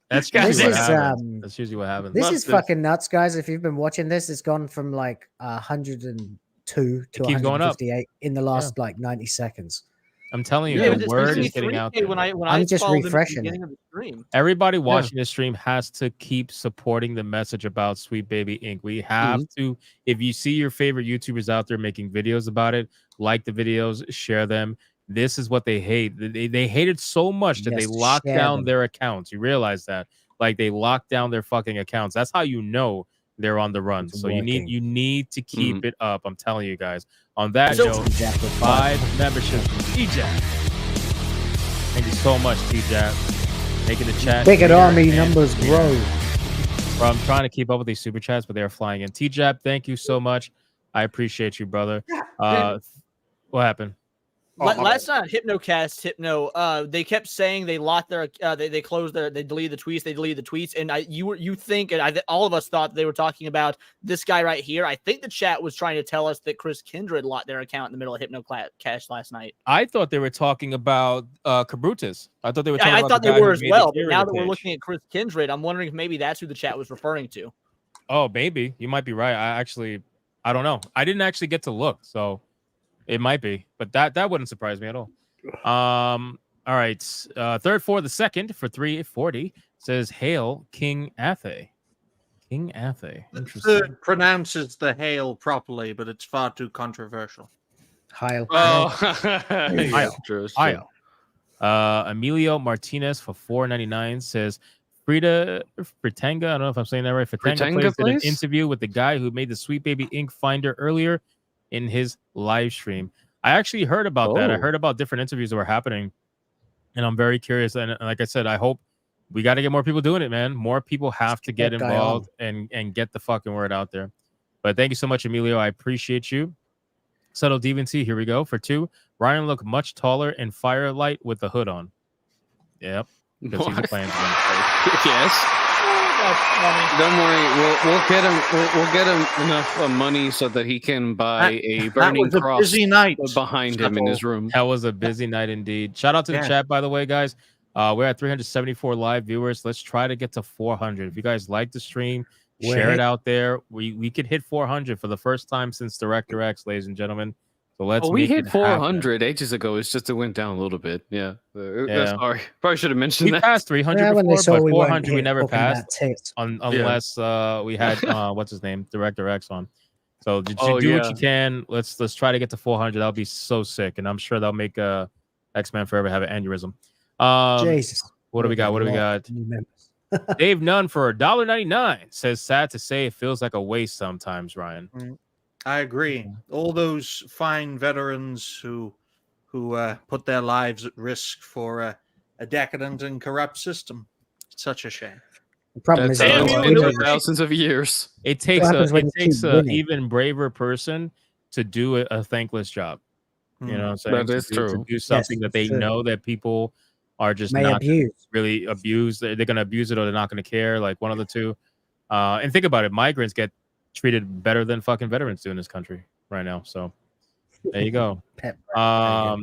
That's usually what happens. This is fucking nuts, guys. If you've been watching this, it's gone from like 102 to 158 in the last like 90 seconds. I'm telling you, the word is getting out there. I'm just refreshing it. Everybody watching this stream has to keep supporting the message about Sweet Baby Inc. We have to. If you see your favorite YouTubers out there making videos about it, like the videos, share them. This is what they hate. They hate it so much that they locked down their accounts. You realize that? Like, they locked down their fucking accounts. That's how you know they're on the run. So you need to keep it up. I'm telling you guys. On that note, 5 memberships from T-Jack. Thank you so much, T-Jack. Making the chat. Bigot Army numbers grow. Bro, I'm trying to keep up with these super chats, but they're flying in. T-Jap, thank you so much. I appreciate you, brother. What happened? Last night, Hypno, they kept saying they locked their, they closed their, they deleted the tweets, and you think, and all of us thought they were talking about this guy right here. I think the chat was trying to tell us that Chris Kindred locked their account in the middle of Hypnocast last night. I thought they were talking about Cabrutus. I thought they were. I thought they were as well. But now that we're looking at Chris Kindred, I'm wondering if maybe that's who the chat was referring to. Oh, maybe you might be right. I don't know. I didn't actually get to look, so. It might be, but that wouldn't surprise me at all. All right. Third for the second for 340 says Hail King Athe. King Athe. Interesting. Third pronounces the hail properly, but it's far too controversial. Hail. Oh, Hail. Emilio Martinez for $4.99 says Frida Fritanga. I don't know if I'm saying that right. Fritanga did an interview with the guy who made the Sweet Baby Ink Finder earlier in his live stream. I actually heard about that. I heard about different interviews that were happening, and I'm very curious. And like I said, I hope we got to get more people doing it, man. More people have to get involved and get the fucking word out there. But thank you so much, Emilio. I appreciate you. Subtle Deviancy, here we go. For 2, Ryan looked much taller in Firelight with the hood on. Yep. Because he's playing. Yes. Don't worry, we'll get him. We'll get him enough money so that he can buy a burning cross busy night behind him in his room. That was a busy night indeed. Shout out to the chat, by the way, guys. We're at 374 live viewers. Let's try to get to 400. If you guys like the stream, share it out there. We could hit 400 for the first time since Director X, ladies and gentlemen. So let's. We hit 400 ages ago. It's just it went down a little bit. Yeah. Sorry. Probably should have mentioned that. We passed 300 before, but 400 we never passed unless we had what's his name, Director X on. So do what you can. Let's try to get to 400. That'll be so sick, and I'm sure that'll make X-Men Forever have an aneurysm. Jesus. What do we got? What do we got? Dave Nunn for $1.99 says, sad to say it feels like a waste sometimes, Ryan. I agree. All those fine veterans who put their lives at risk for a decadent and corrupt system. It's such a shame. The problem is thousands of years. It takes an even braver person to do a thankless job. You know what I'm saying? That is true. To do something that they know that people are just not really abused. They're going to abuse it or they're not going to care. Like one of the two. And think about it. Migrants get treated better than fucking veterans do in this country right now. So there you go. I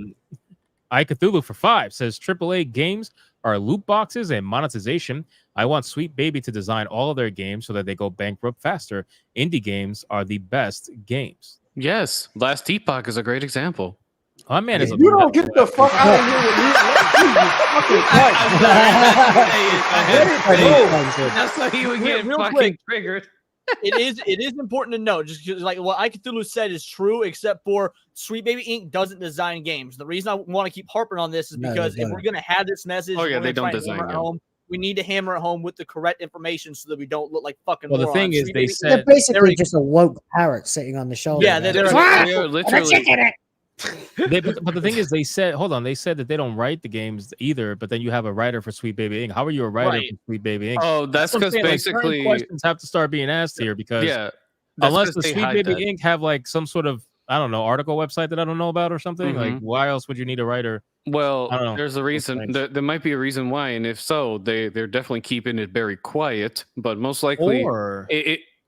Cthulhu for 5 says AAA games are loot boxes and monetization. I want Sweet Baby to design all of their games so that they go bankrupt faster. Indie games are the best games. Yes. Last Epoch is a great example. My man is you don't get the fuck out of here. That's why he would get fucking triggered. It is important to know, just like what Cthulhu said is true, except for Sweet Baby Inc. doesn't design games. The reason I want to keep harping on this is because if we're gonna have this message, they don't design games. We need to hammer it home with the correct information so that we don't look like fucking morons. The thing is, they're basically just a woke parrot sitting on the shoulder. Yeah, they're literally. But the thing is, they said that they don't write the games either. But then you have a writer for Sweet Baby Inc. How are you a writer for Sweet Baby Inc? Oh, that's because basically questions have to start being asked here because unless the Sweet Baby Inc. have like some sort of article website that I don't know about or something, like why else would you need a writer? Well, there's a reason. There might be a reason why, and if so, they're definitely keeping it very quiet. But most likely,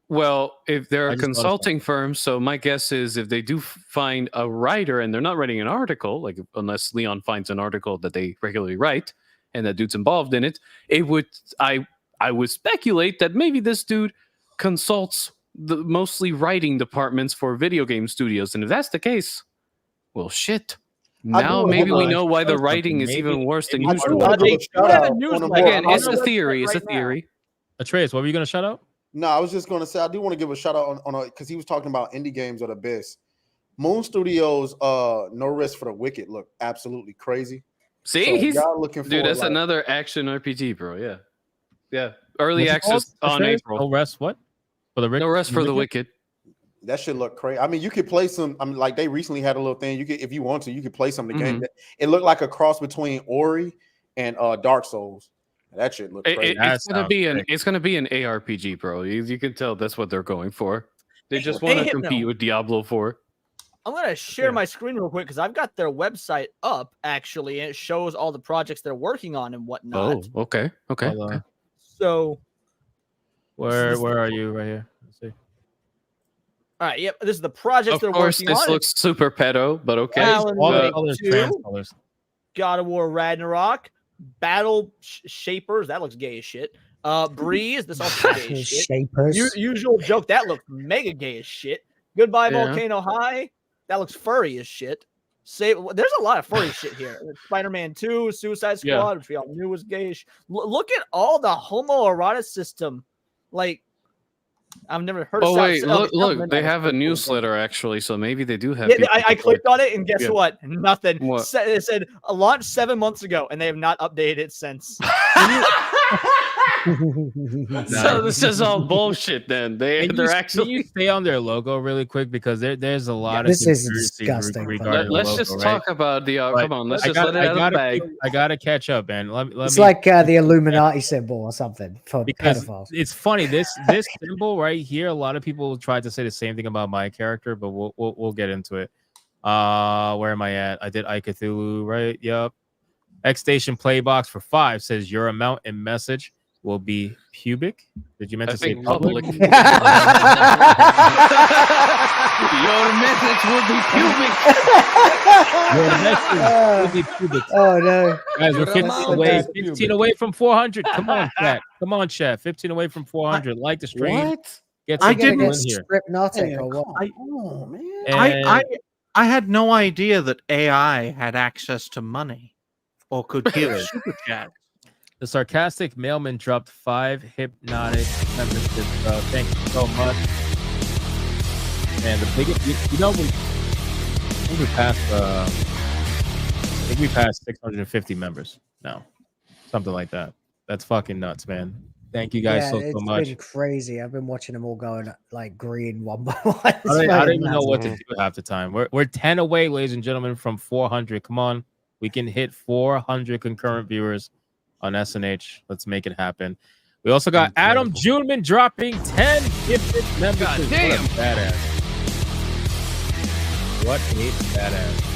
well, if there are consulting firms, so my guess is if they do find a writer and they're not writing an article, like unless Leon finds an article that they regularly write and that dude's involved in it, I would speculate that maybe this dude consults the mostly writing departments for video game studios. And if that's the case, well, shit. Now maybe we know why the writing is even worse than usual. Again, it's a theory. It's a theory. Atreus, what were you going to shout out? No, I was just going to say I do want to give a shout out on because he was talking about indie games are the best. Moon Studios, No Rest for the Wicked look absolutely crazy. See, so he's looking for that's another action RPG, bro. Yeah. Early access on April. No Rest what? No Rest for the Wicked. That should look crazy. I mean, you could play some. I mean, like they recently had a little thing. You could, if you want to, you could play some of the game. It looked like a cross between Ori and Dark Souls. That shit look crazy. It's gonna be an ARPG, bro. You can tell that's what they're going for. They just want to compete with Diablo 4. I'm gonna share my screen real quick because I've got their website up actually, and it shows all the projects they're working on and whatnot. Oh, okay. So, where are you? Right here. Let's see. All right. Yep. This is the project they're working on. This looks super pedo, but okay. Colors. God of War Ragnarok. Battle Shapers, that looks gay as shit. Breeze, this also gay as shit. Shapers. Usual Joke, that looks mega gay as shit. Goodbye Volcano High, that looks furry as shit. There's a lot of furry shit here. Spider-Man 2, Suicide Squad, which we all knew was gayish. Look at all the homoerotic system. Like, I've never heard Oh of wait, South look, they Midnight. have a newsletter actually, so maybe they do have. Yeah, people I who clicked are- on it, and guess Yeah. what? Nothing. What? It said launched 7 months ago, and they have not updated it since. So this is all bullshit. Then they're Can you actually. stay on their logo really quick because there's a lot of this is conspiracy disgusting. regarding the Let's logo, just right? talk about the. But Come on, let's I just got- let it out of the bag. I gotta catch up, man. Let It's me like the Illuminati symbol or something for because pedophiles. it's funny this symbol right here. A lot of people tried to say the same thing about my character, but we'll get into it. Where am I at? I did I Cthulhu, right? Yep. X Station Playbox for 5 says your amount and message will be pubic. Did you meant to say public? Your message will be pubic. Your message will be pubic. Oh no, guys, we're Your 15 amount away. is 15 pubic. away from 400. Come on, chat. Come on, chat. 15 away from 400. Like the stream. What? Get I some people didn't in here. Hypnotic or what? Oh man. And I had no idea that AI had access to money or could give super chat. the sarcastic mailman dropped 5 hypnotic memberships. Thank you so much. And the biggest, you know, I think we passed 650 members now, something like that. That's fucking nuts, man. Thank you guys so much. It's been crazy. I've been watching them all going like green one by one. I don't even know what to do half the time. We're 10 away, ladies and gentlemen, from 400. Come on, we can hit 400 concurrent viewers on SNH. Let's make it happen. We also got Adam Juneman dropping 10 gifted memberships. damn. What a badass. What a badass.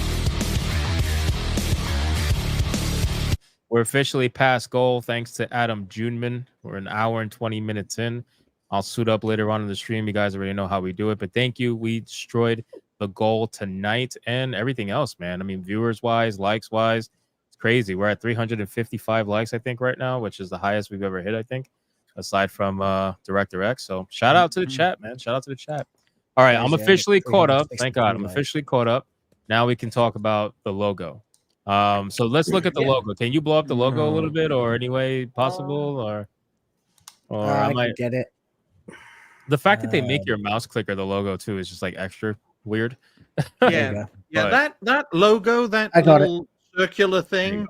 We're officially past goal thanks to Adam Juneman. We're an hour and 20 minutes in. I'll suit up later on in the stream. You guys already know how we do it, but thank you. We destroyed the goal tonight and everything else, man. I mean, viewers wise, likes wise, it's crazy. We're at 355 likes, I think, right now, which is the highest we've ever hit, I think, aside from Director X. So shout out to the chat, man. Shout out to the chat. All right, I'm officially caught up. Thank God, I'm officially caught up. Now we can talk about the logo. So let's look at the logo. Can you blow up the logo a little bit, or any way possible, or I can get it. The fact that they make your mouse clicker the logo too is just like extra weird. Yeah, yeah. That logo, that I got little circular thing,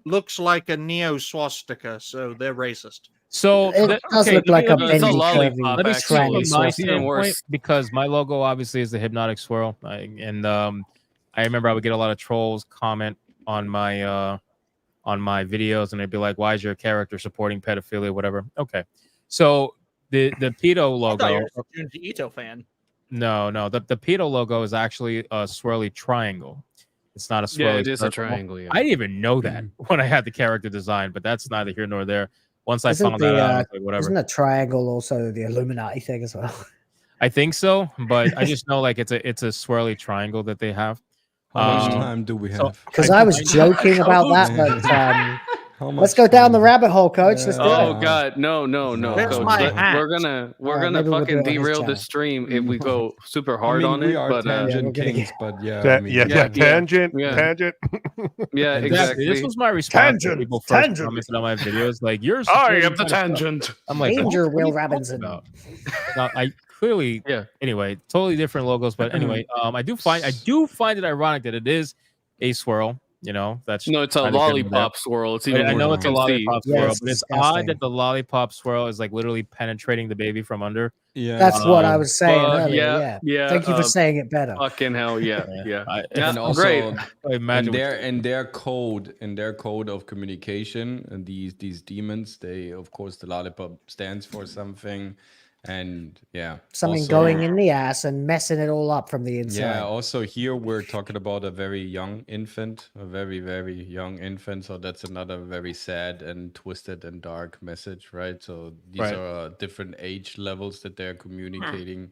looks like a neo swastika. So they're racist. So It does look like a bendy, curvy, Let me speak from tranny my swastika. standpoint, because my logo obviously is the hypnotic swirl, I remember I would get a lot of trolls comment on my videos, and they'd be like, "Why is your character supporting pedophilia?" Whatever. Okay, so the pedo I thought you logo. were a Junji Ito fan. No, the pedo logo is actually a swirly triangle. It's not a swirly. Yeah, it is a circle. triangle. Yeah. I didn't even know that when I had the character design, but that's neither here nor there. Once I Isn't found that out, I was like, Isn't whatever. a triangle also the Illuminati thing as well? I think so, but I just know like it's a swirly triangle that they have. How much time do we have? Because I was joking about that, but let's go down the rabbit hole, Coach. Let's do Oh it. God, no, There's Coach. my hat. We're gonna Alright, gonna maybe we'll do fucking it on his derail channel. this stream if we go super hard I mean, on we it. are But tangent kings, but yeah, Ta- I mean, tangent, yeah. tangent. Yeah, exactly. This was my response when people first commented on my videos. Like, you're I supporting am the pedophilia. tangent. I'm like, Danger, what are you Will talking Robinson. about? Now, I clearly, Anyway, totally different logos, but anyway, I do find it ironic that it is a swirl. You know, that's No, it's a neither here nor there. lollipop swirl. It's But even I more know it's a lollipop Yeah, swirl, it's but it's disgusting. odd that the lollipop swirl is like literally penetrating the baby from under. Yeah, That's what I was saying earlier. yeah, Yeah. Thank you for saying it better. Fucking hell, yeah. and also great. Imagine in their code of communication, and these demons, they of course the lollipop stands for something, and yeah, Something also- going in the ass and messing it all up from the inside. Yeah, also here we're talking about a very young infant, a very, very young infant. So that's another very sad and twisted and dark message, right? So these Right. are different age levels that they're communicating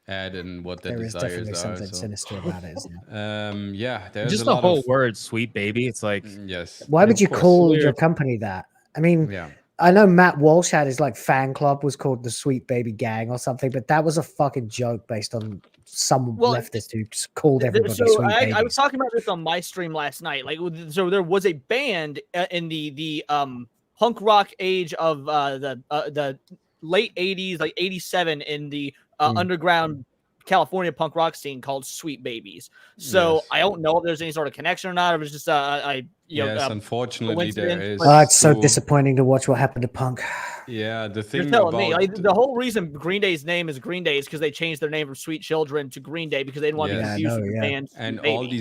at and what their There is desires definitely are. something So, sinister about it, isn't there? yeah, there's just a the lot whole of word "sweet baby." It's like, yes. Why would of you course. call your company that? I mean, Yeah. I know Matt Walsh had his like fan club was called the Sweet Baby Gang or something, but that was a fucking joke based on some leftist who just called everybody So sweet I babies. was talking about this on my stream last night. Like, so there was a band in the punk rock age of the late 80s, like 87, in the underground California punk rock scene called Sweet Babies. So Yes. I don't know if there's any sort of connection or not. It was just Yes, unfortunately there coincidence, is. but- it's so disappointing to watch what happened to punk. Yeah, the You're thing telling me, about like, the whole reason Green Day's name is Green Day is because they changed their name from Sweet Children to Green Day because they didn't want to be confused with the band. And Sweet all Baby.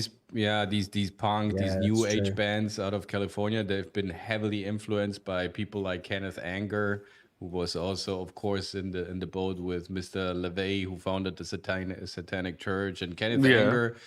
these punk, these Yeah, new that's age true. bands out of California, they've been heavily influenced by people like Kenneth Anger, who was also, of course, in the boat with Mr. LaVey, who founded the Satanic Church. And Kenneth Yeah. Anger,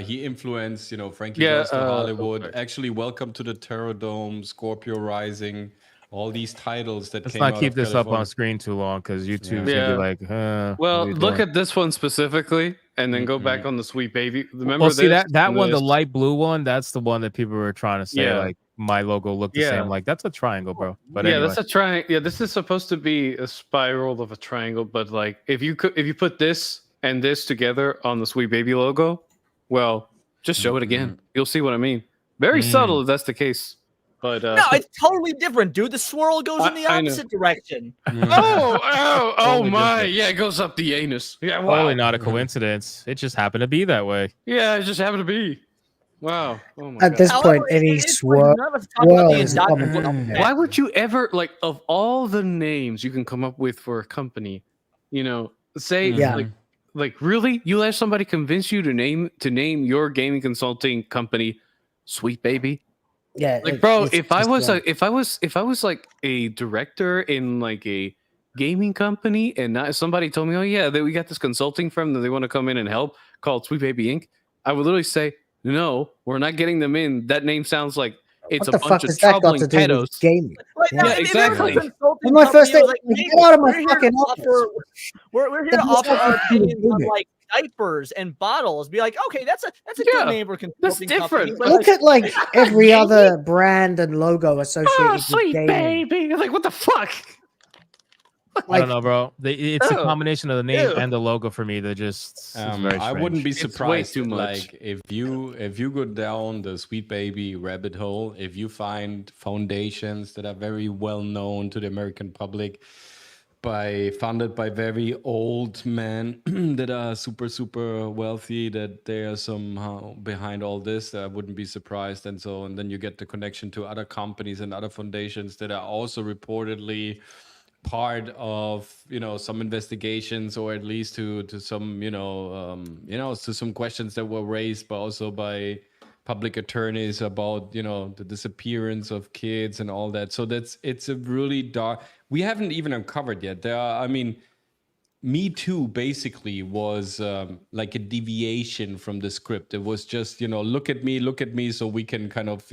he influenced, Frankie Yeah, Goes to Hollywood. okay. Actually, Welcome to the Terror Dome, Scorpio Rising, all these titles that Let's came not out keep of this up on California. screen too long because YouTube's Yeah. gonna be like, what Well, are you look doing? at this one specifically, and then go back on the Sweet Baby. Remember Well, see this? that and one, the this? light blue one, that's the one that people were trying to say Yeah. like my logo looked the Yeah. same. Like that's a triangle, bro. But Yeah, anyway, that's a triangle. Yeah, this is supposed to be a spiral of a triangle, but like if you put this and this together on the Sweet Baby logo, well, just show it again. You'll see what I mean. Very subtle if that's the case. But No, it's totally different, dude. The swirl goes in the I know. opposite direction. oh Totally my! different. Yeah, it goes up the anus. Yeah, wow. totally not a coincidence. It just happened to be that way. Yeah, it just happened to be. Wow. Oh my At this God. point, any swirl is a common Why would you ever, like, of all the names you can come up with for a company, say Yeah. like really, you let somebody convince you to name your gaming consulting company Sweet Baby? Yeah, Like, bro, it's if I just, was if I was like a director in like a gaming company and not, somebody told me, oh yeah, we got this consulting firm that they want to come in and help called Sweet Baby Inc., I would literally say, no, we're not getting them in. That name sounds like it's what a the fuck bunch of has that got troubling to do pedos. with gaming? Yeah, exactly. When my first day, get out of my fucking office. We're here That to has offer nothing our to do with opinions on gaming. like diapers and bottles. Be like, okay, that's a Yeah, good name for consulting that's company, different. but, Look at like every other brand and logo associated Oh, with Sweet gaming. Baby. Like, what the fuck? I don't know, bro. It's a Oh, combination of the name ew. and the logo for me that just is very I strange. wouldn't be It's way surprised too much. like if you go down the Sweet Baby rabbit hole, if you find foundations that are very well known to the American public, funded by very old men that are super wealthy, that they are somehow behind all this, I wouldn't be surprised. And then you get the connection to other companies and other foundations that are also reportedly part of some investigations, or at least to some to some questions that were raised by public attorneys about the disappearance of kids and all that. So it's a really dark, we haven't even uncovered yet. Me Too basically was like a deviation from the script. It was just, look at me, so we can kind of,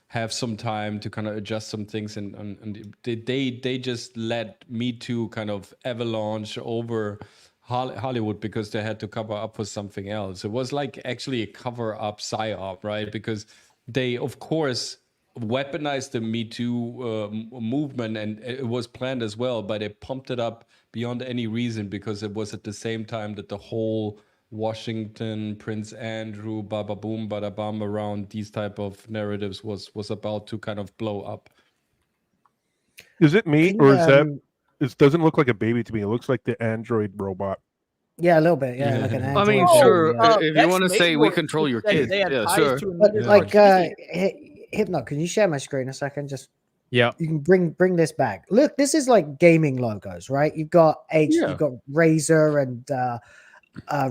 have some time to kind of adjust some things. And they just let Me Too kind of avalanche over Hollywood because they had to cover up for something else. It was like actually a cover up psyop, right? Because they, of course, weaponized the Me Too movement, and it was planned as well, but they pumped it up beyond any reason because it was at the same time that the whole Washington, Prince Andrew, bada boom, bada bam around these type of narratives was about to kind of blow up. Is it me, Can, or is that? It doesn't look like a baby to me. It looks like the android robot. Yeah, a little bit. Yeah, like an I android. mean, sure. If you Next want to say we Mayborn control your said kids, they had yeah, ties sure. to But another like, country. Hypno, can you share my screen a second? Just Yeah. you can bring this back. Look, this is like gaming logos, right? You've got you've got Razer and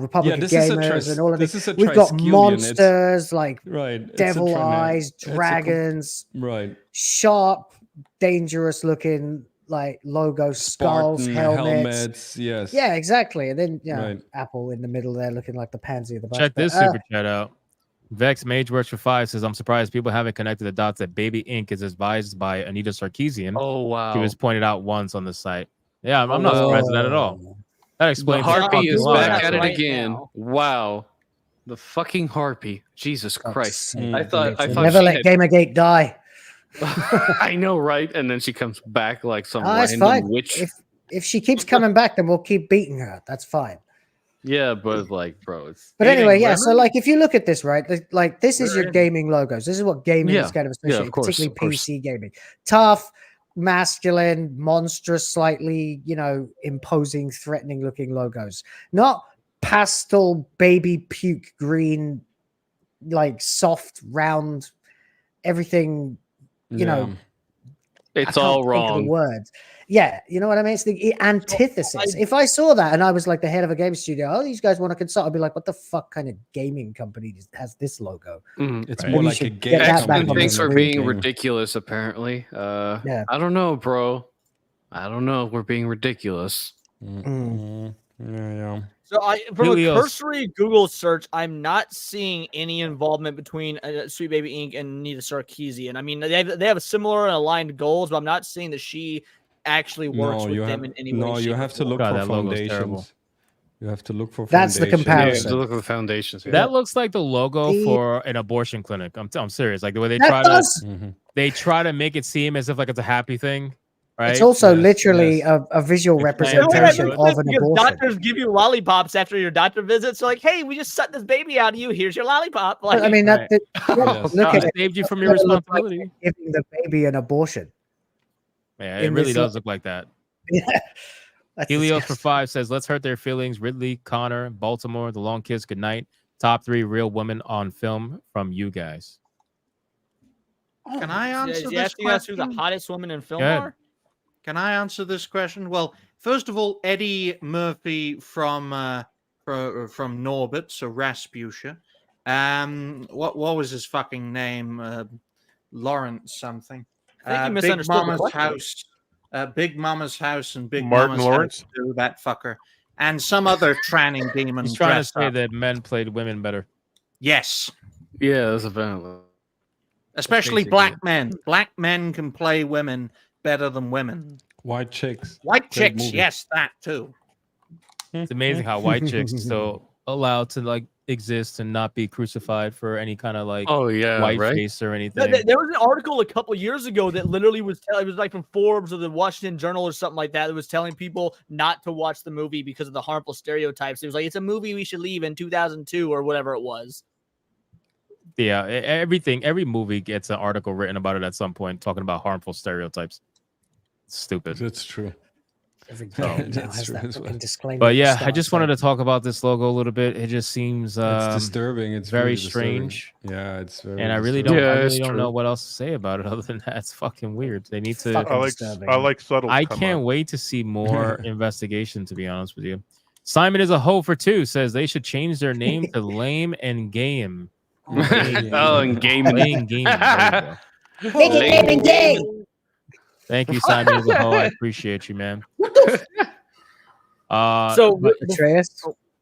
Republic of Gamers and all of this. We've got monsters like devil eyes, dragons, right? Sharp, dangerous looking like logos, skulls, helmets. Yes. Yeah, exactly. And then Right. Apple in the middle there, looking like the pansy of the bunch. Check But, this super chat out. Vex Mage Works for 5 says, I'm surprised people haven't connected the dots that Baby Inc. is advised by Anita Sarkeesian. Oh, wow. She was pointed out once on the site. Yeah, I'm not surprised at that at all. That The explains harpy is why. back at it right again. now. Wow. The fucking harpy. Jesus Christ. sake, I thought never she let had- Gamergate die. I know, right? And then she comes back like some It's random fine. witch. If she keeps coming back, then we'll keep beating her. That's fine. Yeah, but like, bro, it's. But eating anyway, yeah. So women? like, if you look at this, right, this is your Right. gaming logos. This is what gaming Yeah. is kind of Yeah, associated, of course, particularly of course. PC gaming. Tough, masculine, monstrous, slightly, imposing, threatening looking logos. Not pastel baby puke green, like soft, round, everything, It's I all can't think of the wrong. words. Yeah, you know what I mean? It's the antithesis. If I saw that and I was like the head of a game studio, oh, these guys want to consult, I'd be like, what the fuck kind of gaming company has this logo? It's Maybe more you like a should game get that back company on the Thanks for screen. being ridiculous, apparently. Yeah. I don't know, bro. I don't know. We're being ridiculous. Yeah. So from a Helios. cursory Google search, I'm not seeing any involvement between Sweet Baby Inc. and Nita Sarkeesian. I mean, they have a similar and aligned goals, but I'm not seeing that she actually works with them in any way. No, you have to look God, for that logo's terrible. foundations. You have to look for That's the foundations. Yeah, you have comparison. to look at the foundations. That looks like the logo The- for an abortion clinic. I'm serious. Like the way they That try does. they try to make it seem as if like it's a happy thing, right? It's also Yes, literally yes. a visual It's representation good. of an Because abortion. doctors give you lollipops after your doctor visits. So like, hey, we just sucked this baby out of you. Here's your lollipop. Like, I mean, Right. Yes. look at it. Saved you from your It's gonna look like responsibility. they're giving the baby an abortion. Yeah, it in really this does look like that. Yeah. That's Helios for disgusting. 5 says, "Let's hurt their feelings." Ridley, Connor, Baltimore, The Long Kiss Goodnight. Top 3 real women on film from you guys. Can I answer is he this asking us who the question? hottest women in film Go ahead. are? Can I answer this question? Well, first of all, Eddie Murphy from Norbit, so Rasputia. What was his fucking name? Lawrence something. I think you Big misunderstood the Mama's question. house. Big Mama's house and Big Martin Mama's Lawrence? house too, that fucker. And some other tranning demon. He's trying to dressed say up. that men played women better. Yes. Yeah, that's apparently. Especially basically black it. men. Black men can play women better than women. White chicks. White Great chicks, movie. yes, that too. It's amazing how white chicks are still allowed to like exist and not be crucified for any kind of like Oh yeah, white right. face or No, anything. there was an article a couple years ago that literally was it was like from Forbes or the Washington Journal or something like that. That was telling people not to watch the movie because of the harmful stereotypes. It was like it's a movie we should leave in 2002 or whatever it was. Yeah, every movie gets an article written about it at some point talking about harmful stereotypes. It's stupid. That's true. Every Oh, game now that's has true that as well. fucking disclaimer. But at the yeah, I start, just so- wanted to talk about this logo a little bit. It just seems It's disturbing. It's very really disturbing. strange. Yeah, it's very. And I really disturbing. don't, I Yeah, really it's don't know true. what else to say about it other than that. It's fucking weird. They need to. Fucking I like disturbing. I like subtle. I come can't on. wait to see more investigation. To be honest with you, Simon is a hoe for 2 says they should change their name to Lame and Game. Oh, and gaming. Lame Game. There you go. Make it game and game. Thank you, Simon is a hoe. I appreciate you, man. So but Atreus,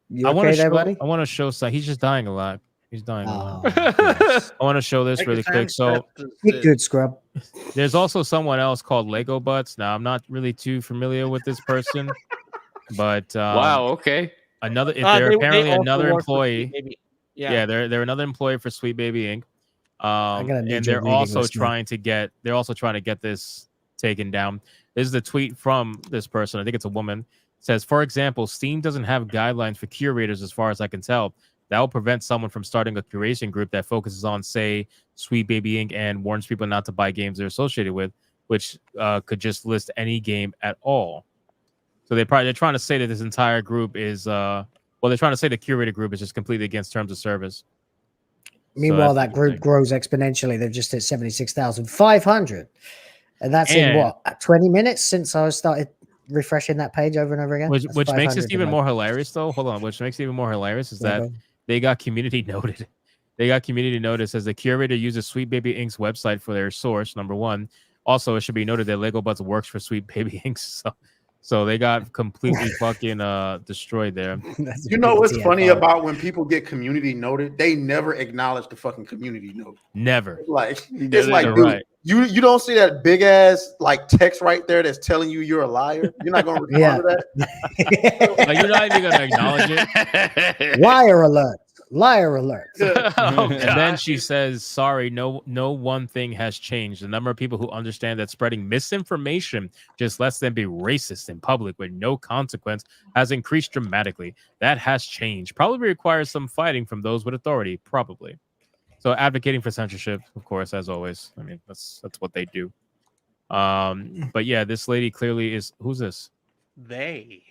you I want okay to there, show. buddy? I want to show. He's just dying a lot. He's dying a lot. Oh, I want to show this Take really your quick. time, So Steph. get good, scrub. there's also someone else called Lego Butts. Now I'm not really too familiar with this person, but Wow. Okay. another. If they they're apparently also another work for employee. Sweet Baby. Yeah, they're another employee for Sweet Baby Inc. gonna need And your they're reading also list now. trying to get this taken down. This is the tweet from this person. I think it's a woman. It says, for example, Steam doesn't have guidelines for curators as far as I can tell. That will prevent someone from starting a curation group that focuses on, say, Sweet Baby Inc. and warns people not to buy games they're associated with, which could just list any game at all. So they're trying to say that this entire group is they're trying to say the curator group is just completely against terms of service. Meanwhile, that's that group grows exponentially. They've just hit 76,500. And that's in what, 20 minutes since I started refreshing that page over and over again? Which That's makes this 500 even in more hilarious, though. Hold on. Which makes it even more hilarious is that Lego. they got community noted. They got community notice as the curator uses Sweet Baby Inc.'s website for their source, number one. Also, it should be noted that Lego Butts works for Sweet Baby Inc. So they got completely fucking destroyed there. You know what's funny about when people get community noted? They never acknowledge the fucking community note. Never. It's like, You're dude, right. you don't see that big ass like text right there that's telling you you're a liar. You're not gonna respond to that. Like, you're not even gonna acknowledge it. Liar alert. Liar alert. And then she says, sorry, no one thing has changed. The number of people who understand that spreading misinformation just lets them be racist in public with no consequence has increased dramatically. That has changed. Probably requires some fighting from those with authority, probably. So advocating for censorship, of course, as always. I mean, that's what they do. But yeah, this lady clearly is. Who's this? They.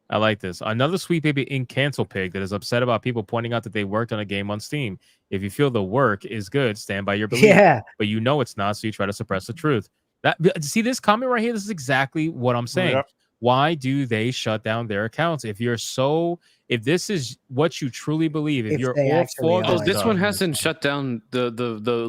I like this. Another Sweet Baby Ink cancel pig that is upset about people pointing out that they worked on a game on Steam. If you feel the work is good, stand by your belief. Yeah. But you know it's not, so you try to suppress the truth. See this comment right here? This is exactly what I'm saying. Yep. Why do they shut down their accounts? If this is what you truly believe, if you're all for Oh, this one hasn't shut down. The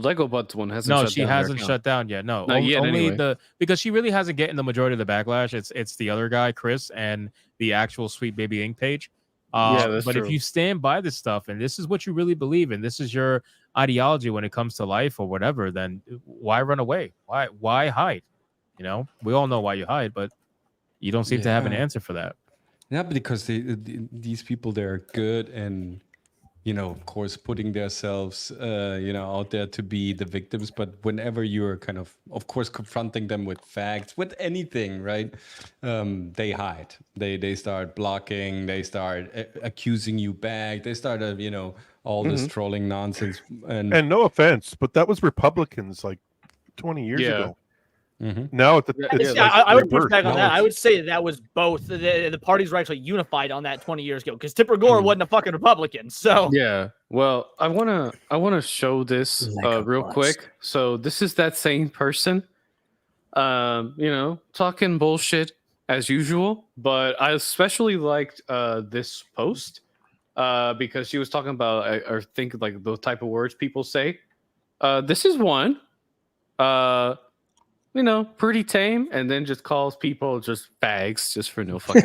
Lego Butts one hasn't. No, shut she down their hasn't account. shut down yet. No, Not yet, only anyway. because she really hasn't gotten the majority of the backlash. It's the other guy, Chris, and the actual Sweet Baby Ink page. Yeah, that's but true. if you stand by this stuff and this is what you really believe in, this is your ideology when it comes to life or whatever, then why run away? Why hide? You know, we all know why you hide, but you don't seem to have an Yeah. answer for that. Yeah, because these people, they're good and, of course, putting themselves, out there to be the victims. But whenever you're kind of course, confronting them with facts, with anything, right? They hide. They start blocking. They start accusing you back. They start, all this trolling nonsense. And no offense, but that was Republicans like 20 years ago. Now it's I would push reversed. back on Now that. I would say that was both. The parties were actually unified on that 20 years ago because Tipper Gore wasn't a fucking Republican. So Yeah. Well, I wanna show this real quick. So this is that same person, talking bullshit as usual. But I especially liked this post because she was talking about I think like the type of words people say. This is one. Pretty tame, and then just calls people just fags just for no fucking.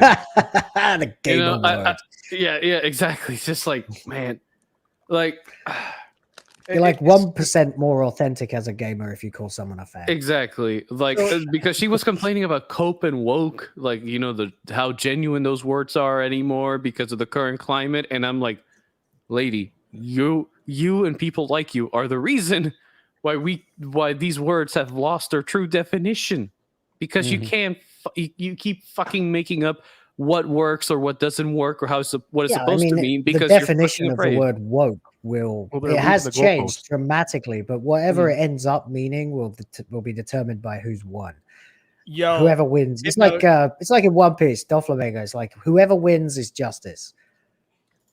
The gamer word. Yeah, exactly. It's just like, man, like You're like 1% more authentic as a gamer if you call someone a fag. exactly like because she was complaining about cope and woke, like how genuine those words are anymore because of the current climate, and I'm like, lady, you and people like you are the reason why these words have lost their true definition, because you can't you keep fucking making up what works or what doesn't work or what it's supposed to mean because the definition you're of the afraid. word woke they're it has moving the changed goalpost. dramatically, but whatever it ends up meaning will be determined by who's won. Yo, Whoever wins. It's like in One Piece, Doflamingo. It's like whoever wins is justice.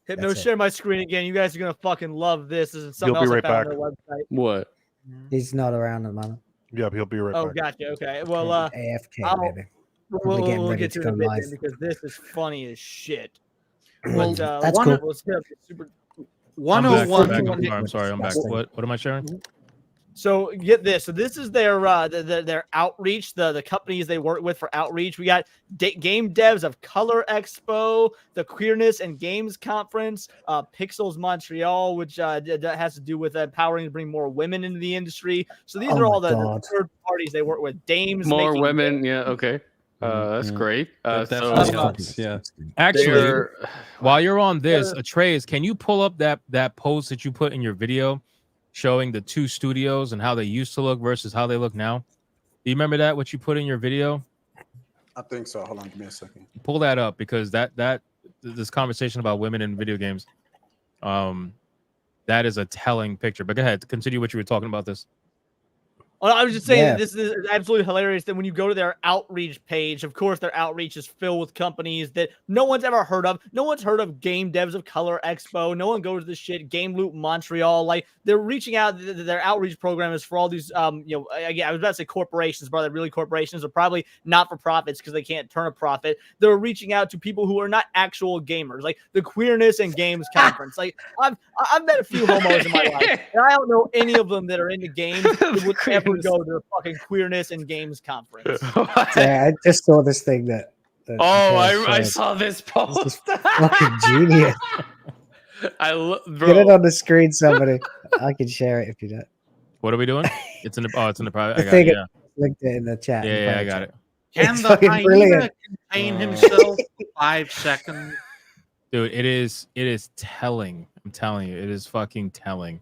Hypno, That's it. share my screen again. You guys are gonna fucking love this. This is something You'll be else I right found on their website. What? He's not around at the moment. Yeah, he'll be right Oh, back. gotcha. Okay. Well, AFK, maybe. Probably getting we'll ready get to to it go in a bit live. then, because this is funny as shit. Well, But, that's cool. let's hit up the super. I'm back. 101. I'm sorry. I'm back. What am I sharing? So get this. So this is their outreach. The companies they work with for outreach. We got Game Devs of Color Expo, the Queerness and Games Conference, Pixels Montreal, which that has to do with empowering to bring more women into the industry. So these are all the third parties they work with. Dames, More making women, games. yeah, okay. That's great. That So definitely helps. Yeah. Actually, while you're on this, Atreus, can you pull up that post that you put in your video showing the two studios and how they used to look versus how they look now? Do you remember that, what you put in your video? I think so. Hold on, give me a second. Pull that up, because that this conversation about women in video games, that is a telling picture. But go ahead, continue what you were talking about this. Well, I was just saying that this is absolutely hilarious that when you go to their outreach page, of course, their outreach is filled with companies that no one's ever heard of. No one's heard of Game Devs of Color Expo. No one goes to this shit. Game Loop Montreal. Like, they're reaching out. Their outreach program is for all these, again, I was about to say corporations, but they're really corporations are probably not for profits because they can't turn a profit. They're reaching out to people who are not actual gamers, like the Queerness and Games Conference. Like, I've met a few homos in my life, and I don't know any of them that are into games that would ever go to the fucking Queerness and Games Conference. Yeah, I just saw this thing that I saw this post. This is fucking genius. Bro. Get it on the screen, somebody. I can share it if you don't. What are we doing? It's in the private. The I got thing it, yeah. linked it in the chat. Yeah, I got it. Can It's the fucking hyena brilliant. contain himself 5 seconds? Dude, it is telling. I'm telling you, it is fucking telling.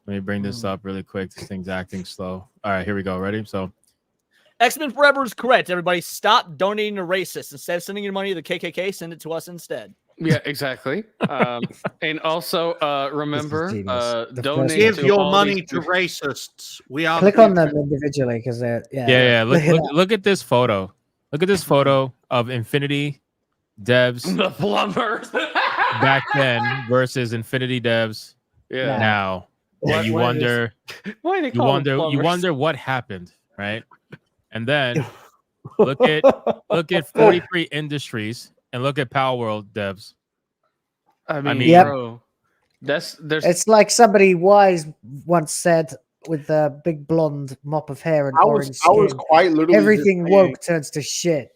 Let me bring this up really quick. This thing's acting slow. All right, here we go. Ready? So, X-Men Forever is correct. Everybody, stop donating to racists. Instead of sending your money to the KKK, send it to us instead. Yeah, exactly. And also remember, donate. Give to your all money these to racists. We are. Click the on them future. individually because they're Yeah. Look at that. Look at this photo. Look at this photo of Infinity devs The plumbers back then versus Infinity devs Yeah. now. What- And you what wonder, Why they you call them wonder, you plumbers? wonder what happened, right? And then look at 43 Industries and look at Power World devs. I mean, Yep. bro, there's It's like somebody wise once said with a big blonde mop of hair and I orange was skin. quite literally just Everything saying- woke turns to shit.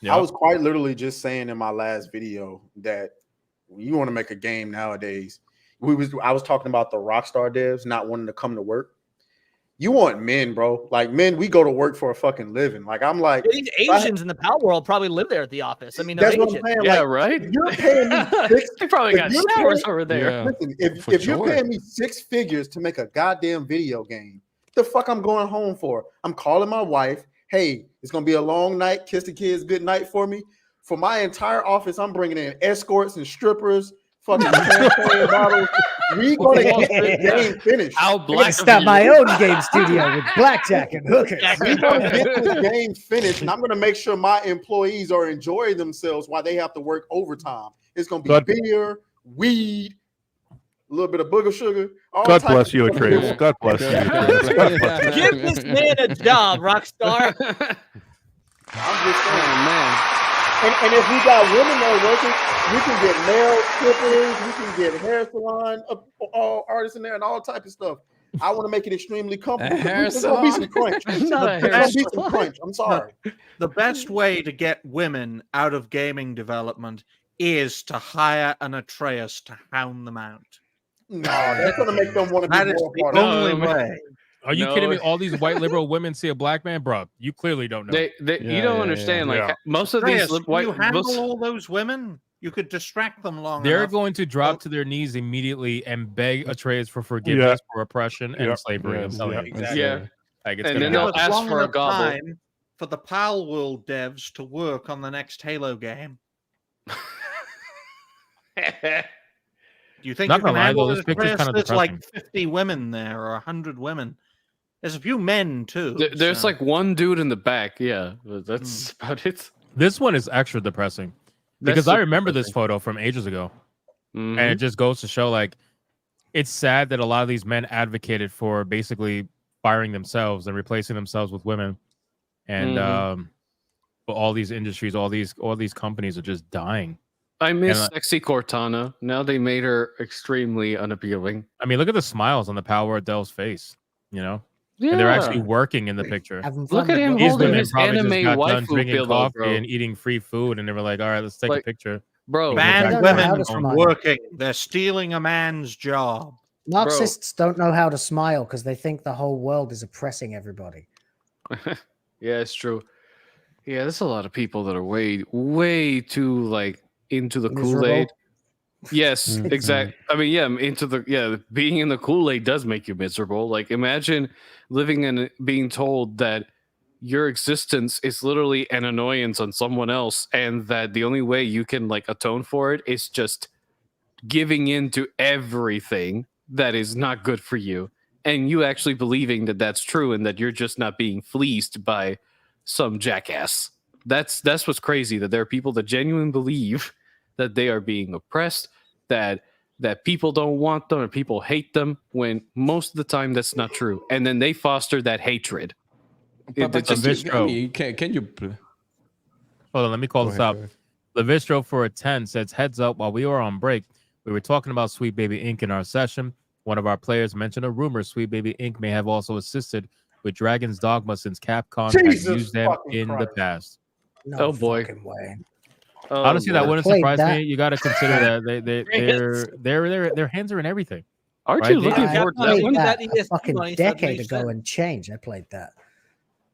I was quite literally just saying in my last video that when you want to make a game nowadays, I was talking about the Rockstar devs not wanting to come to work. You want men, bro. Like men, we go to work for a fucking living. Like I'm like These Asians in the Power World probably live there at the office. I mean, they're that's what I'm Asian. saying. Yeah, like, right? if you're paying me They probably if got you're showers paying- over there. Yeah. Listen, if For you're sure. paying me 6 figures to make a goddamn video game, the fuck I'm going home for? I'm calling my wife. Hey, it's gonna be a long night. Kiss the kids good night for me. For my entire office, I'm bringing in escorts and strippers, fucking champagne bottles. We gonna get this game finished. I'm gonna start my own game studio with blackjack and hookers. We're gonna get this game finished, and I'm gonna make sure my employees are enjoying themselves while they have to work overtime. It's gonna be God- beer, weed, a little bit of booger sugar. All God types bless of you, stuff. Atreus. God bless you, Atreus. God bless you. Give this man a job, Rockstar. I'm just saying, man. And if we got women there working, we can get nail clippers, we can get hair salon artists in there, and all type of stuff. I want to make it extremely comfortable. hair There's gonna be some salon? crunch. It's not a There's hair gonna be some salon. crunch. I'm sorry. The best way to get women out of gaming development is to hire an Atreus to hound them out. No, that's gonna make them want to be That is more the part of only it. way. Are you kidding me? All these white liberal women see a black man, bro. You clearly don't know. You don't understand. Like Yeah. most of Atreus, these can white, you handle most, all those women? You could distract them long They're enough. going to drop to their knees immediately and beg Atreus for forgiveness for oppression and slavery. I'm telling you. yeah. Like, it's And gonna then they'll happen. ask long for a enough gobble. time for the Pal World devs to work on the next Halo game. Do you think Not you can gonna lie, handle though, it, this picture's Atreus? kind of There's like depressing. 50 women there or 100 women. There's a few men too. There's so- like one dude in the back. Yeah, but that's about it. This one is extra depressing That's because I super remember this depressing. photo from ages ago, and Mhm. it just goes to show like it's sad that a lot of these men advocated for basically firing themselves and replacing themselves with women, and Mhm. but all these industries, all these companies are just dying. I miss And, sexy Cortana. Now they made her extremely unappealing. I mean, look at the smiles on the Power Adele's face, you know. And they're actually Yeah. working in the picture. Having fun Look at with him it. These holding women his probably just anime got done waifu drinking pillow, coffee bro. and eating free food, and they were like, "All right, let's take a Like, picture." Bro, I Banned don't know how women to from smile. working. They're stealing a man's job. Narcissists don't know how to smile because they think the whole world is oppressing everybody. yeah, it's true. Yeah, there's a lot of people that are way too like into the Miserable. Kool-Aid. Yes, Mhm. exactly. I mean, yeah, being in the Kool-Aid does make you miserable. Like imagine living and being told that your existence is literally an annoyance on someone else and that the only way you can like atone for it is just giving in to everything that is not good for you, and you actually believing that that's true and that you're just not being fleeced by some jackass. That's what's crazy, that there are people that genuinely believe that they are being oppressed, that people don't want them or people hate them, when most of the time that's not true, and then they foster that hatred. But just- can you? Hold on, let me call Go this ahead, out. go ahead. Levistro for a 10 says, "Heads up, while we were on break, we were talking about Sweet Baby Inc. in our session. One of our players mentioned a rumor Sweet Baby Inc. may have also assisted with Dragon's Dogma since Capcom had Jesus used them fucking in the Christ. past." No Oh, boy. fucking way. Oh, Honestly, that boy. wouldn't Played surprise that. me. You got to consider that their hands are in everything. Aren't right? you looking They- forward to I that played one? that That a ESP fucking money, so that decade makes ago sense. and change. I played that.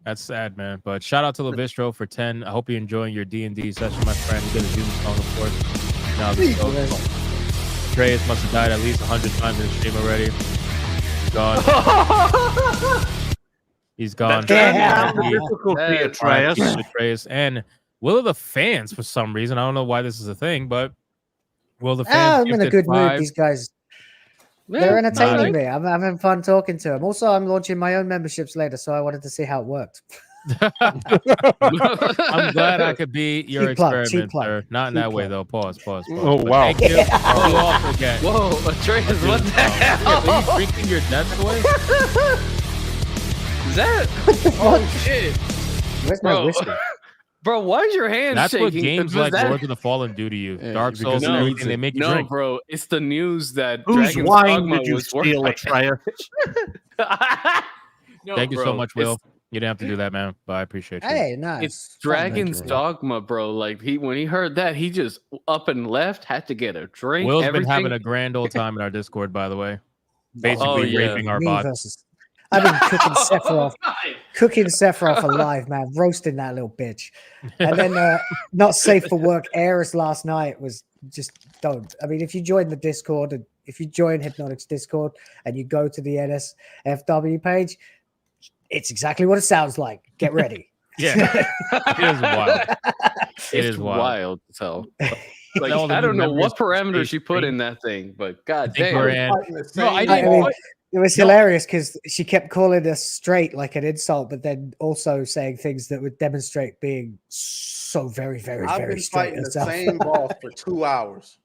That's sad, man. But shout out to Levistro for 10. I hope you're enjoying your D&D session, my friend. You got a Doom song, of course. Now this goes. Atreus must have died at least 100 times in the stream already. Gone. He's gone. Down the He- difficulty, That's Atreus. Atreus and Will of the fans for some reason. I don't know why this is a thing, but Well, the fans I'm in a gifted good mood. 5. These guys, Yeah, they're entertaining nice. me. I'm having fun talking to them. Also, I'm launching my own memberships later, so I wanted to see how it worked. I'm glad I could be your Cheap plug, experiment, cheap plug, sir. Not in cheap that way, plug. though. Pause. Oh, But wow. Thank you. Oh, you also get. Whoa, Atreus, what the hell? Are you drinking your death away? Is that? Oh shit, Where's my bro. whiskey? Bro, why is your hand That's shaking? what games Was like that- Lords of the Fallen do to you. Dark because Souls it and needs everything. They it. make you No, drink. bro, it's the news that Whose Dragon's wine Dogma did you was steal, worth- Atreus? No, Thank you so bro, much, Will. You didn't have to do that, man. But I appreciate you. Hey, nice. It's Dragon's Fun. Dogma, bro. Like when he heard that, he just up and left, had to get a drink. Will's everything. been having a grand old time in our Discord, by the way. Basically raping our Me bots. versus. I've been cooking Sephiroth alive, man, roasting that little bitch. And then not safe for work. Eris last night was just don't. I mean, if you join the Discord and if you join Hypnotic's Discord and you go to the NSFW page, it's exactly what it sounds like. Get ready. Yeah, it is wild. It is wild as hell. Like All the I new don't know what members parameters she put in that thing, but god think damn. we're in- No, I mean, it was hilarious because she kept calling us straight like an insult, but then also saying things that would demonstrate being so very, very, I've very been straight fighting the herself. same boss for 2 hours.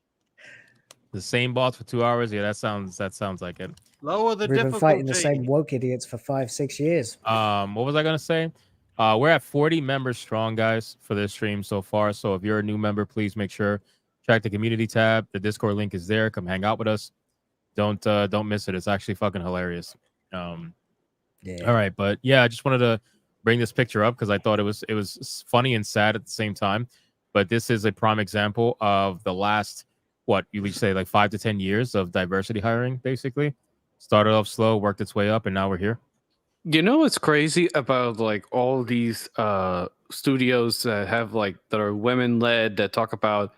The same boss for 2 hours. Yeah, that sounds like it. Lower the We've been difficulty. fighting the same woke idiots for 5-6 years. What was I gonna say? We're at 40 members strong, guys, for this stream so far. So if you're a new member, please make sure check the community tab. The Discord link is there. Come hang out with us. Don't miss it. It's actually fucking hilarious. Yeah. All right, but yeah, I just wanted to bring this picture up because I thought it was funny and sad at the same time. But this is a prime example of the last, what you would say, like 5 to 10 years of diversity hiring. Basically, started off slow, worked its way up, and now we're here. You know what's crazy about like all these studios that have like that are women led that talk about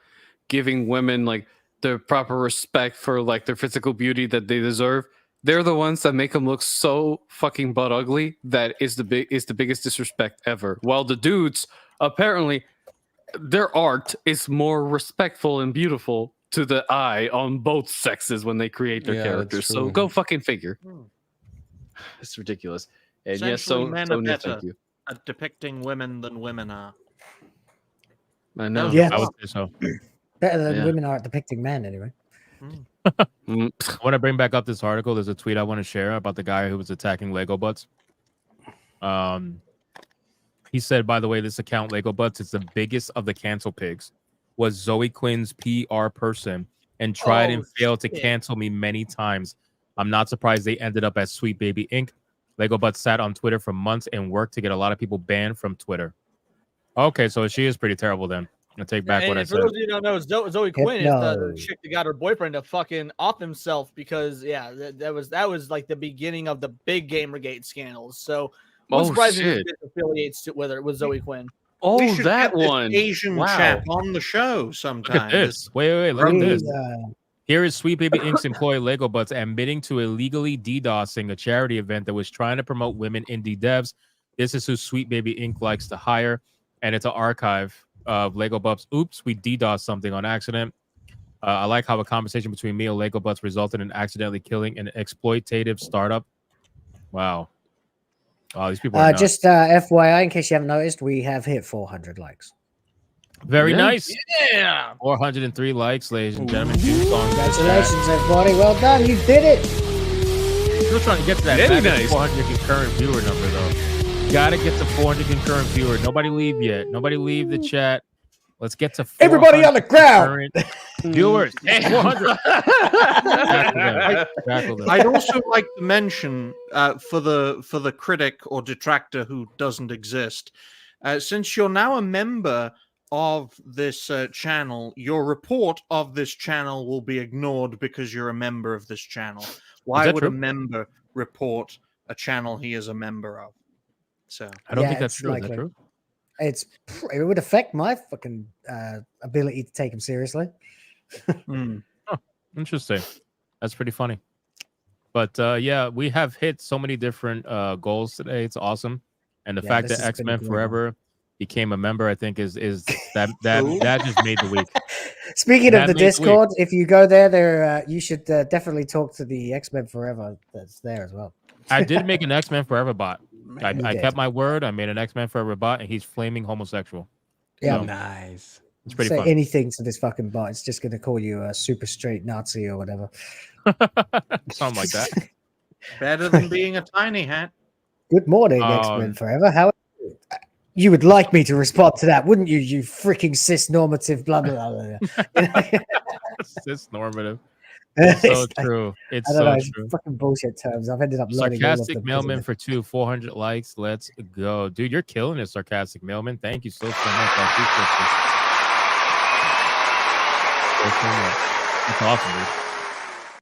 giving women like the proper respect for like their physical beauty that they deserve? They're the ones that make them look so fucking butt ugly that is the biggest disrespect ever. While the dudes apparently their art is more respectful and beautiful to the eye on both sexes when they create their Yeah, that's characters. So true. go fucking figure. It's ridiculous. And yes, Essentially, so men are Sonia, better thank you. at depicting women than women are. I know. Yeah. I would say so. Better than Yeah. women are at depicting men, anyway. Mm. I want to bring back up this article. There's a tweet I want to share about the guy who was attacking Lego Butts. He said, by the way, this account, Lego Butts, is the biggest of the cancel pigs, was Zoe Quinn's PR person and tried and failed to cancel me many times. I'm not surprised they ended up as Sweet Baby Inc. Lego Butts sat on Twitter for months and worked to get a lot of people banned from Twitter. Okay, so she is pretty terrible then. I'll take back what I And for said. those of you who don't know, Zoe Quinn is the no. chick that got her boyfriend to fucking off himself because that was like the beginning of the big Gamergate scandals. So Oh, surprisingly shit. it affiliates with her with Zoe Quinn. We Oh, should that get this one. Asian Wow. chap on the show Look sometime. at this. Wait, look at this. We, Here is Sweet Baby Inc.'s employee Lego Butts admitting to illegally DDoSing a charity event that was trying to promote women indie devs. This is who Sweet Baby Inc. likes to hire, and it's an archive of Lego Butts. Oops, we DDoS something on accident. I like how a conversation between me and Lego Butts resulted in accidentally killing an exploitative startup. Wow. Oh, these people are nuts. just FYI, in case you haven't noticed, we have hit 400 likes. Very Yeah. nice. Yeah. 403 likes, ladies and gentlemen. Two songs. Congratulations, everybody. Well done. You did it. Still trying to get to that Very magic nice. 400 concurrent viewer number, though. Gotta get to 400 concurrent viewer. Nobody leave yet. Nobody leave the chat. Let's get to 400 Everybody on the ground. concurrent viewers. 400. Tackle them. I'd also like to mention for the critic or detractor who doesn't exist, since you're now a member of this channel, your report of this channel will be ignored because you're a member of this channel. Why that would a true? member report a channel he is a member of? So I don't Yeah, think that's it's true. Is likely. that true? It would affect my fucking ability to take him seriously. Interesting. That's pretty funny. But yeah, we have hit so many different goals today. It's awesome. And the Yeah, fact this that has been a X-Men good one. Forever became a member, I think is that just made the week. Speaking of That the makes week. Discord, if you go there, you should definitely talk to the X-Men Forever that's there as well. I did make an X-Men Forever bot. I did. kept my word. I made an X-Men Forever bot, and he's flaming homosexual. Yeah, So, Nice. it's pretty say fun. anything to this fucking bot. It's just going to call you a super straight Nazi or whatever. Something like that. Better than being a tiny hat. Good morning, X-Men Forever. How you would like me to respond to that, wouldn't you? You freaking cis-normative blah blah blah. Cis-normative. It's so true. It's I don't know, so it's true. fucking bullshit terms. I've ended up learning all of Sarcastic them. mailman for 400 likes. Let's go, dude. You're killing it, sarcastic mailman. Thank you so much. I appreciate this. That's awesome, dude.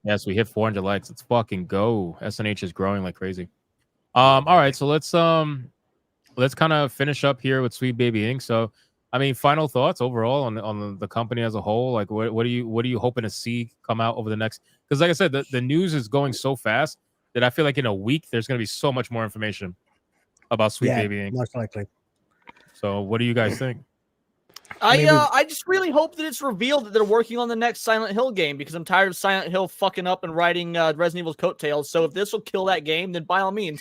Yes, we hit 400 likes. Let's fucking go. SNH is growing like crazy. All right, so let's kind of finish up here with Sweet Baby Inc. So, I mean, final thoughts overall on the company as a whole. Like, what are you hoping to see come out over the next? Because, like I said, the news is going so fast that I feel like in a week there's going to be so much more information about Sweet Baby Inc. Most likely. So, what do you guys think? I just really hope that it's revealed that they're working on the next Silent Hill game, because I'm tired of Silent Hill fucking up and riding Resident Evil's coattails. So if this will kill that game, then by all means.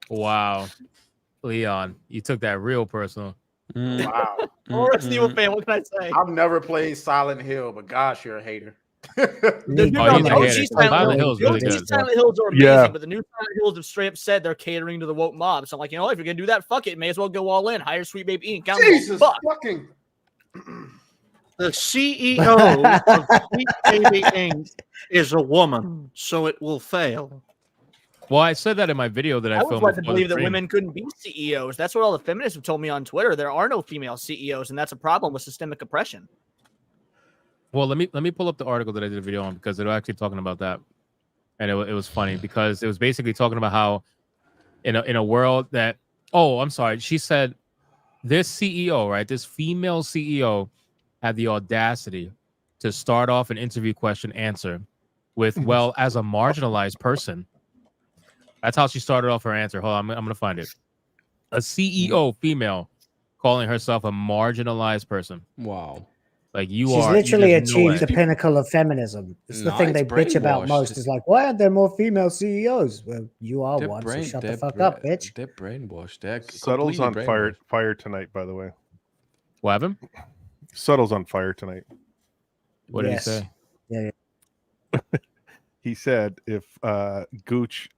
Wow, Leon, you took that real personal. Wow. Or Resident Evil fan, what can I say? I've never played Silent Hill, but gosh, you're a hater. The OG Silent Hills are amazing, but the new Silent Hills have straight up said they're catering to the woke mob. So I'm like, if you're gonna do that, fuck it, may as well go all in. Hire Sweet Baby Inc. Jesus fucking. The CEO of Sweet Baby Inc. is a woman, so it will fail. Well, I said that in my video that I would filmed. like to before the believe that stream. women couldn't be CEOs. That's what all the feminists have told me on Twitter. There are no female CEOs, and that's a problem with systemic oppression. Well, let me pull up the article that I did a video on, because they were actually talking about that, and it was funny because it was basically talking about how in a world that I'm sorry, she said this CEO, right, this female CEO had the audacity to start off an interview question answer with, well, as a marginalized person. That's how she started off her answer. Hold on, I'm gonna find it. A CEO female calling herself a marginalized person. Wow. Like She's literally achieved the pinnacle of feminism. It's the thing they bitch about most. Is like, why aren't there more female CEOs? Well, you are one, so shut the fuck up, bitch. They're brainwashed. They're Subtle's on completely fire tonight, by the way. What happened? Subtle's on fire tonight. What did he say? Yeah. He said if Gooch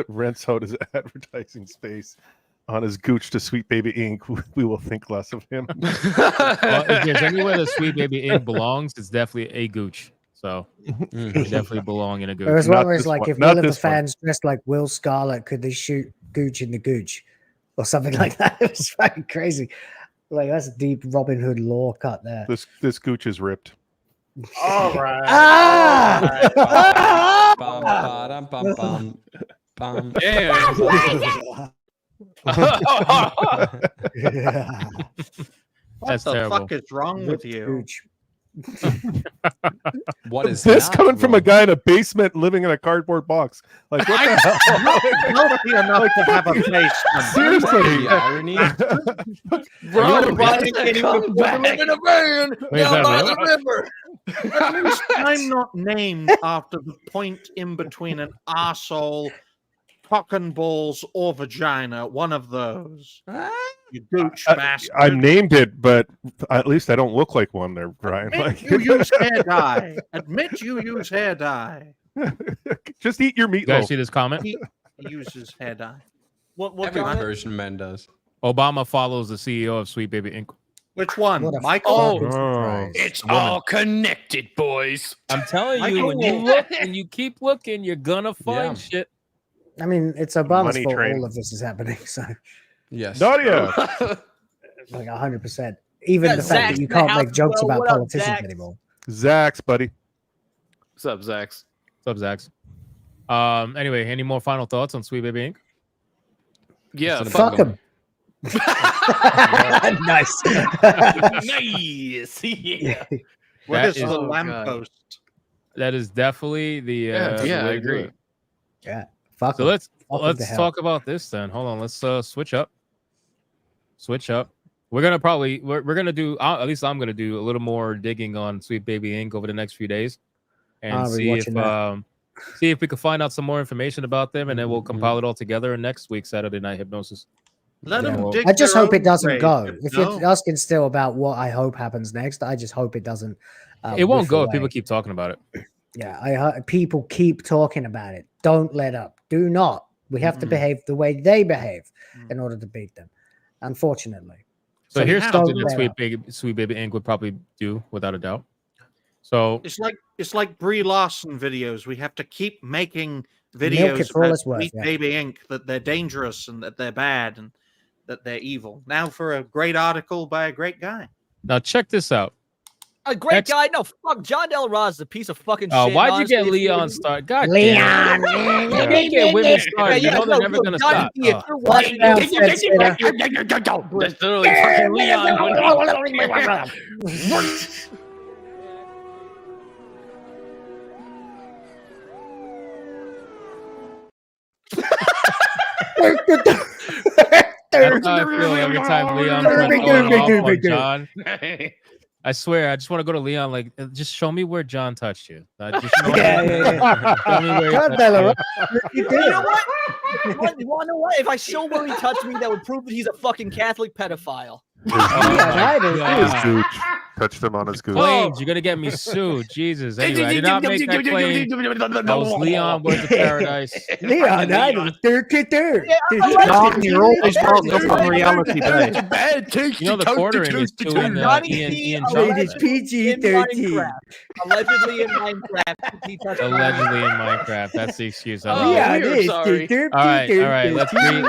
rents out his advertising space on his Gooch to Sweet Baby Inc., we will think less of him. Well, if there's anywhere that Sweet Baby Inc. belongs, it's definitely a Gooch. So they definitely belong in a Gooch. There was one where it's like, if one of the fans dressed like Will Scarlet, could they shoot Gooch in the Gooch or something like that? It was fucking crazy. Like, that's a deep Robin Hood lore cut there. This Gooch is ripped. All right. What the fuck is wrong with you? What is this coming from a guy in a basement living in a cardboard box? Like, what the hell? Healthy enough to have a basement. Seriously. The irony. Bro, Brian can't even live in a van down by the river. At least I'm not named after the point in between an arsehole, cock and balls, or vagina. One of those. You gooch bastard. I named it, but at least I don't look like one there, Brian. Admit you use hair dye. Admit you use hair dye. Just eat your meatloaf. You guys see this comment? He uses hair dye. What Every comment? version man does. Obama follows the CEO of Sweet Baby Inc. Which one? Michael? Oh, It's all connected, boys. I'm telling you, when you look and you keep looking, you're gonna find shit. I mean, it's Obama's Money fault train. all of this is happening. So, Yes. Nadia. like 100%. Even Yeah, the fact Zach's that you in the can't house make jokes as well. about What up, politicians Zach? anymore. Zax, buddy. What's up, Zax? What's up, Zax? Anyway, any more final thoughts on Sweet Baby Inc? Yeah, Fuck him. Nice. Nice. Yeah. What That is is- the Oh, God. lamppost? That is definitely the Yeah, the I way to do agree. it. Yeah. Fuck So him. let's Fuck him to hell. talk about this then. Hold on, let's switch up. We're gonna do at least I'm gonna do a little more digging on Sweet Baby Inc. over the next few days, and I'll be watching that. see if we can find out some more information about them, and then we'll compile it all together in next week's Saturday Night Hypnosis. Let them Well, dig I just their hope it own doesn't grave. go. If No. you're asking still about what I hope happens next, I just hope it doesn't. It won't whiff go if away. people keep talking about it. Yeah, people keep talking about it. Don't let up. Do not. We have to behave the way they behave in order to beat them. Unfortunately. So here's don't something that let Sweet up. Baby Inc. would probably do without a doubt. So It's like Brie Larson videos. We have to keep making Milk videos it for all about it's worth, Sweet yeah. Baby Inc. that they're dangerous and that they're bad and that they're evil. Now for a great article by a great guy. now check this out. A great guy. No, fuck. John Del Ross is a piece of fucking shit. Why'd you honestly, get if Leon started? God Leon. damn it. You can't get women started. You know they're never gonna John stop. D, if you're Watch watching out, this, Fed Spitter. That's literally fucking Leon. That's how I feel every time Leon starts going off on John. I swear, I just want to go to Leon. Like, just show me where John touched you. Just show me, show me where he God, touched Bella, you. You know what? You want to know what? If I show where he touched me, that would prove that he's a fucking Catholic pedophile. Gooch. Touched him on his gooch. Claims, you're gonna get me sued. Jesus. Anyway, I did not make that claim. That was Leon Words of Paradise. Leon, I was 33. John, you're always wrong up on reality today. You know the quartering is doing Ian Rated PG-13. Allegedly in Minecraft. He touched Allegedly in Minecraft. That's the excuse. I love Leon it. is sorry. All right. Let's read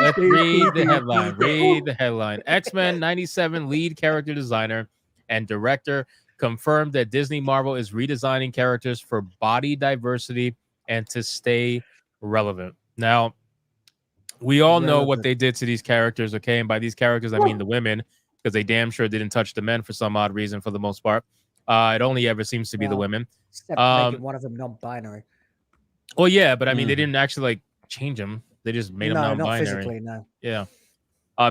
the headline. Read the headline. X-Men 97 lead character designer and director confirmed that Disney Marvel is redesigning characters for body diversity and to stay relevant. Now, we all know what they did to these characters, okay? And by these characters, I mean the women, because they damn sure didn't touch the men for some odd reason for the most part. It only ever seems to be the women. Except making one of them non-binary. Well, yeah, but I mean, they didn't actually like change them. They just made him non-binary. No, not physically, no. Yeah.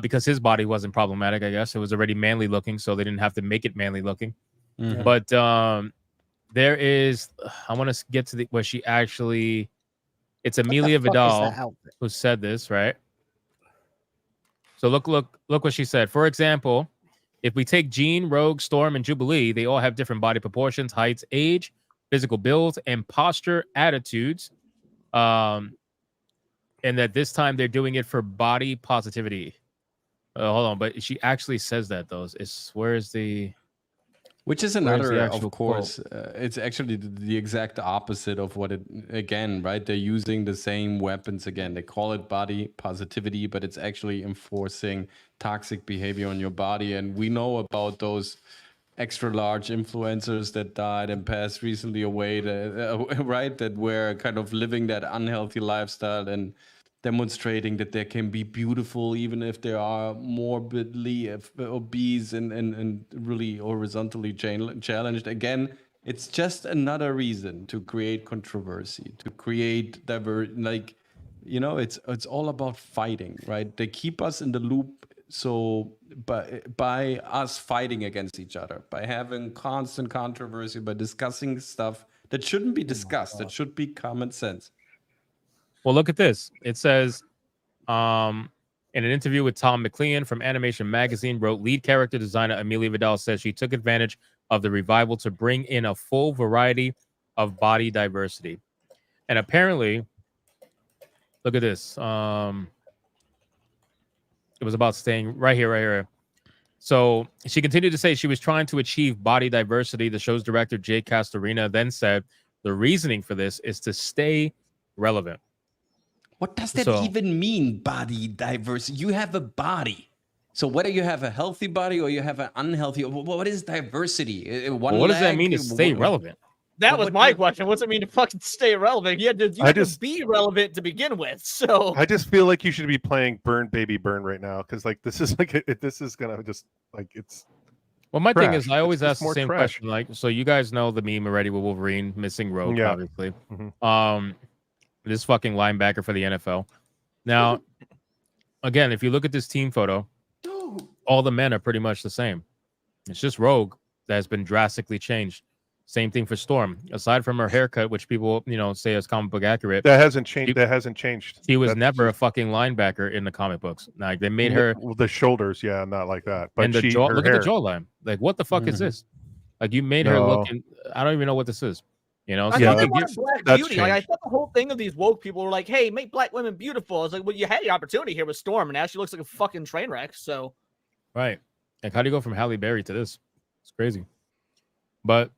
Because his body wasn't problematic, I guess. It was already manly looking, so they didn't have to make it manly looking. Mhm. But there is, I want to get to where she actually, it's Amelia Vidal who said this, right? So look what she said. For example, if we take Jean, Rogue, Storm, and Jubilee, they all have different body proportions, heights, age, physical builds, and posture attitudes. And that this time they're doing it for body positivity. Hold on, but she actually says that though. Where's the? Which is where's another, the of actual course, it's actually the exact opposite of what it, again, right? They're using the same weapons again. They call it body positivity, but it's actually enforcing toxic behavior on your body. And we know about those extra large influencers that died and passed recently away, right? That were kind of living that unhealthy lifestyle and demonstrating that they can be beautiful even if they are morbidly obese and really horizontally challenged. Again, it's just another reason to create controversy, to create it's all about fighting, right? They keep us in the loop. So by us fighting against each other, by having constant controversy, by discussing stuff that shouldn't be discussed, that should be common sense. Well, look at this. It says, in an interview with Tom McLean from Animation Magazine, wrote lead character designer Amelia Vidal says she took advantage of the revival to bring in a full variety of body diversity. And apparently, look at this. It was about staying right here. So she continued to say she was trying to achieve body diversity. The show's director, Jake Castorina, then said the reasoning for this is to stay relevant. What does that even mean, body diversity? You have a body. So whether you have a healthy body or you have an unhealthy, what is diversity? What does that mean to stay relevant? That was my question. What's it mean to fucking stay relevant? You had to be relevant to begin with. So I just feel like you should be playing Burn Baby Burn right now because like this is like this is gonna just like it's. Well, my thing trash. is, I always It's ask the more same trash. question. Like, so you guys know the meme already with Wolverine missing Rogue, Yeah. obviously. This fucking linebacker for the NFL. Now, again, if you look at this team photo, all the men are pretty much the same. It's just Rogue that has been drastically changed. Same thing for Storm. Aside from her haircut, which people, say is comic book accurate. That hasn't changed. She was never a fucking linebacker in the comic books. Like they made her the shoulders, not like that. But and the jaw. Look at the jawline. Like, what the fuck is this? Like, you made her look. I don't even know what this is. I thought they wanted black beauty. Like, I thought the whole thing of these woke people were like, "Hey, make black women beautiful." It's like, well, you had the opportunity here with Storm, and now she looks like a fucking train wreck. So, right. Like, how do you go from Halle Berry to this? It's crazy. But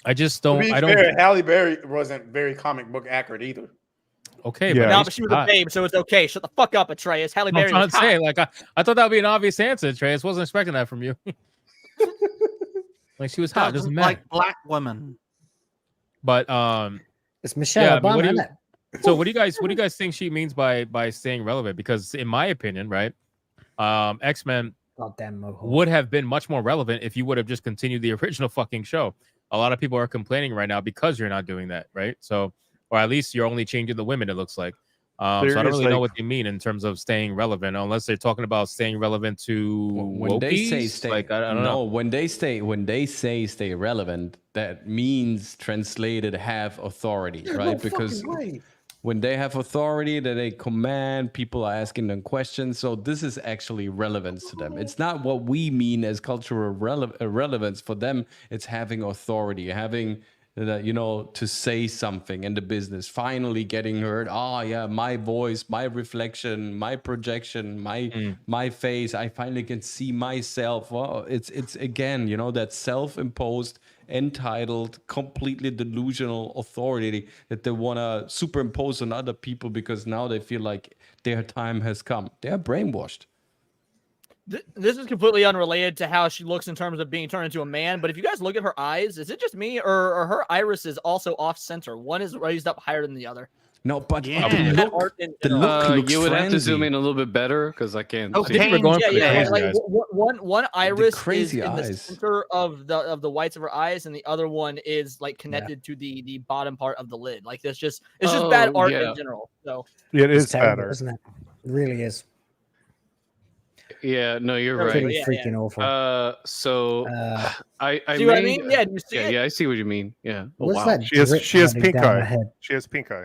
I just don't. To be fair, Halle Berry wasn't very comic book accurate either. Okay, but she was a babe, so it's okay. Shut the fuck up, Atreus. Halle Berry. I'm trying to say, like, I thought that would be an obvious answer, Atreus. Wasn't expecting that from you. Like, she was hot. Doesn't matter. Like black women. But it's Michelle Obama, isn't it? So what do you guys think she means by staying relevant? Because in my opinion, right, X-Men would have been much more relevant if you would have just continued the original fucking show. A lot of people are complaining right now because you're not doing that, right? So, or at least you're only changing the women, it looks like. So I don't really know what they mean in terms of staying relevant, unless they're talking about staying relevant to when they say stay. Like, I don't know. When they say stay relevant, that means translated have authority, right? Because when they have authority, that they command, people are asking them questions. So this is actually relevance to them. It's not what we mean as cultural relevance. For them, it's having authority, having to say something in the business, finally getting heard. Oh yeah, my voice, my reflection, my projection, my face. I finally can see myself. Well, it's again, that self-imposed, entitled, completely delusional authority that they want to superimpose on other people because now they feel like their time has come. They are brainwashed. This is completely unrelated to how she looks in terms of being turned into a man, but if you guys look at her eyes, is it just me, or are her irises also off-center? One is raised up higher than the other. No, but the look looks you would have to zoom in a little bit better because I can't see. We're going for the crazy eyes. One iris is in eyes. the center of the whites of her eyes, and the other one is like connected to the bottom part of the lid. Like it's just bad art in general. So it is terrible, bad art, isn't it? It really is. Yeah, no, you're right. Pretty freaking awful. I see what I mean? Yeah, do you see it? Yeah, I see what you mean. Yeah. Oh, What's wow. that She has drip pink running down her eye. head? She has pink eye.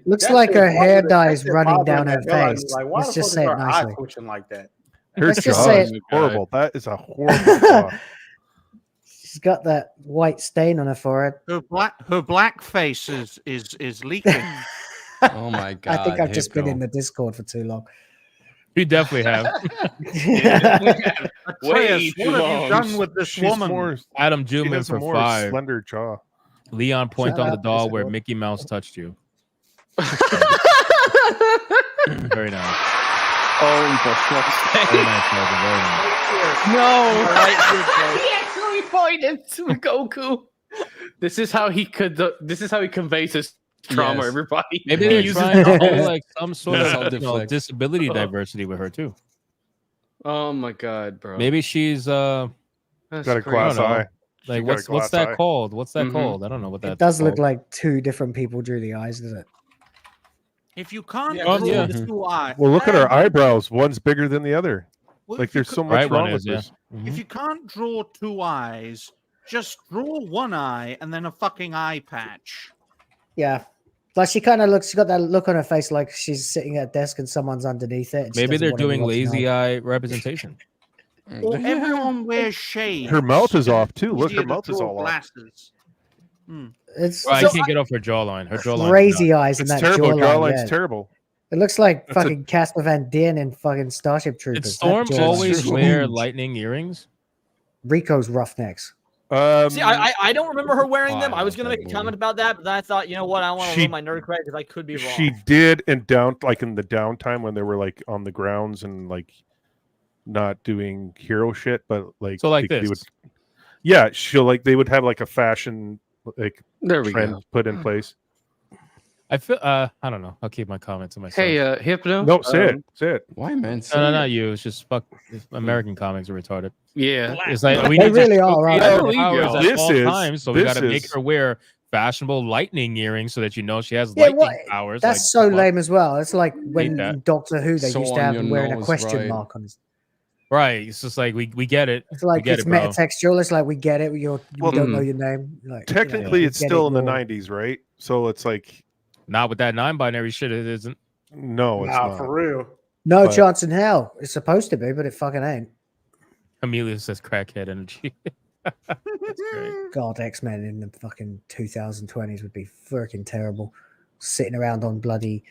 Looks like her hair dye is running down her face. Like, why Let's the just fuck say is it her eye nicely. twitching like that? Her Let's just jaw say is it. horrible. That is a horrible jaw. She's got that white stain on her forehead. Her black face is leaking. Oh my god! I think I've just been in the Discord for too long. You definitely have. Atreus, what have you done with this woman? Adam She Juman has a for more 5. slender jaw. Leon, point Shut on the up, doll Mr. where Lord. Mickey Mouse touched you. Very nice. Oh, for fuck's sake. Very nice, Logan. Very nice. No, he actually pointed to Goku. This is how he conveys his trauma. Yes. Everybody. Maybe He they're uses trying to the do whole- like some sort of disability diversity with her too. Oh my god, bro. Maybe she's That's Got a crazy. glass I don't know. eye. Like She got a what's glass that eye. called? What's that Mhm. called? I don't know what that It does look like two different people drew the eyes, doesn't it? If you can't Yeah, draw yeah. the two eyes, Well, look at her eyebrows. One's bigger than the other. Well, Like if you there's so could- much Right one wrong with is, yeah. this. If you can't draw two eyes, just draw one eye and then a fucking eye patch. Yeah. Like she kind of looks, she got that look on her face like she's sitting at a desk and someone's underneath it. and she Maybe doesn't they're want doing anyone to lazy know. eye representation. Well, everyone wears shades. Her mouth is off too. Look, Easier her to mouth is draw all off. glasses. It's I can't get off her jawline. Her jawline. crazy eyes in It's that terrible. jawline. Jawline's Yeah. terrible. It looks like That's a- fucking Casper Van Dien in fucking Starship Troopers. Did That Storm jawline's always wear huge. lightning earrings? Rico's Roughnecks. See, I don't remember her wearing them. I I was love gonna that make a movie. comment about that, but then I thought, you know what, I want to She- ruin my nerd cred because I could be wrong. She did in in the downtime when they were like on the grounds and like not doing hero shit, but like So like they this. would, yeah, she'll like they would have like a fashion like There we trend go. put in place. I feel. I don't know. I'll keep my comment to myself. Hey, Hypno. No, say it, say it. Why, man? No, not you. It's just American comics are retarded. Yeah. It's like we They need to really show are, right? Peter There we powers go. at This all is- times, so we this got to make is- her wear fashionable lightning earrings so that you know she has Yeah, lightning powers. that's like, so fuck. lame as well. It's like Hate when that. in Doctor Who they So used to on have your him wearing a nose, question right? mark on his. Right. It's just like we get it. It's like we get it's it, bro. metatextual. It's like we get it. We don't know your name. Like Technically, we it's get still it, in the you're- 90s, right? So it's like Not with that non-binary shit. It isn't. no, it's Nah, not. for real. No But- chance in hell. It's supposed to be, but it fucking ain't. Amelia says crackhead energy. That's great. God, X-Men in the fucking 2020s would be freaking terrible. Sitting around on bloody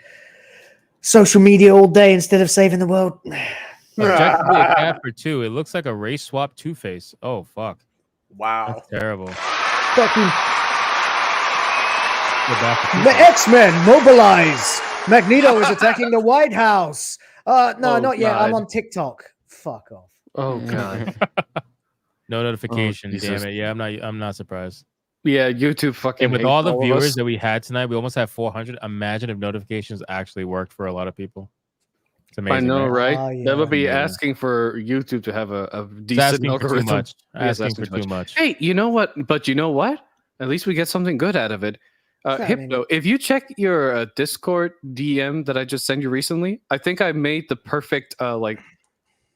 social media all day instead of saving the world. Objectively a cat for 2. It looks like a race swap Two-Face. Oh fuck. Wow. That's terrible. Fucking Go back to the Two-Face. X-Men mobilize. Magneto is attacking the White House. No, Oh, not yet. I'm God. on TikTok. Fuck off. Oh god. No notification. Jesus. Damn it. Yeah, I'm not surprised. Yeah, YouTube fucking. And with hates all the of viewers us. that we had tonight, we almost had 400. Imagine if notifications actually worked for a lot of people. It's amazing. I know, right? Oh, That would be yeah. asking for YouTube to have a It's decent asking for algorithm. too much. Yeah, it's Asking for too much. Hey, you know what? But you know what? At least we get something good out of it. Yeah, I mean- Hypno, if you check your Discord DM that I just sent you recently, I think I made the perfect like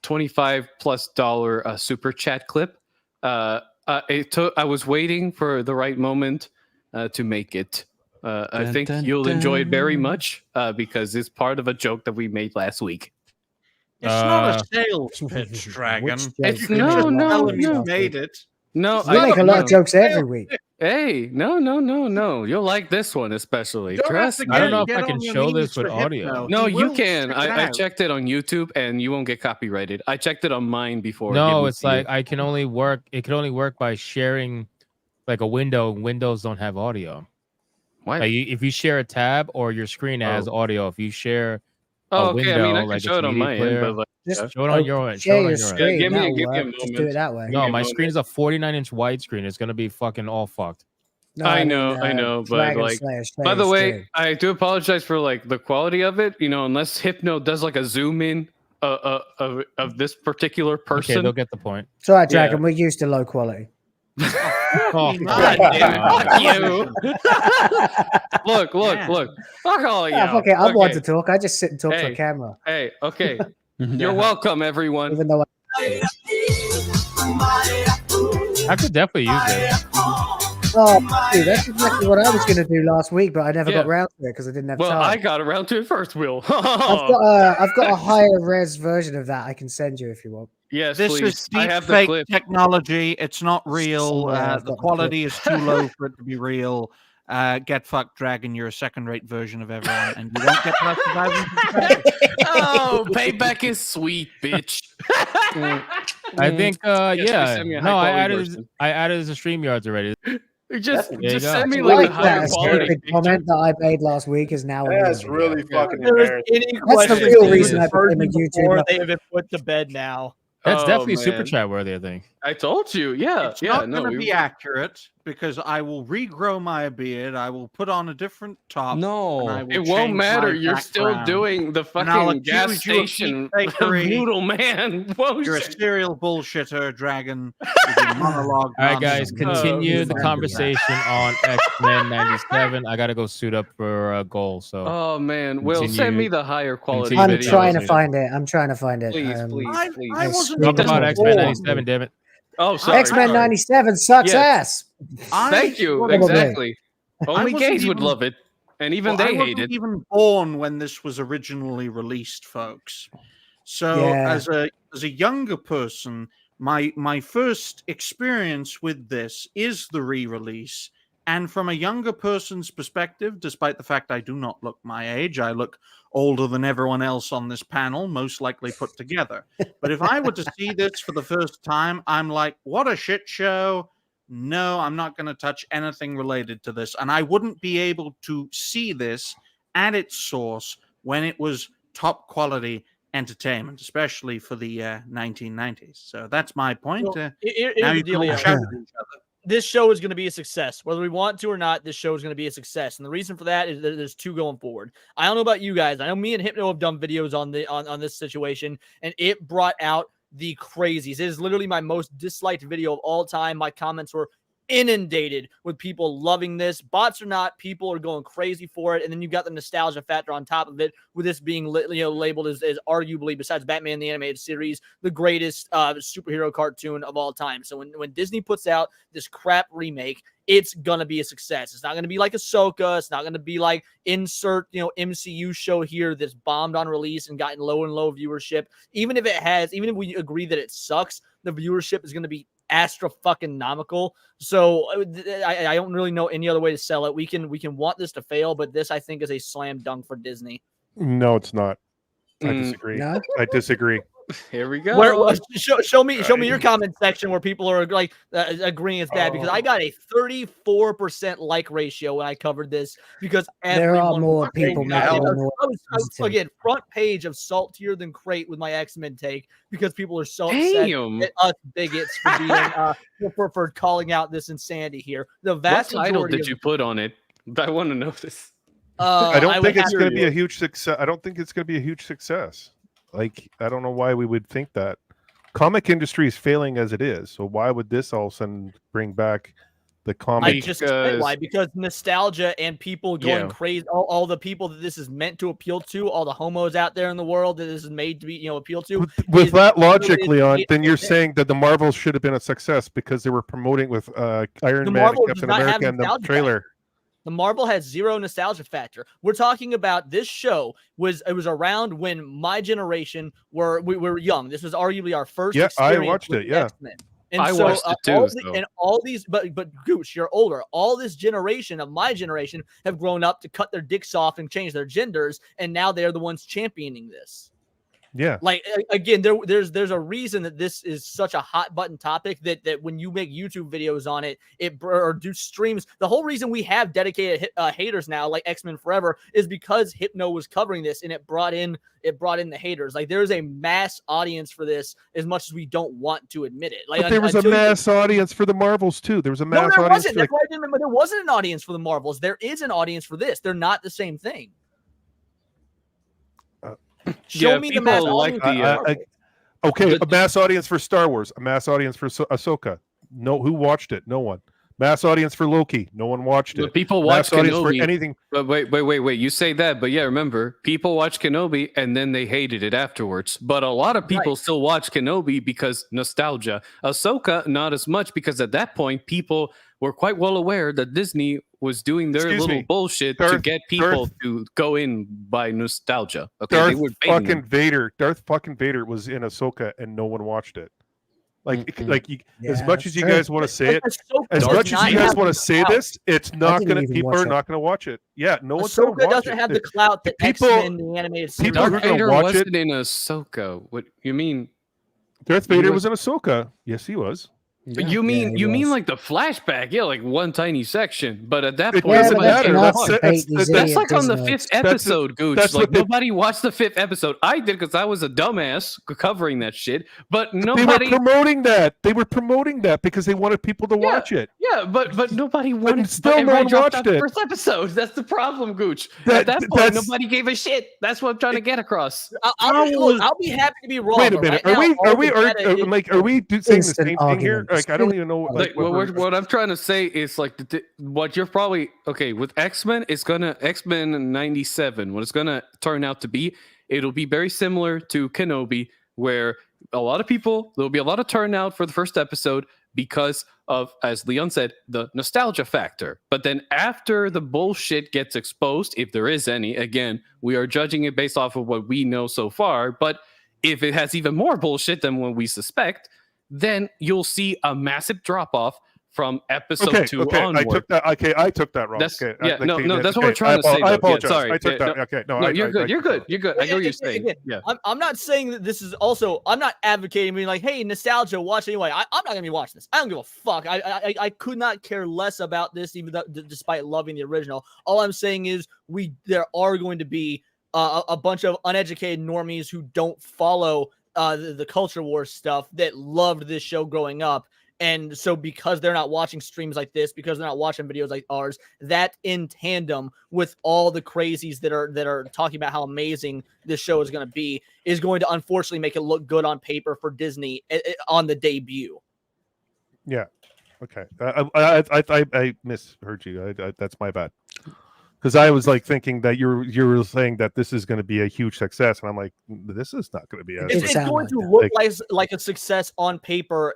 $25+ super chat clip. I was waiting for the right moment to make it. I Dun, think dun, you'll enjoy it very dun. much because it's part of a joke that we made last week. It's not a sales pitch, Dragon. Which It's joke? no, Just no, Tell him no. you made it. No, We make a lot of jokes every week. Hey, no. You'll like this one especially. Don't have Trust to me. I don't know if get I can on your show knees this with for audio. Hypno. No, He you will can. check it I out. checked it on YouTube and you won't get copyrighted. I checked it on mine before. No, giving it's to you. like I can only work. It can only work by sharing like a window. Windows don't have audio. What? Like if you share a tab or your screen has audio, if you share Oh, a okay. window, I mean, I can like show it's it on media my end, player, but like, Just show it on your end. share Show it on your your end. screen. give me a That'll work. moment. Just do it that way. No, me a my moment. screen is a 49-inch widescreen. It's gonna be fucking all fucked. No, I mean, know, but Dragon like, Slayer, share by the your way, screen. I do apologize for like the quality of it. You know, unless Hypno does like a zoom in of this particular Okay, person. they'll get the point. It's all right, Yeah. Dragon. We're used to low quality. Oh, God damn it! Fuck you! Look! Yeah. Fuck all you! Yeah, fuck it. I'm one to Okay. talk. I just sit and talk to a Hey. camera. Hey, okay. You're welcome, everyone. Even though I could definitely use it. oh, dude, that's exactly what I was going to do last week, but I never Yeah. got round to it because I didn't have Well, time. I got around to it first, Will. I've got a higher res version of that I can send you if you want. Yes, This please. is I deep have the fake clip. technology. It's not real. Somewhere I've The got the quality is too low for it to be real. Get fucked, Dragon. You're a second-rate version of everyone, and you won't get past 500 Oh, payback is sweet, bitch. I think, Yes, please yeah. send me a No, I high-quality added. version. I added as a StreamYards already. Just There you go. send me I like like a higher that quality stupid picture. comment that I made last week is now. in That's the really video. fucking There was embarrassing. any That's the question real to reason this I became a version YouTuber. before they have been put to bed now. That's Oh, definitely super man. chat worthy, I think. I told you, yeah, It's yeah. not No, going to we be accurate because I will regrow my beard. I will put on a different top. and I No. will It won't change matter. my You're still background. doing the And I'll fucking gas accuse you of station deepfakery. noodle man. Whoa, You're a shit. serial bullshitter, Dragon. With your monologue All right, guys, nonsense. continue the Remember conversation on X-Men 97. I gotta go suit up for a goal. So Oh man, Will, send Continue- me the higher quality continue I'm video. trying to videos. find it. I'm trying to find it. Please, please, I please. I wasn't screwed talk this about up. X-Men 97, damn it. Oh, sorry. X-Men sorry. 97 sucks Yes. ass. Thank you. Probably. Exactly. Only wasn't gays would even- love it, and even Well, they I hate wasn't it. even born when this was originally released, folks. So Yeah. as a younger person, my first experience with this is the re-release. And from a younger person's perspective, despite the fact I do not look my age, I look older than everyone else on this panel, most likely put together. But if I were to see this for the first time, I'm like, what a shit show. No, I'm not going to touch anything related to this. And I wouldn't be able to see this at its source when it was top quality entertainment, especially for the 1990s. So that's my point. Well, Now here's the you deal, can all yeah. shout at each other. This show is going to be a success. Whether we want to or not, this show is going to be a success. And the reason for that is that there's two going forward. I don't know about you guys. I know me and Hypno have done videos on this situation, and it brought out the crazies. It is literally my most disliked video of all time. My comments were inundated with people loving this. Bots or not, people are going crazy for it. And then you got the nostalgia factor on top of it, with this being labeled as arguably, besides Batman the Animated Series, the greatest superhero cartoon of all time. So when Disney puts out this crap remake, it's gonna be a success. It's not gonna be like Ahsoka. It's not gonna be like insert MCU show here that's bombed on release and gotten low and low viewership. Even if we agree that it sucks, the viewership is gonna be astro-fucking-nomical. So I don't really know any other way to sell it. We can want this to fail, but this, I think, is a slam dunk for Disney. No, it's not. I disagree. No? I disagree. Here we go. Show me your comment section where people are like agreeing it's bad, because I got a 34% like ratio when I covered this, because There are more people making I more was again front page of saltier than crate with my X-Men take, because people are so upset at us bigots for being for calling out this insanity here. The vast What title majority did you put on it? I want to know this. I don't think it's going to be a huge success. I don't think it's going to be a huge success. Like, I don't know why we would think that. Comic industry is failing as it is, so why would this all of a sudden bring back the comic? I just explained why, because nostalgia and people going crazy, all the people that this is meant to appeal to, all the homos out there in the world that this is made to be appeal to. With that logic, Leon, then you're saying that the Marvels should have been a success because they were promoting with Iron Man and Captain America and the trailer. The Marvel has zero nostalgia factor. We're talking about this show was around when my generation we were young. This was arguably our first. Yeah, I experience watched with it. Yeah, X-Men. And I watched it too. All these, but Gooch, you're older. All this generation of my generation have grown up to cut their dicks off and change their genders, and now they're the ones championing this. Yeah. Like, again, there's a reason that this is such a hot button topic, that when you make YouTube videos on it, or do streams, the whole reason we have dedicated haters now, like X-Men Forever, is because Hypno was covering this, and it brought in the haters. Like, there's a mass audience for this, as much as we don't want to admit it. Like, but there was a mass audience for the Marvels too. There was a mass audience. Wasn't. That's why I didn't remember. There wasn't an audience for the Marvels. There is an audience for this. They're not the same thing. Show me the mass audience. Okay, a mass audience for Star Wars, a mass audience for Ahsoka. No, who watched it? No one. Mass audience for Loki. No one watched it. But people watch Kenobi. For anything. But wait. You say that, but yeah, remember, people watch Kenobi and then they hated it afterwards. But a lot of people still watch Kenobi because nostalgia. Ahsoka, not as much, because at that point, people were quite well aware that Disney was doing their bullshit to get people to go in by nostalgia. Okay, Darth fucking Vader was in Ahsoka and no one watched it. As much as you guys want to say it, as much as you guys want to say this, it's not gonna. People are not gonna watch it. Yeah, no one's gonna watch it. Doesn't have the clout that X-Men the animated series. Darth Vader wasn't in Ahsoka. What you mean? Darth Vader was in Ahsoka. Yes, he was. Yeah, you mean like the flashback? Yeah, like one tiny section. But at that point, doesn't matter. That's like on the 5th episode, Gooch. Like nobody watched the 5th episode. I did because I was a dumbass covering that shit. But nobody. They were promoting that. They were promoting that because they wanted people to watch it. Yeah, but nobody wanted. And still, no one watched it. First episode. That's the problem, Gooch. At that point, nobody gave a shit. That's what I'm trying to get across. I'll be happy to be wrong. Wait a minute. Are we saying the same thing here? Like, I don't even know. What I'm trying to say is like what you're probably okay with X-Men. It's gonna X-Men 97. What it's gonna turn out to be, it'll be very similar to Kenobi, where a lot of people, there'll be a lot of turnout for the first episode because of, as Leon said, the nostalgia factor. But then after the bullshit gets exposed, if there is any, again, we are judging it based off of what we know so far. But if it has even more bullshit than what we suspect, then you'll see a massive drop off from episode 2 onward. I took that wrong. That's what we're trying to say. I apologize. Sorry. I took that. Okay, no, you're good. You're good. I know what you're saying. Yeah. I'm not saying that this is also. I'm not advocating being like, hey, nostalgia, watch anyway. I'm not gonna be watching this. I don't give a fuck. I could not care less about this, even though, despite loving the original. All I'm saying is there are going to be a bunch of uneducated normies who don't follow the culture war stuff that loved this show growing up. And so because they're not watching streams like this, because they're not watching videos like ours, that in tandem with all the crazies that are talking about how amazing this show is going to be, is going to unfortunately make it look good on paper for Disney on the debut. Yeah. Okay, I misheard you. That's my bad. Because I was like thinking that you were saying that this is going to be a huge success, and I'm like, this is not going to be. It's going to look like a success on paper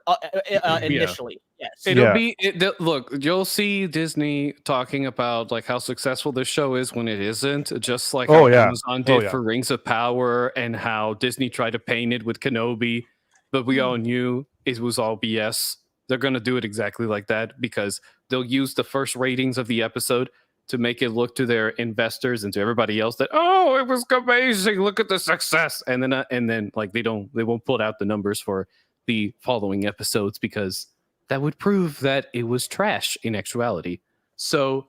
initially. Yes, It'll be. Look, you'll see Disney talking about like how successful this show is when it isn't. Just like how Amazon did for Rings of Power, and how Disney tried to paint it with Kenobi, but we all knew it was all BS. They're going to do it exactly like that because they'll use the first ratings of the episode to make it look to their investors and to everybody else that, oh, it was amazing. Look at the success. And then like they won't put out the numbers for the following episodes because that would prove that it was trash in actuality. So,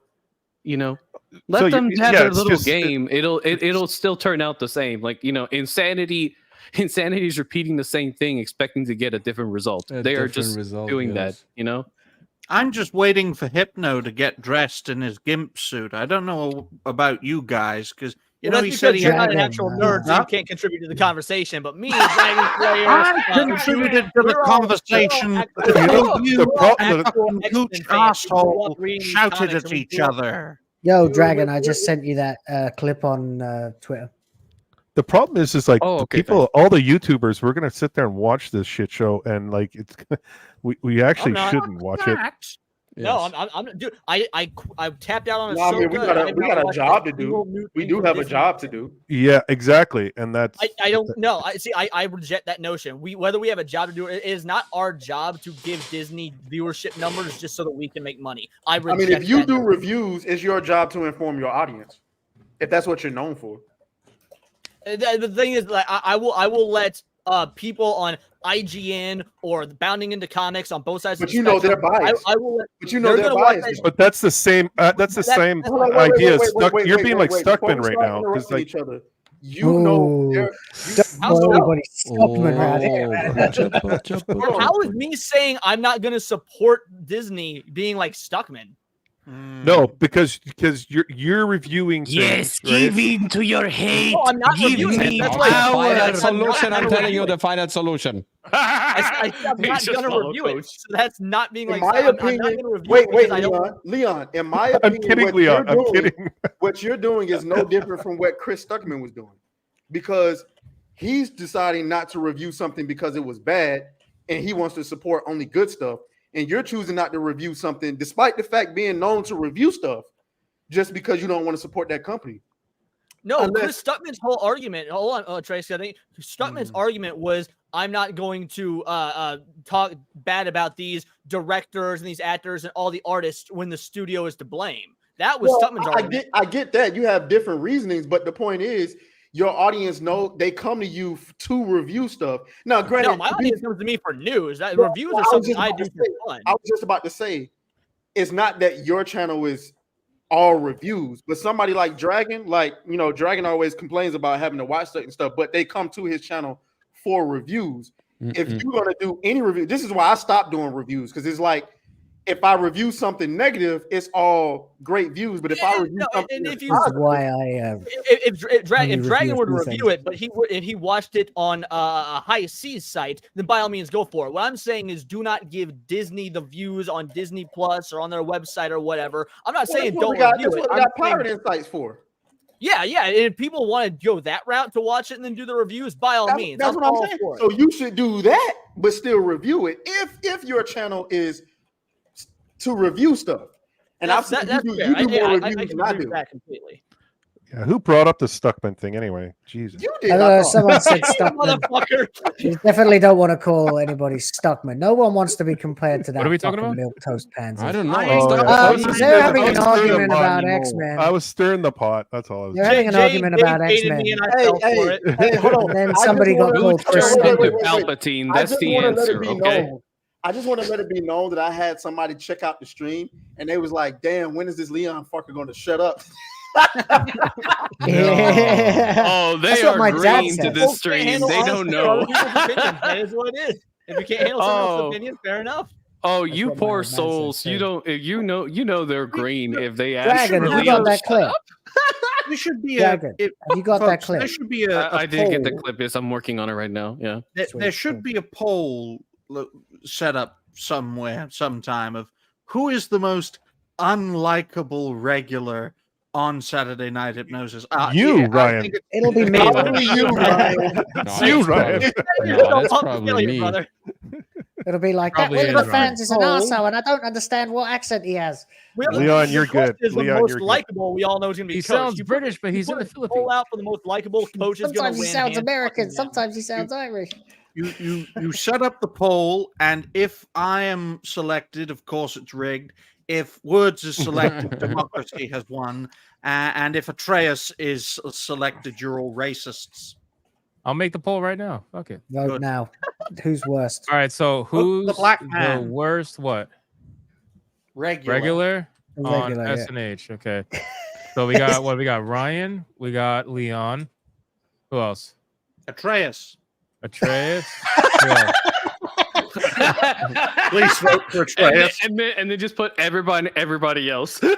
let them have their little game. It'll still turn out the same. Like, Insanity is repeating the same thing, expecting to get a different result. They are just doing that, I'm just waiting for Hypno to get dressed in his GIMP suit. I don't know about you guys, because he said you're not an actual nerd, so you can't contribute to the conversation. But me, Dragon Slayer, I contributed to the conversation. The Gooch asshole shouted at each other. Yo, Dragon, I just sent you that clip on Twitter. The problem is like people, all the YouTubers, we're gonna sit there and watch this shit show, and like it's we actually shouldn't watch it. No, I'm dude. I tapped out on it. No, I mean, we got a job to do. We do have a job to do. Yeah, exactly, and that's. I don't know. I reject that notion. Whether we have a job to do, it is not our job to give Disney viewership numbers just so that we can make money. I mean, if you do reviews, it's your job to inform your audience. If that's what you're known for. The thing is, like, I will let people on IGN or Bounding into Comics on both sides. But you know they're biased. I will let, but you know they're biased. But that's the same. That's the same idea. You're being like Stuckman right now because like each other. You know, how is me saying I'm not going to support Disney being like Stuckman? No, because you're reviewing things. Yes, give in to your hate. No, I'm not reviewing it. That's like final solution. I'm telling you the final solution. I'm not going to review it. So that's not being like. In my opinion, wait, Leon. In my opinion, I'm kidding, Leon. I'm kidding. What you're doing is no different from what Chris Stuckman was doing, because he's deciding not to review something because it was bad, and he wants to support only good stuff. And you're choosing not to review something, despite the fact being known to review stuff, just because you don't want to support that company. No, Chris Stuckman's whole argument. Hold on, Tracy. I think Stuckman's argument was, I'm not going to talk bad about these directors and these actors and all the artists when the studio is to blame. That was Stuckman's argument. I get that. You have different reasonings, but the point is, your audience know they come to you to review stuff. Now, granted, no, my audience comes to me for news. Reviews are something I do for fun. I was just about to say, it's not that your channel is all reviews, but somebody like Dragon, Dragon always complains about having to watch certain stuff, but they come to his channel for reviews. If you're gonna do any review, this is why I stopped doing reviews, because it's like, if I review something negative, it's all great views. But if I review something, if Dragon were to review it, but if he watched it on a High Seas site, then by all means go for it. What I'm saying is, do not give Disney the views on Disney Plus or on their website or whatever. I'm not saying don't review it. That's what we got Pirate Insights for. Yeah. If people want to go that route to watch it and then do the reviews, by all means. That's what I'm saying. So you should do that, but still review it if your channel is to review stuff. And I've seen you do more reviews than I do. That completely. Yeah, who brought up the Stuckman thing anyway? Jesus. You did. Someone said Stuckman. You definitely don't want to call anybody Stuckman. No one wants to be compared to that. What are we talking about? Milk toast pansy. I don't know. They're having an argument about X-Men. I was stirring the pot. That's all I was doing. They're having an argument about X-Men. Hey, hold on. And then somebody got called Chris Palpatine. That's the answer. Okay. I just want to let it be known that I had somebody check out the stream and they was like, damn, when is this Leon fucker going to shut up? Oh, they are green to this stream. They don't know. That is what it is. If you can't handle someone else's opinion, fair enough. Oh, you poor souls. You don't you know they're green if they actually Dragon, have you got that clip? There should be Dragon, have you got that clip? There should be a I did get the clip. Yes, I'm working on it right now. Yeah. There should be a poll set up somewhere, sometime, of who is the most unlikable regular on Saturday Night Hypnosis. You, I Ryan. think It'll be me. Probably you, Ryan. It's you, Ryan. No, that's probably me. Brother. It'll be like Probably that. One of is the Ryan. fans is an arsehole, and I don't understand what accent he has. Leon, you're good. Is the Leon, most you're good. likable. We all know is going to be. He Coach. sounds You put- British, but you he's in put the a poll Philippines. out for the most likable coach is going to Sometimes he win. sounds hands American. fucking down. Sometimes he sounds Irish. You set up the poll, and if I am selected, of course it's rigged. If Words is selected, democracy has won. And if Atreus is selected, you're all racists. I'll make the poll right now. Fuck it. Vote Good. now. Who's worst? All right. So who's the black man. worst? What? Regular. Regular on Regular, yeah. SNH. Okay. So we got what? We got Ryan. We got Leon. Who else? Atreus. Atreus. Who else? Please vote for Atreus. And then just put everybody else. And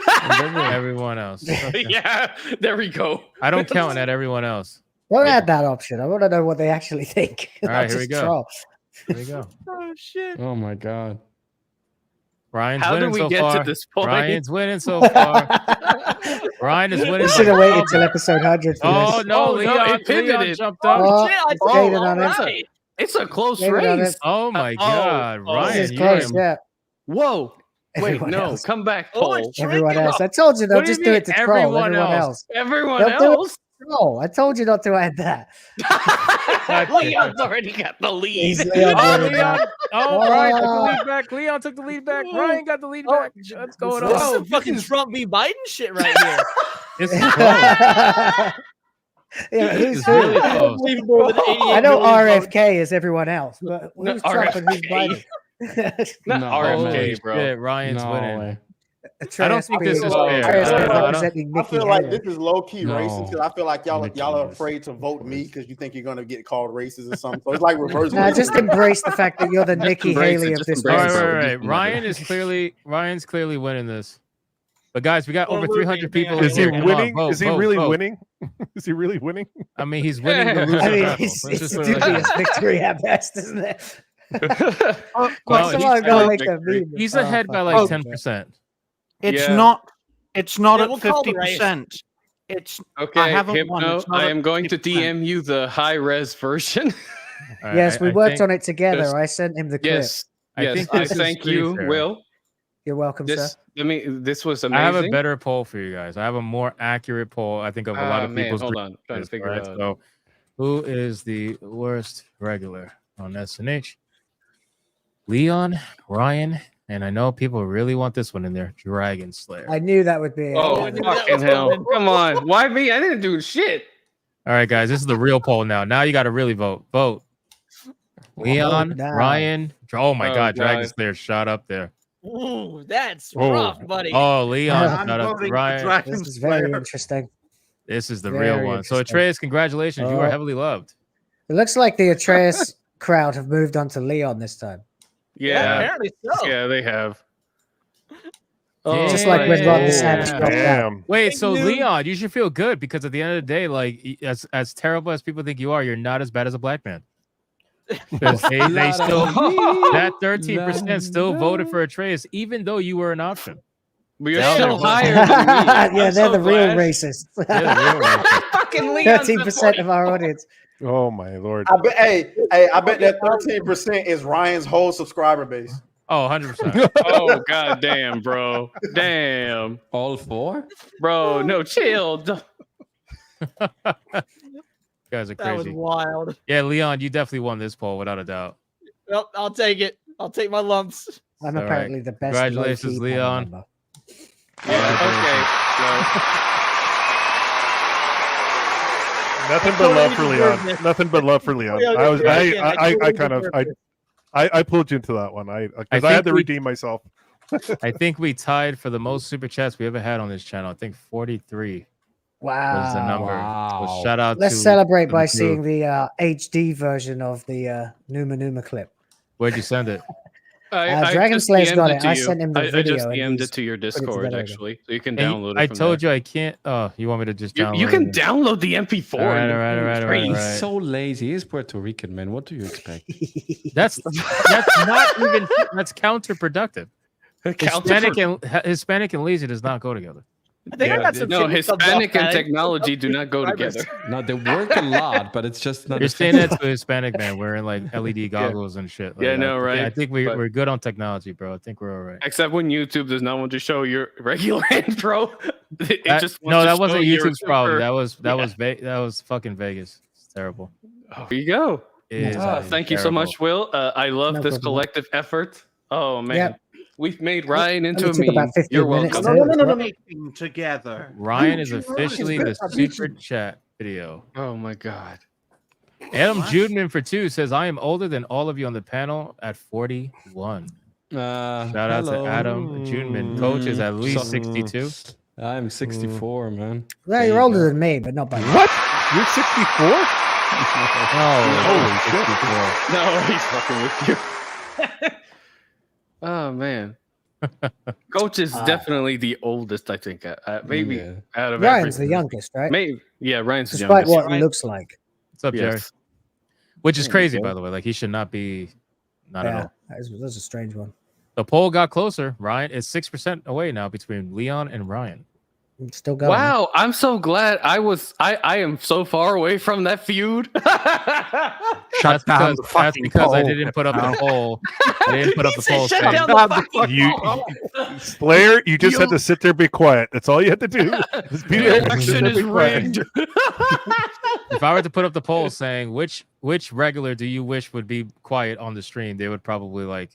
then everyone else. Okay. Yeah, there we go. I don't count at everyone else. Don't add that option. I want to know what they actually think. All right, Not here we just go. troll. Here we go. Oh shit! Oh my god. Ryan's How did winning we so get far. to this point? Ryan's winning so far. Ryan is winning. We should have waited till episode 100 for Oh this. no, Oh, no, Leon, it pivoted. Leon jumped up. Oh, shit, I it's told Jaden you, on it. alright. It's a close David on race. it. Oh my God, This Ryan, is you close, are- yeah. Whoa. Wait, Everyone no. else. Come back, Oh, Cole. it's Everyone tricky. else. I told you, What don't do just you do mean it to troll everyone everyone else? else. Everyone Don't do it else. to troll. I told you not to add that. Leon's already got the lead. He's Leon Oh, winning Leon. now. Oh, Ryan took the Oh. lead back. Leon took the lead back. Ryan got the lead Oh, back. What's going This is on? some fucking Trump v. Biden shit right here. This is close. Yeah, This who's is who? really close. Unbelievable with 88 I know million votes. RFK is everyone else, but No, who's Trump and who's RFK. Biden? Not No, RFK, Holy bro. shit, Ryan's No winning. way. I don't think this is fair. Atreus I don't know. representing I Nikki feel like Haley. this is low key No. racist because I feel like y'all are Ridiculous. afraid to vote me because you think you're gonna get called racist or something. So it's like reverse. Nah, racism. just embrace the fact that you're the Just Nikki embrace Haley it, of just this All embrace right, it. race. right, right. Just Ryan's clearly winning this. But guys, we got Well, over we're 300 being people. bad. in Is he here. Come on, winning? vote, Is he vote, really vote. winning? Is he really winning? I mean, he's winning the loser I mean, battle. it's Let's a just put it like dubious that. victory at best, isn't it? Well, Someone he's- gotta make a meme. He's Oh, ahead by fuck. like Oh, 10%. It's Yeah. not. It's not Yeah, at we'll call the race. 50%. It's Okay, I haven't won. Hypno, It's not I at am going to 50%. DM you the high res version. All right, Yes, we I worked think- on it together. Yes. I sent him the clip. Yes, I yes. think I this is thank pretty you, fair. Will. You're welcome, sir. This was I amazing. have a better poll for you guys. I have a more accurate poll, I think, of a lot of Man, people's. hold on. Trying to figure right? it out. So, who is the worst regular on SNH? Leon, Ryan, and I know people really want this one in there. Dragon Slayer. I knew that would be it. Oh, fucking hell. Come on. Why me? I didn't do shit. All right, guys, this is the real poll now. Now you got to really vote. Vote. Leon, now. Ryan. Oh my Oh, God, Dragon God. Slayer shot up there. Ooh, that's Oh. rough, buddy. Oh, Leon I'm shot up. voting for Ryan. Dragon This is very Slayer. interesting. This is the Very real one. So, interesting. Atreus, congratulations. You are Oh. heavily loved. It looks like the Atreus crowd have moved on to Leon this time. Yeah. apparently so. Yeah, they have. Just like when Ron DeSantis Yeah. dropped out. Damn. Wait, Fake so news. Leon, you should feel good because at the end of the day, like as terrible as people think you are, you're not as bad as a black man. 'Cause they still that 13% still voted for Atreus, even though you were an option. We are Down still there. higher than me. Yeah, I'm they're so the real glad. racists. They're the real racist. Fucking Leon's the 13% of our audience. Oh my lord. I bet. I bet that 13% is Ryan's whole subscriber base. Oh, 100%. Oh god damn, bro. Damn. All four? Bro, no, chill. You guys are That was crazy. wild. Yeah, Leon, you definitely won this poll without a doubt. Well, I'll take it. I'll take my lumps. I'm All apparently the best. Congratulations, low-key panel Leon. member. Okay. Nothing but love for Leon. Nothing but love for Leon. I was I kind of I pulled you into that one. Because I had think to we- redeem myself. I think we tied for the most super chats we ever had on this channel. I think 43 was the number. So shout out Let's to celebrate by the crew. seeing the HD version of the Numa Numa clip. Where'd you send it? Dragon just Slayer's got DM'd it. to I you. sent him the I video. just and DM'd he's it to your put it Discord, together again. actually. So you can And download it I from told there. you I can't. Oh, you want me to just download? You can it? download the MP4. All right, and all right, all right, all right, all He's right. so lazy. He's Puerto Rican, man. What do you expect? That's not even. That's counterproductive. Hispanic and lazy does not go together. I think I got some no, shit with Hispanic and Buff Bag. technology do not go together. No, they work a lot, but it's just not. You're saying that to a Hispanic man wearing like LED goggles and shit. Like, Yeah, no, right. I think But- we're good on technology, bro. I think we're all right. Except when YouTube does not want to show your regular intro. It That- just no, wants to that wasn't show your YouTube's problem. super- That was fucking Vegas. It's terrible. There you go. It is Thank you so terrible. much, Will. I love No this problem. collective effort. Oh man, Yep. we've made Ryan into a Only took meme. about 15 You're minutes welcome. to- Making together. Ryan is officially the secret chat video. Oh my god. Adam Judeman for 2 says, I am older than all of you on the panel at 41. Shout out to Adam Judeman. Coach is at least 62. I'm 64, man. Well, you're older than me, but not by much. What? You're 64? Oh, shit. No, he's fucking with you. Oh man. Coach is definitely the oldest, I think. Maybe Yeah. out of Ryan's the everything. youngest, right? Maybe, yeah, Ryan's the Despite youngest. what he looks like. What's up, Jerry? Yes. Which is There you crazy, go. by the way. Like, he should not be. Not at Yeah, all. that's a strange one. The poll got closer. Ryan is 6% away now between Leon and Ryan. It's still going. Wow, I'm so glad I am so far away from that feud. Shut down the That's fucking because I poll. didn't put up the poll. I didn't put up the poll. Shut saying- down the fucking You, poll. Slayer, you just had to sit there, be quiet. That's all you had to do. Just be The there, sit election there, is be quiet. rigged. If I were to put up the poll saying which regular do you wish would be quiet on the stream, they would probably like.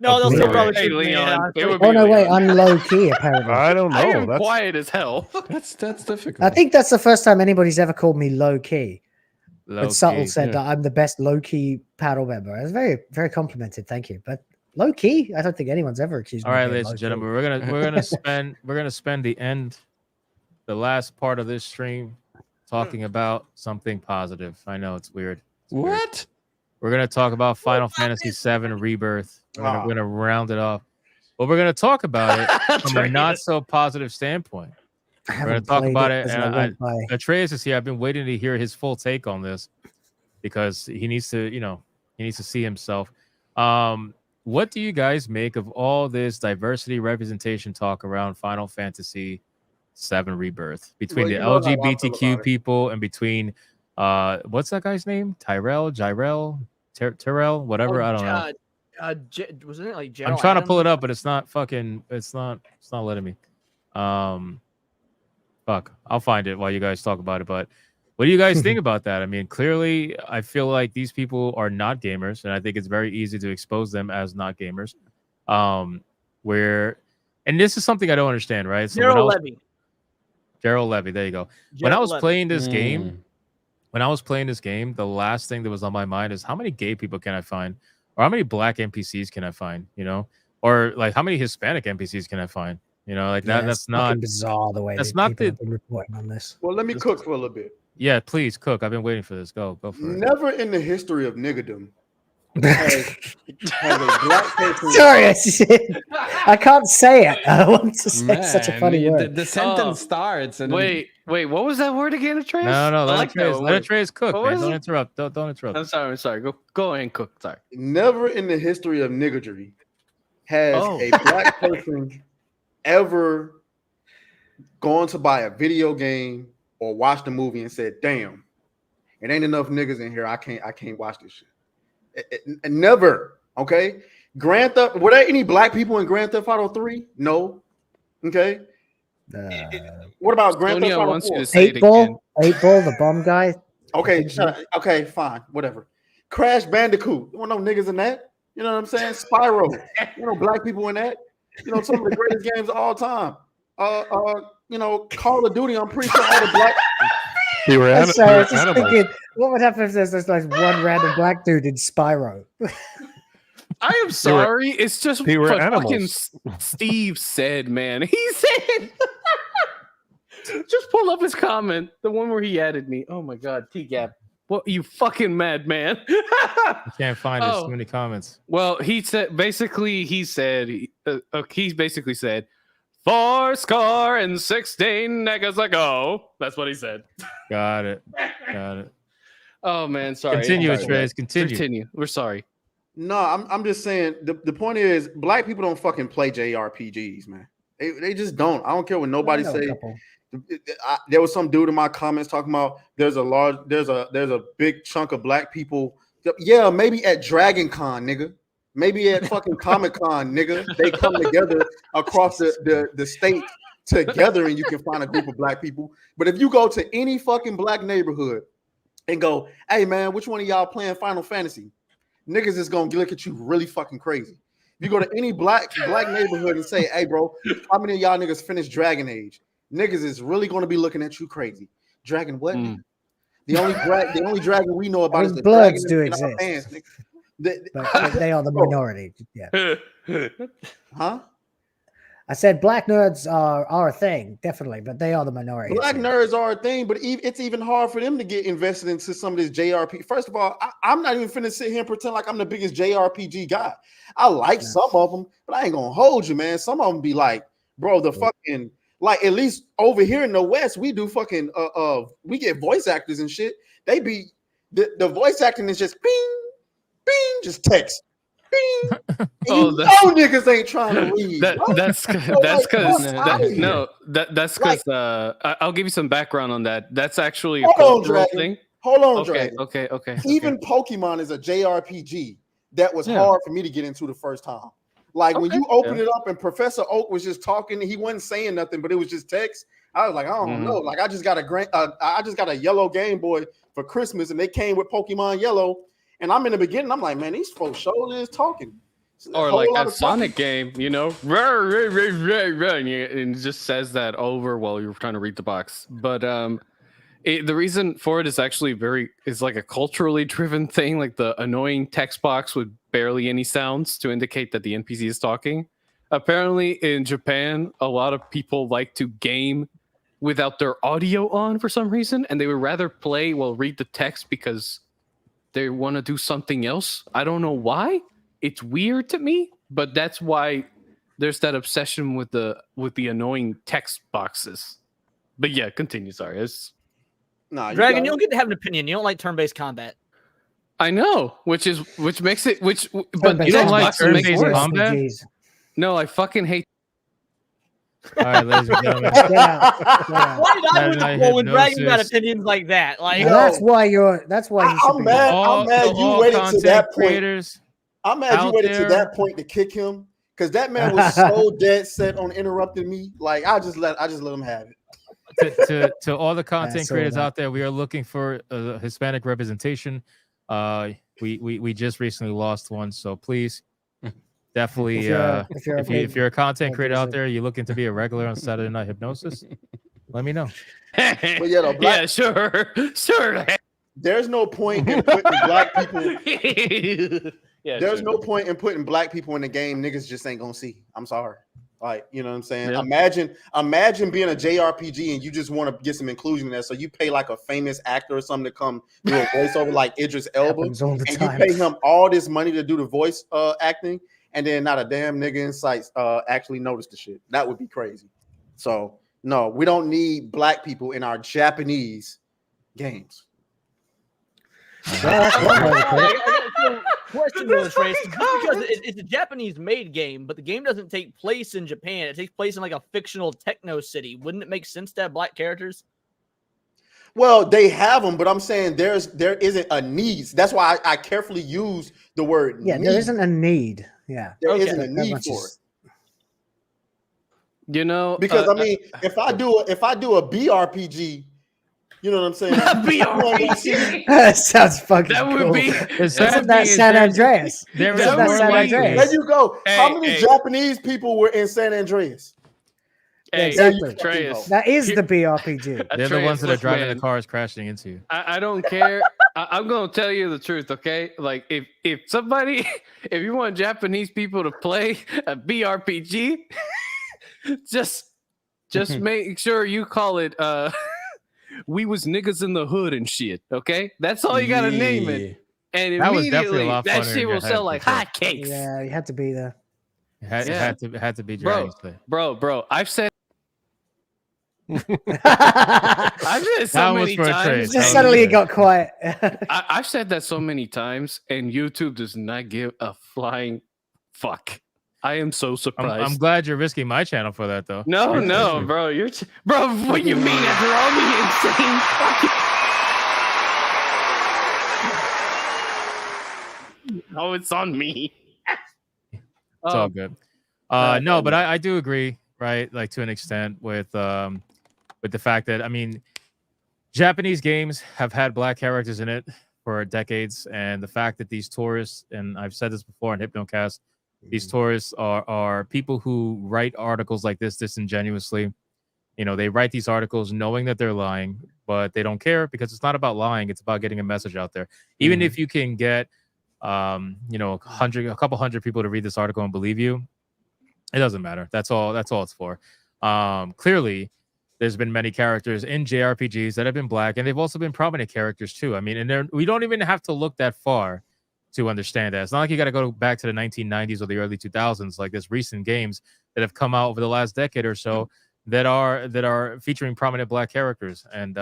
No, they'll still probably Hey, shoot me. Leon, it would be Oh no, wait, Leon. I'm low key apparently. I don't I know. am That's quiet as hell. That's difficult. I think that's the first time anybody's ever called me low key. Low But Subtle key. said yeah. that I'm the best low key paddle member. I was very, very complimented. Thank you. But low key, I don't think anyone's ever accused All me. right, of being ladies and low-key. gentlemen, we're gonna spend the last part of this stream talking about something positive. I know it's weird. It's weird. What? We're gonna talk about Final Fantasy VII Rebirth. We're gonna round it off, but we're gonna talk about it from a not so positive standpoint. I We're gonna haven't talk played about it. as I And went by. Atreus is here. I've been waiting to hear his full take on this because he needs to, he needs to see himself. What do you guys make of all this diversity representation talk around Final Fantasy VII Rebirth between Well, the you know how I feel about LGBTQ it. people and between what's that guy's name? Tyrell, whatever. I don't know. Wasn't it like I'm General trying to Adams? pull it up, but it's not fucking. It's not letting me. Fuck. I'll find it while you guys talk about it. But what do you guys think about that? I mean, clearly, I feel like these people are not gamers, and I think it's very easy to expose them as not gamers. And this is something I don't understand, right? So Gerald Levy. Gerald Levy. There you go. When I Gerald was Levy. playing this game, the last thing that was on my mind is how many gay people can I find, or how many black NPCs can I find? Or like how many Hispanic NPCs can I find? Like Yeah, that. it's That's not fucking bizarre the way that's that not people the- have been reporting on this. Well, let me cook for a little bit. Yeah, please cook. I've been waiting for this. Go for it. Never in the history of niggerdom has a black person. Sorry, I can't say it. I want to say such a funny word. The sentence starts and Wait, what was that word again, Atreus? No, I let like that Atreus, one. let Wait, Atreus cook, what man. was Don't it? interrupt. Don't interrupt. I'm sorry. Go ahead and cook. Sorry. Never in the history of niggardry has Oh. a black person ever gone to buy a video game or watched a movie and said, "Damn, it ain't enough niggas in here. I can't watch this shit." It never. Okay. Grand Theft. Were there any black people in Grand Theft Auto 3? No. Okay. What about Grand Theft Sonia Auto wants you 4? to say it Eight again. ball, the bomb guy. Okay, okay, fine, whatever. Crash Bandicoot. You want no niggas in that? You know what I'm saying? Spyro. Black people in that. Some of the greatest games of all time. Call of Duty. I'm pretty sure all the black. They were, I'm sorry, I was just animals. thinking, what would happen if there's like one random black dude in Spyro? I am sorry. It's just they were what animals. fucking Steve said, man. He said, just pull up his comment, the one where he added me. Oh my god, T-Gap. What, you fucking madman? I can't find it. So many comments. Well, he basically said 416 niggas ago. That's what he said. Got it. Oh man, sorry. Continue, Sorry. Trace. Continue. We're sorry. No, I'm just saying the point is black people don't fucking play JRPGs, man. They just don't. I don't care what nobody say. There was some dude in my comments talking about there's a big chunk of black people. Yeah, maybe at Dragon Con, nigga. Maybe at fucking Comic Con, nigga. They come together across the state together, and you can find a group of black people. But if you go to any fucking black neighborhood and go, hey man, which one of y'all playing Final Fantasy? Niggas is gonna look at you really fucking crazy. If you go to any black neighborhood and say, hey bro, how many of y'all niggas finished Dragon Age? Niggas is really gonna be looking at you crazy. Dragon what? The only dragon we know about is the Bloods dragon do in our exist. pants, But they are the minority. Yeah. Huh? I said black nerds are a thing, definitely, but they are the minority. Black nerds are a thing, but it's even hard for them to get invested into some of this JRPG. First of all, I'm not even finna sit here and pretend like I'm the biggest JRPG guy. I like some of them, but I ain't gonna hold you, man. Some of them be like, bro, the fucking, like, at least over here in the West, we do fucking we get voice actors and shit. They be the voice acting is just bing, bing, just text. Niggas ain't trying to read. That's because I'll give you some background on that. That's actually a cultural thing. Hold on, okay, Dragon. Okay. Even Pokemon is a JRPG that was hard for me to get into the first time. Like when you open it up and Professor Oak was just talking, he wasn't saying nothing, but it was just text. I was like, I don't know. Like I just got a yellow Game Boy for Christmas, and they came with Pokemon Yellow. And I'm in the beginning, I'm like, man, these folks shoulder is talking. Or like that Sonic game, you know, and it just says that over while you're trying to read the box. But the reason for it is actually is like a culturally driven thing, like the annoying text box with barely any sounds to indicate that the NPC is talking. Apparently in Japan, a lot of people like to game without their audio on for some reason, and they would rather play while read the text because they want to do something else. I don't know why. It's weird to me, but that's why there's that obsession with the annoying text boxes. But yeah, continue. Sorry. Dragon, you don't get to have an opinion. You don't like turn-based combat. I know, but you don't like turn-based combat? No, I fucking hate. All right, ladies and gentlemen. Why did I win the poll when Dragon got opinions like that? Like, that's why you should be. I'm mad you waited to that point. Creators I'm mad you waited to that point to kick him because that man was so dead set on interrupting me. Like I just let him have it. To all the content creators out there, we are looking for Hispanic representation. We just recently lost one, so please definitely if you're a content creator out there, you're looking to be a regular on Saturday Night Hypnosis, let me know. But yeah, sure. There's no point in putting black people. There's no point in putting black people in the game. Niggas just ain't gonna see. I'm sorry. Like, you know what I'm saying? Yeah. Imagine being a JRPG and you just want to get some inclusion in there. So you pay like a famous actor or something to come do a voiceover like Idris Elba. And you pay him all this money to do the voice acting, and then not a damn nigga in sight actually notice the shit. That would be crazy. So no, we don't need black people in our Japanese games. Question though, Trace, because it's a Japanese-made game, but the game doesn't take place in Japan. It takes place in like a fictional techno city. Wouldn't it make sense to have black characters? Well, they have them, but I'm saying there isn't a need. That's why I carefully use the word. Yeah, need. there isn't a need. Yeah, there isn't a need for it. You know, because I mean, if I do a BRPG. You know what I'm saying? That sounds fucking that would cool. be. Isn't that San Andreas? There you go. How many Japanese people were in San Andreas? Hey, exactly. That is the BRPG. They're the ones that are driving the cars crashing into you. I don't care. I'm gonna tell you the truth, okay? Like if you want Japanese people to play a BRPG, just make sure you call it we was niggas in the hood and shit. Okay, that's all you gotta name it. And That was definitely a immediately lot that funnier shit in will your head, sell like for sure. hotcakes. Yeah, you had to be there. It had to be Bro, Dragon's bro, I've said I've said it That so was many for a times. trade. Just suddenly it got quiet. I've said that so many times, and YouTube does not give a flying fuck. I am so surprised. I'm glad you're risking my channel for that, though. No, bro, bro. What do you mean after all the insane fucking? Oh, it's on me. It's all good. No, but I do agree, right? Like to an extent with the fact that, I mean, Japanese games have had black characters in it for decades, and the fact that these tourists, and I've said this before in Hypnocast, these tourists are people who write articles like this disingenuously. You know, they write these articles knowing that they're lying, but they don't care because it's not about lying. It's about getting a message out there. Even if you can get, you know, a couple hundred people to read this article and believe you, it doesn't matter. That's all it's for. Clearly, there's been many characters in JRPGs that have been black, and they've also been prominent characters too. I mean, and we don't even have to look that far to understand that. It's not like you got to go back to the 1990s or the early 2000s. Like there's recent games that have come out over the last decade or so that are featuring prominent black characters. And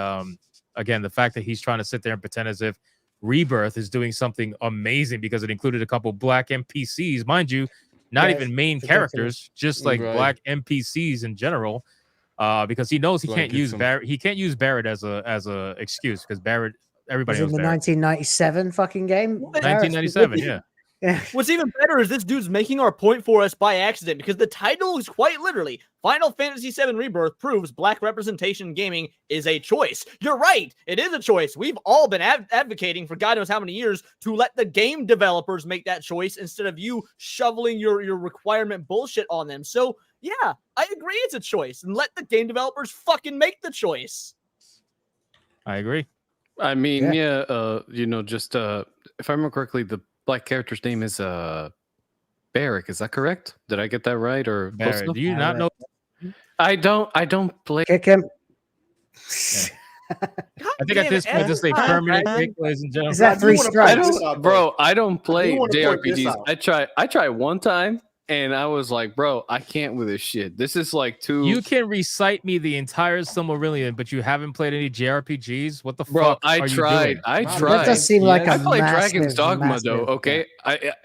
again, the fact that he's trying to sit there and pretend as if Rebirth is doing something amazing because it included a couple black NPCs, mind you, not even main characters, just like black NPCs in general. Because he knows he can't use Barrett. He can't use Barrett as a excuse because Barrett. Everybody knows in the Barrett. 1997 fucking game. 1997, yeah. What's even better is this dude's making our point for us by accident because the title is quite literally Final Fantasy VII Rebirth proves black representation in gaming is a choice. You're right. It is a choice. We've all been advocating for God knows how many years to let the game developers make that choice instead of you shoveling your requirement bullshit on them. So, yeah, I agree it's a choice. And let the game developers fucking make the choice. I agree. I mean, you know, just if I remember correctly, the black character's name is Barrick. Is that correct? Did I get that right? Or Barrick? Do you not know? I don't play. Kick him. I think at this point, this is a permanent kick, ladies and gentlemen. Is that 3 strikes? Bro, I don't play point this JRPGs. out. I tried one time. And I was like, bro, I can't with this shit. This is like too. You can recite me the entire Silmarillion, but you haven't played any JRPGs. What the bro? fuck? I are tried. You doing? I tried. That does seem like I a play massive, Dragon's Dogma massive, though. Okay,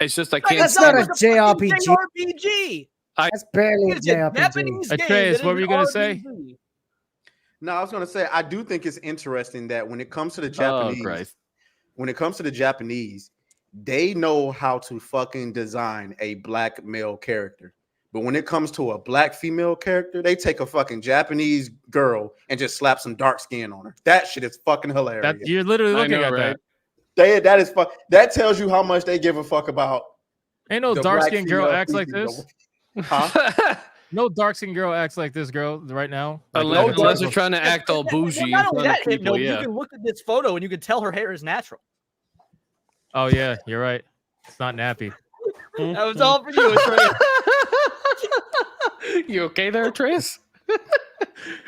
it's just I can't. That's not a JRPG. JRPG. That's barely a It's a JRPG. Japanese game. Atreus, that what is were you an gonna say? RPG. No, I was gonna say I do think it's interesting that when it comes to the Oh, Japanese, Christ. when it comes to the Japanese, they know how to fucking design a black male character. But when it comes to a black female character, they take a fucking Japanese girl and just slap some dark skin on her. That shit is fucking hilarious. You're literally looking at right? that. That is that tells you how much they give a fuck about. Ain't no the dark black skinned girl female acts like species. this. Huh? No dark skinned girl acts like this girl right now. Like, Unless they're trying to act all bougie in Not only front of that, people. Hypno, Yeah. you can look at this photo and you can tell her hair is natural. Oh yeah, you're right. It's not nappy. That was all for you, Atreus. You okay there, Trace?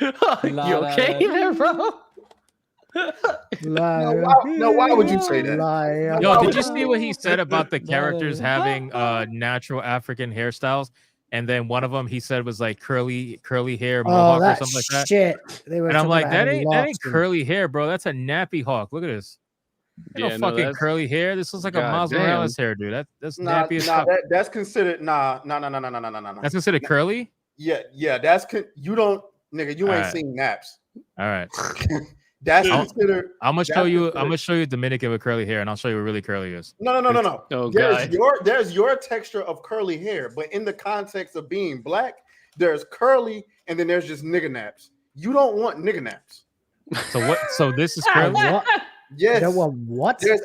You okay there, bro? Why would you say that? Yo, did you see what he said about the characters having natural African hairstyles? And then one of them he said was like curly hair mohawk or something like that. Shit. They were And I'm talking like, about that having ain't locks and- curly hair, bro. That's a nappy hawk. Look at this. Yeah, No fucking curly hair. This looks like a Miles damn. Morales hair, dude. That's Nah, nappy as fuck. that's considered no. That's considered curly? Yeah. You don't, nigga. You ain't Alright. seen naps. All right. That's considered. I'm gonna that's show you. considered- I'm gonna show you Dominican with curly hair, and I'll show you what really curly is. No. Oh, there's God. there's your texture of curly hair, but in the context of being black, there's curly, and then there's just nigga naps. You don't want nigga naps. So what? So this is curly. What? Yes. You want what? There's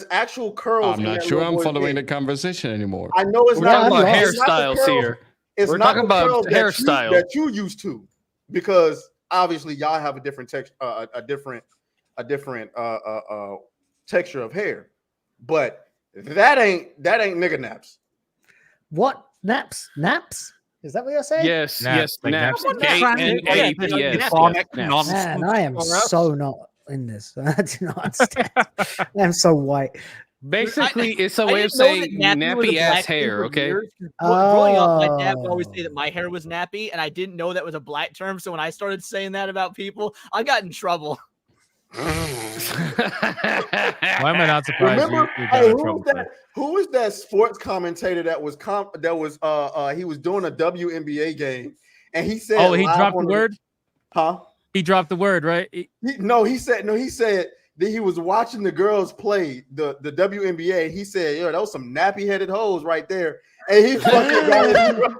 actual curls. I'm in not that sure little I'm boy's following head. the conversation anymore. I know it's We're not talking about it's not the hairstyles curls- here. It's We're not talking the about curls hairstyle. that you used to, because obviously y'all have a different texture, a different texture of hair. But that ain't nigga naps. What? Naps? Naps? Is that what you're saying? Yes, Naps, yes, like naps. naps. K-N-A-P-S. Naps. Man, I am so not in this. I do not understand. I'm so white. Basically, it's a I way of didn't know saying that nappy was a nappy ass black thing hair. for Okay. years. Growing up, my dad would always say that my hair was nappy, and I didn't know that was a black term. So when I started saying that about people, I got in trouble. Why am I not surprised? Remember, you hey, got in trouble for that? who was that sports commentator that was he was doing a WNBA game and he said, Oh, he live dropped on the word? Huh? He dropped the word, right? He said that he was watching the girls play the WNBA. He said, "Yo, that was some nappy headed hoes right there," and he fucking got it.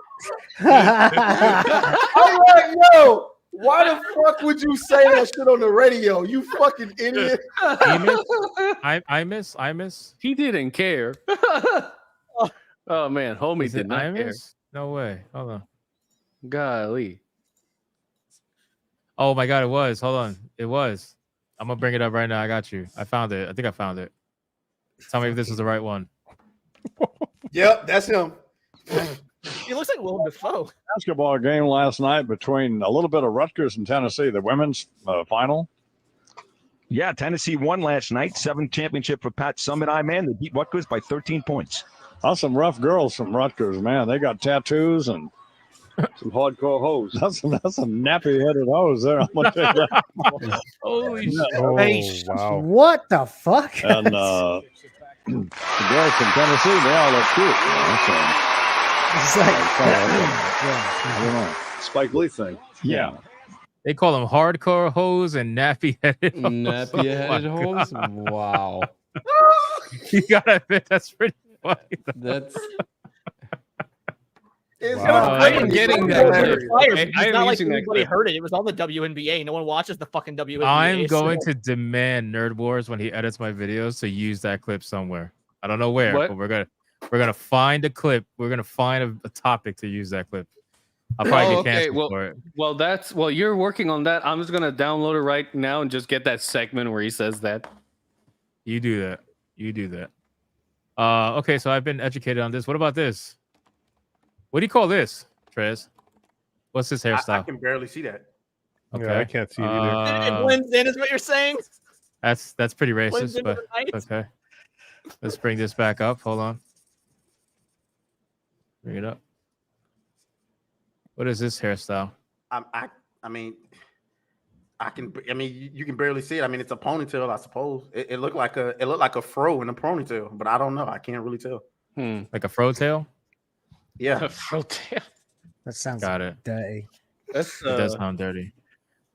I'm like, yo, why the fuck would you say that shit on the radio? You fucking idiot. I miss. He didn't care. Oh man, homie did not care. No way. Hold on. Golly. Oh my god, it was. Hold on. It was. I'm gonna bring it up right now. I got you. I found it. I think I found it. Tell me if this is the right one. Yep, that's him. He looks like Willem Dafoe. Basketball game last night between a little bit of Rutgers and Tennessee, the women's final. Yeah, Tennessee won last night. 7th championship for Pat Summitt. They beat Rutgers by 13 points. That's some rough girls from Rutgers, man. They got tattoos and some hardcore hoes. That's some nappy-headed hoes there. I'm gonna tell you that. Holy shit! Oh, wow. What the fuck? And the girls from Tennessee, they all look cute. It's like, I don't know. Spike Lee thing. Yeah. They call them hardcore hoes and nappy headed hoes. Nappy headed hoes? Wow. You gotta admit that's pretty funny. That's I am getting that. Okay, It's I am not like using that anybody clip. heard it. It was on the WNBA. No one watches the fucking WNBA. I'm so- going to demand Nerd Wars when he edits my videos to use that clip somewhere. I don't know where, What? but we're gonna find a clip. We're gonna find a topic to use that clip. I'll probably get canceled for it. Well, you're working on that. I'm just gonna download it right now and just get that segment where he says that. You do that. You do that. Okay, so I've been educated on this. What about this? What do you call this, Trez? What's this I hairstyle? can barely see that. Okay. Yeah, I can't see it either. It blends in, is what you're saying? That's pretty Blends racist, into but the night. okay. Let's bring this back up. Hold on. Bring it up. What is this hairstyle? I mean, you can barely see it. I mean, it's a ponytail, I suppose. It looked like a fro in a ponytail, but I don't know. I can't really tell. Like a fro tail? Yeah, a fro tail. That sounds Got it. dirty. It does sound dirty.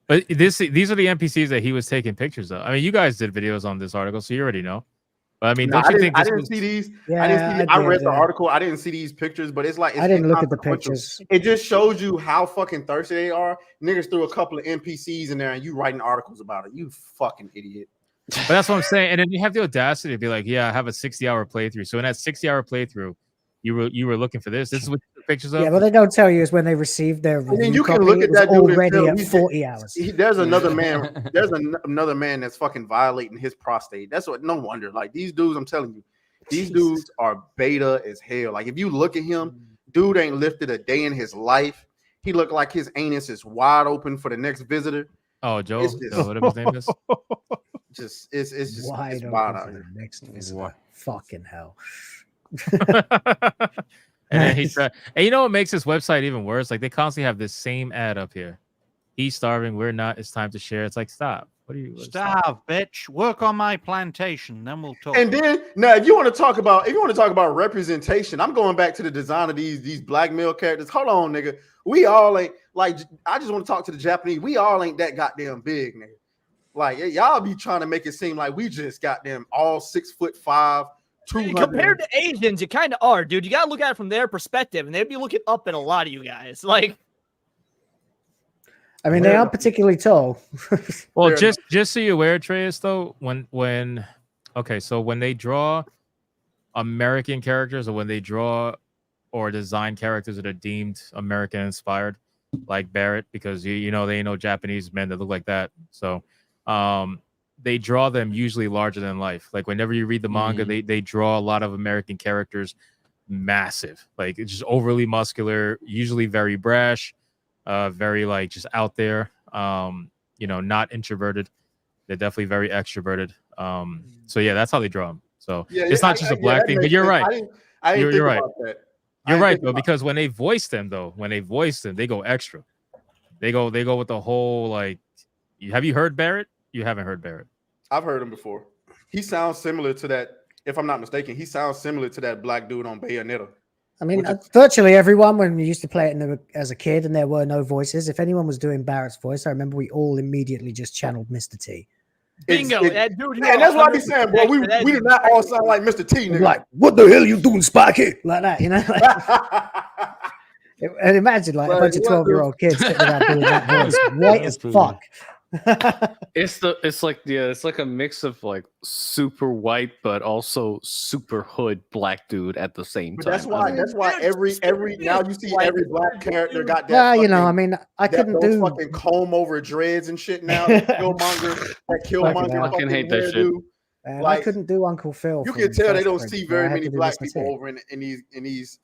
But these are the NPCs that he was taking pictures of. I mean, you guys did videos on this article, so you already know. But I mean, No, don't you think I this didn't was... see these. Yeah, I didn't see. I read the did. article. I didn't see these pictures, but it's like I didn't look at the inconsequential. pictures. It just shows you how fucking thirsty they are. Niggas threw a couple of NPCs in there, and you writing articles about it. You fucking idiot. But that's what I'm saying. And then you have the audacity to be like, yeah, I have a 60-hour playthrough. So in that 60-hour playthrough, you were looking for this. This is what the pictures of. Yeah, what they don't tell you is when they received their I mean, review you can copy, look it at was that dude and already tell at he's- 40 hours. There's another man. There's another man that's fucking violating his prostate. That's what. No wonder. Like these dudes, I'm telling you, these dudes are beta as hell. Like if you look at him, dude ain't lifted a day in his life. He looked like his anus is wide open for the next visitor. Oh, Joe. It's just- Whatever his name is. It's just Wide it's open wild for out the here. next visitor. Fucking hell. And then he tried. And you know what makes this website even worse? Like they constantly have this same ad up here. He's starving. We're not. It's time to share. It's like stop. What are you? Stop, bitch. Work on my plantation, then we'll talk. And then now, if you want to talk about representation, I'm going back to the design of these black male characters. Hold on, nigga. We all ain't like. I just want to talk to the Japanese. We all ain't that goddamn big, nigga. Like y'all be trying to make it seem like we just got them all 6'5", 200. Compared to Asians, you kind of are, dude. You got to look at it from their perspective, and they'd be looking up at a lot of you guys. Like, I mean, they aren't particularly tall. Well, just so you're aware, Atreus, though, when they draw American characters, or when they draw or design characters that are deemed American inspired, like Barrett, because you know they ain't no Japanese men that look like that. So they draw them usually larger than life. Like whenever you read the manga, they draw a lot of American characters massive. Like it's just overly muscular, usually very brash, very like just out there. Not introverted. They're definitely very extroverted. So yeah, that's how they draw them. So it's not just a black thing. But you're right. I didn't think you're right. about that. You're right though, because when they voice them, they go extra. They go with the whole like. Have you heard Barrett? You haven't heard Barrett. I've heard him before. He sounds similar to that. If I'm not mistaken, he sounds similar to that black dude on Bayonetta. I mean, virtually everyone, when we used to play it as a kid and there were no voices, if anyone was doing Barrett's voice, I remember we all immediately just channeled Mr. T. Bingo. That dude. And that's what I be saying, bro. We do not all sound like Mr. T, nigga. Like, what the hell are you doing, Sparky? Like that, you know? And imagine like a bunch of 12-year-old kids sitting around doing that voice, white as fuck. It's like a mix of like super white but also super hood black dude at the same time. That's why every now you see every black character got that. Well, I mean, I couldn't do fucking comb over dreads and shit now. Killmonger, I fucking hate that shit. I couldn't do Uncle Phil. You can tell they don't see very many black people over in these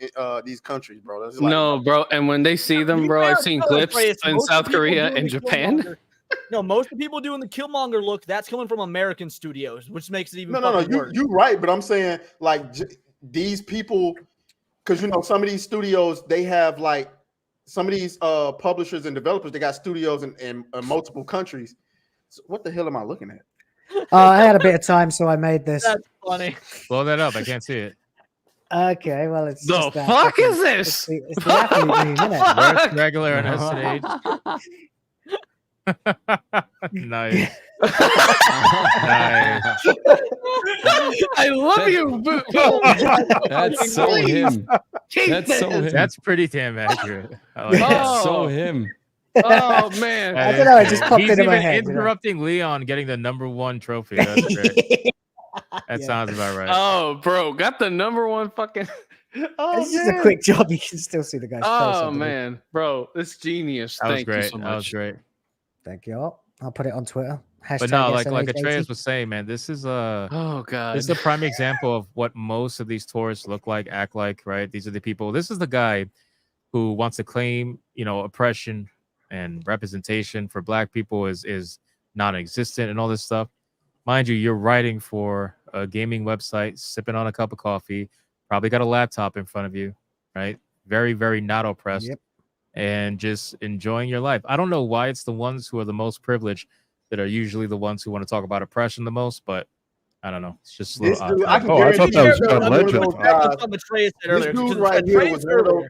countries, bro. That's like, no, bro. And when they see them, bro, I've seen clips in South Korea and Japan. No, most of the people doing the Killmonger look, that's coming from American studios, which makes it even no. worse. You're right, but I'm saying like these people, because some of these studios they have like some of these publishers and developers. They got studios in multiple countries. So what the hell am I looking at? I had a bit of time, so I made this. That's funny. Blow that up. I can't see it. Okay, well, it's the just that fuck is this? It's the athlete meme, isn't it? Where's regular and SNH? Nice. Nice. I love you. That's so him. That's so him. That's pretty damn accurate. I like That's so him. Oh man. I don't know. It just popped He's into my even head. interrupting Leon getting the #1 trophy. That's great. That sounds about right. Oh, bro, got the #1 fucking. Oh, This is a quick job. You can still see the guy's face. Oh man, bro, it's genius. That was Thank great. you so much. That was great. Thank you all. I'll put it on Twitter. But no, like SNH80. Atreus was saying, man, this is oh god, this is a prime example of what most of these tourists look like, act like, right? These are the people. This is the guy who wants to claim, oppression and representation for black people is non-existent and all this stuff. Mind you, you're writing for a gaming website, sipping on a cup of coffee, probably got a laptop in front of you, right? Very, very not oppressed. Yep. And just enjoying your life. I don't know why it's the ones who are the most privileged that are usually the ones who want to talk about oppression the most, but I don't know. It's just a little odd. I thought that was John Legend. This dude right here was one of those.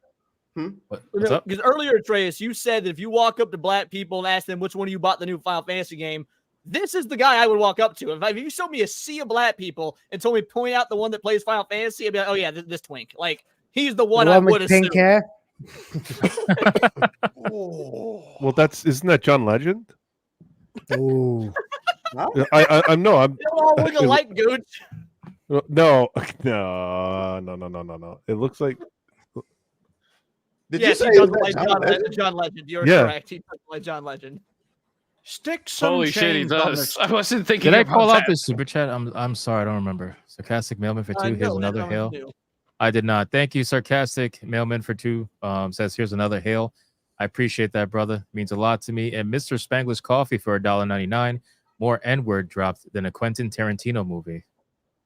What's up? Because earlier, Atreus, you said that if you walk up to black people and ask them which one of you bought the new Final Fantasy game, this is the guy I would walk up to. If you showed me a sea of black people and told me point out the one that plays Final Fantasy, I'd be like, oh yeah, this twink. Like he's the one I would assume. Pink hair. Well, isn't that John Legend? Ooh. I'm no. I'm. They all look alike, Gooch. No. It looks like. Yes, he does like John Legend. You're correct. He does like John Legend. Stick some Holy shit, he chains on does. the- I wasn't thinking. Did I about call out that. the super chat? I'm sorry, I don't remember. Sarcastic mailman for 2. Here's No, another that hail. was new. I did not. Thank you, sarcastic mailman for 2. Says here's another hail. I appreciate that, brother. Means a lot to me. And Mr. Spanglish Coffee for $1.99. More N-word dropped than a Quentin Tarantino movie.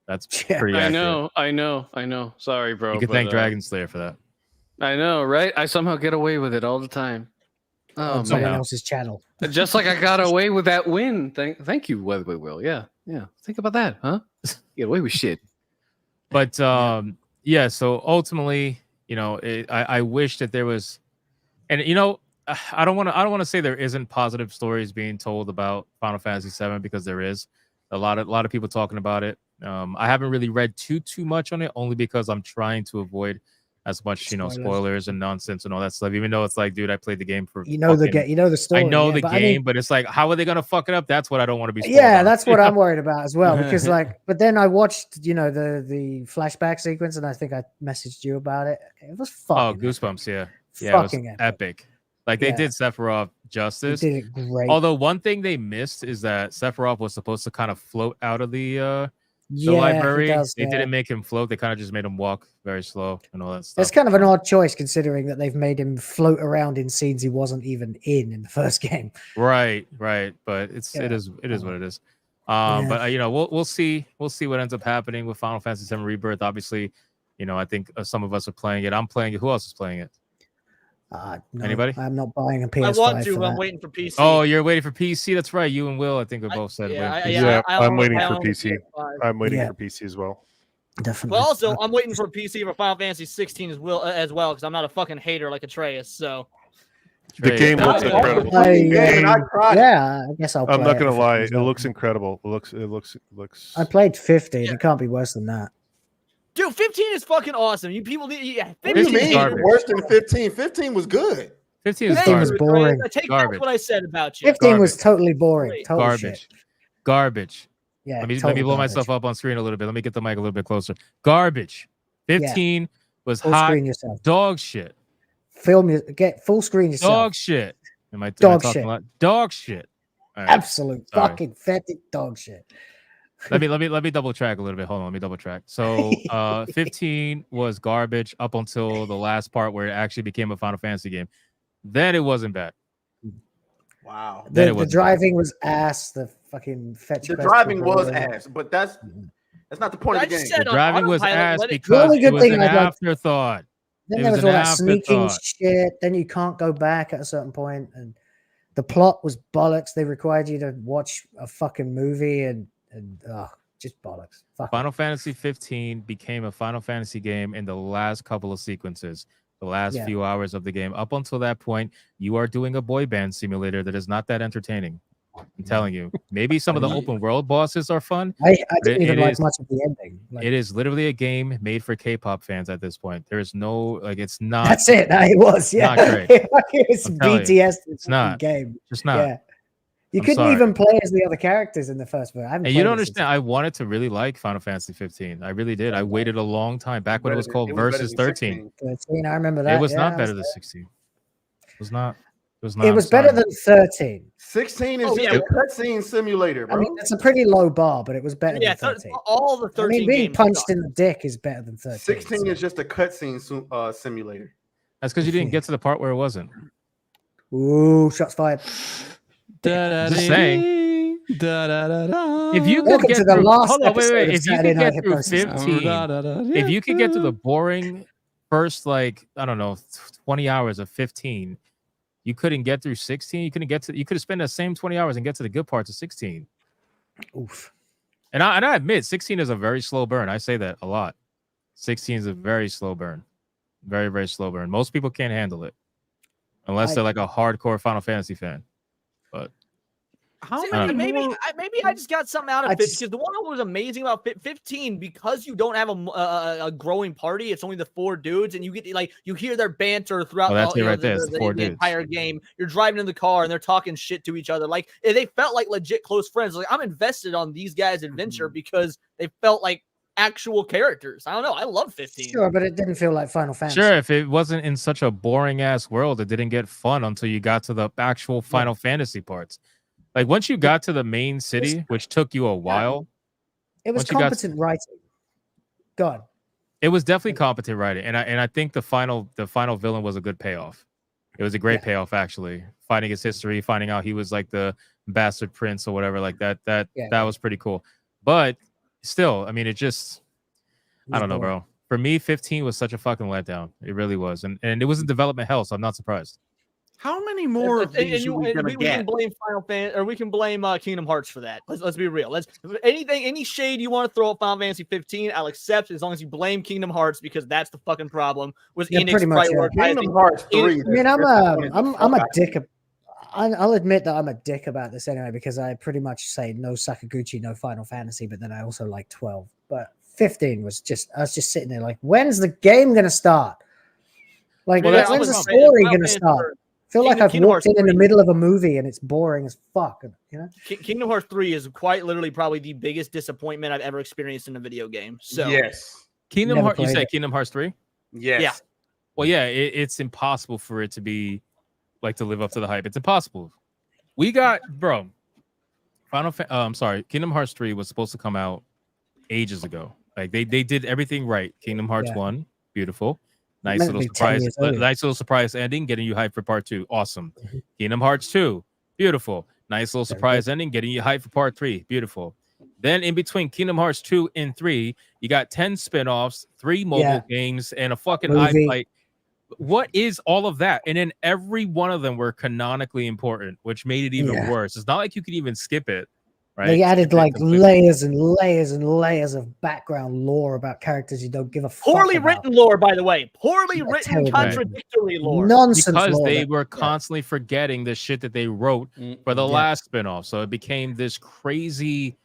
That's pretty accurate. I know. Sorry, bro. You can but, thank Dragon Slayer for that. I know, right? I somehow get away with it all the time. Oh On someone man. else's channel. Just like I got away with that win. Thank you, Weatherby Will. Yeah. Think about that, huh? Get away with shit. But yeah. So ultimately, I wish that there was, and I don't want to say there isn't positive stories being told about Final Fantasy VII, because there is a lot of people talking about it. I haven't really read too much on it, only because I'm trying to avoid as much spoilers and nonsense and all that stuff. Even though it's like, dude, I played the game for the story. I know yeah, the but game, I mean, but it's like, how are they gonna fuck it up? That's what I don't want to be. Yeah, on. that's what I'm worried about as well. Because but then I watched the flashback sequence, and I think I messaged you about it. It was fucking goosebumps. Yeah, fucking it was epic. Like they did Sephiroth justice. They did it great. Although one thing they missed is that Sephiroth was supposed to kind of float out of the Yeah, he library, does, they yeah. didn't make him float. They kind of just made him walk very slow and all that stuff. That's kind of an odd choice considering that they've made him float around in scenes he wasn't even in the first game. Right. But it Yeah. is what it is. Yeah. But we'll see what ends up happening with Final Fantasy VII Rebirth. Obviously, I think some of us are playing it. I'm playing it. Who else is playing it? No, Anybody? I'm not buying a PS5. I want to, for but I'm that. waiting for PC. Oh, you're waiting for PC. That's right. You and Will, I think, are both said. I'm waiting for PC. I'm waiting Yeah. for PC as well. Definitely. Well, also, I'm waiting for PC for Final Fantasy 16 as well, because I'm not a fucking hater like Atreus. So The game looks incredible. Yeah, I guess I'll play I'm not it gonna if it lie, comes it out. looks incredible. It looks. I played 15. It can't be worse than that. dude, 15 is fucking awesome. You people need. Yeah, What do you 15 is mean? garbage. Worse than 15? 15 was good. 15 is 15 was garbage. boring. I take back Garbage. what I said about you. 15 was totally boring. Total Garbage. shit. Garbage. Yeah, Let me total blow garbage. myself up on screen a little bit. Let me get the mic a little bit closer. Garbage. 15 was Full hot screen yourself. dog shit. Get full screen yourself. Dog shit. Am I Dog talking shit. a lot? Dog shit. All right. Absolute Sorry. fucking fetid dog shit. Let me double track a little bit. Hold on, let me double track. So 15 was garbage up until the last part where it actually became a Final Fantasy game. Then it wasn't bad. Wow. The driving was ass. The fucking fetch. The quest driving was boring. ass, but that's not the point of the game. The driving was ass The because only it good was thing an I like- afterthought. Then It there was was an all that sneaking afterthought. shit. Then you can't go back at a certain point, and the plot was bollocks. They required you to watch a fucking movie, and just bollocks. Fuck. Final Fantasy 15 became a Final Fantasy game in the last couple of sequences, the last Yeah. few hours of the game. Up until that point, you are doing a boy band simulator that is not that entertaining. I'm telling you. Maybe some of the open world bosses are fun. I but didn't even it like is- much of the ending. Like, It is literally a game made for K-pop fans at this point. There is no it's not. that's it. It was. Yeah, Not great. it was I'm telling you, BTS. it's not. game. Just not. Yeah. You I'm couldn't sorry. even play as the other characters in the first one. I haven't And you played don't it since- understand. I wanted to really like Final Fantasy 15. I really did. I waited a long time back when it was called Versus 13. 13, I remember that. It was yeah, not I better was than 16. It was not. It was not. It I'm was better sorry. than 13. 16 is Oh, just yeah. a cutscene simulator, bro. I mean, it's a pretty low bar, but it was better Yeah, than 13. all the 13 I mean, being games punched suck. in the dick is better than 13. 16 is just a cutscene simulator. That's because you didn't get to the part where it wasn't. Ooh, shots fired. Just saying. If you could Welcome get to the through, last hold on, wait, episode wait. of If you Saturday could Night get through Hypnosis. 15, if you could get to the boring first, I don't know, 20 hours of 15, you couldn't get through 16. You could have spent the same 20 hours and get to the good parts of 16. Oof. And I admit 16 is a very slow burn. I say that a lot. 16 is a very slow burn. Very, very slow burn. Most people can't handle it. Unless they're like a hardcore Final Fantasy fan. But How I don't many? know. Maybe I just got something out of I it just- because the one that was amazing about 15 because you don't have a growing party. It's only the 4 dudes, and you get you hear their banter throughout. Oh, that's it you know, right there. It's the 4 the dudes. entire game. You're driving in the car and they're talking shit to each other. Like they felt like legit close friends. Like I'm invested on these guys' adventure because they felt like actual characters. I don't know. I love 15. Sure, but it didn't feel like Final Fantasy. Sure, if it wasn't in such a boring ass world, it didn't get fun until you got to the actual Final Fantasy parts. Like once you got to the main city, which took you a while, It was once you got- competent writing. God. it was definitely competent writing, and I think the final villain was a good payoff. It was a great payoff actually. Finding his history, finding out he was like the bastard prince or whatever like that. That was pretty cool. But still, I mean, it just I don't know, bro. For me, 15 was such a fucking letdown. It really was, and it was in development hell, so I'm not surprised. How many more of these are we gonna we get? can blame Final Fantasy, or we can blame Kingdom Hearts for that. Let's be real. Any shade you want to throw at Final Fantasy 15, I'll accept as long as you blame Kingdom Hearts because that's the fucking problem. Was Yeah, Enix pretty much, yeah. prioritizing Kingdom Hearts 3. I mean, I'm a dick. I'll admit that I'm a dick about this anyway because I pretty much say no Sakaguchi, no Final Fantasy, but then I also like 12. But 15 was I was just sitting there like, when's the game gonna start? Like, Well, when's the story gonna start? I feel like I've Kingdom walked Hearts in the 3. middle of a movie and it's boring as fuck. You know? Kingdom Hearts 3 is quite literally probably the biggest disappointment I've ever experienced in a video game. So yes, Kingdom Never Hearts. You played said it. Kingdom Hearts 3? yes. Yeah. Well, yeah, it's impossible for it to be to live up to the hype. It's impossible. We got, bro. I'm sorry. Kingdom Hearts 3 was supposed to come out ages ago. Like they did everything right. Kingdom Hearts 1, beautiful. Nice Meant to little be 10 surprise. years earlier. Nice little surprise ending, getting you hyped for part 2. Awesome. Kingdom Hearts 2, beautiful. Nice little surprise ending, getting you hyped for part 3. Beautiful. Then in between Kingdom Hearts 2 and 3, you got 10 spin-offs, 3 mobile games, and a fucking Movie. iFight. What is all of that? And then every one of them were canonically important, which made it even worse. It's not like you could even skip it, right? They added Skip it like completely. layers and layers and layers of background lore about characters you don't give a fuck Poorly about. written lore, by the way. Poorly written, terrible. contradictory lore. Nonsense Because lore they that- were constantly forgetting the shit that they wrote for the last spinoff. So it became this crazy,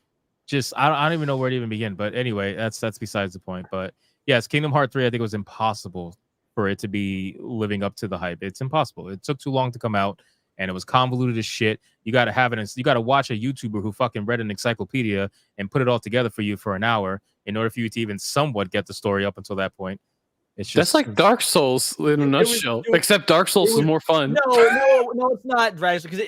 just I don't even know where to even begin. But anyway, that's besides the point. But yes, Kingdom Hearts 3, I think it was impossible for it to be living up to the hype. It's impossible. It took too long to come out, and it was convoluted as shit. You got to have it. You got to watch a YouTuber who fucking read an encyclopedia and put it all together for you for an hour in order for you to even somewhat get the story up until that point. It's just That's like Dark Souls in a nutshell. Except Dark Souls is more fun. No, it's not, Drax, because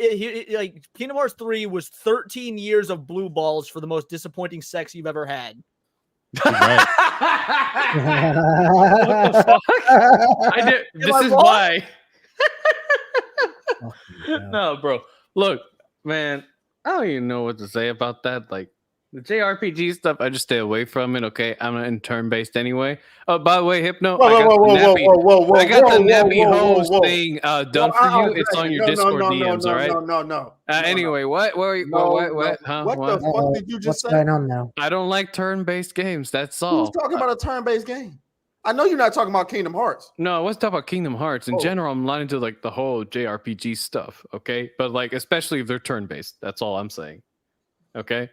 like Kingdom Hearts 3 was 13 years of blue balls for the most disappointing sex you've ever had. What the fuck? This is why. No, bro. Look, man, I don't even know what to say about that. Like the JRPG stuff, I just stay away from it. Okay, I'm not in turn-based anyway. Oh, by the way, Hypno, I got the nappy hose thing done for you. It's on your Discord DMs, all right? No. Anyway, what? What? Huh? What the fuck did you just say? What's going on now? I don't like turn-based games. That's all. Who's talking about a turn-based game? I know you're not talking about Kingdom Hearts. No, I was talking about Kingdom Hearts. In general, I'm not into like the whole JRPG stuff, okay? But like, especially if they're turn-based. That's all I'm saying. Okay?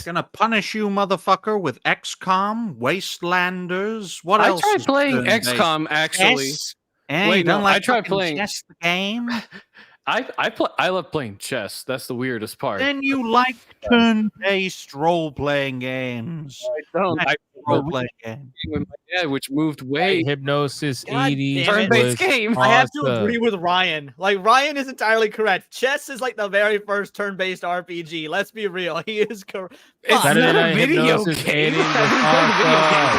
Gonna punish you, motherfucker, with XCOM, Wastelanders. What else? I tried is playing turn-based? XCOM actually. Chess? You don't I like tried fucking playing chess the game. I love playing chess. That's the weirdest part. Then you like turn-based role-playing games. I don't. I Role-playing game. with my dad, which moved way Hypnosis God 80 damn it. turn-based game. I have to awesome. agree with Ryan. Like Ryan is entirely correct. Chess is like the very first turn-based RPG. Let's be real. He is correct. It's Saturday not a Night video Hypnosis game. 80 It's not a video game awesome.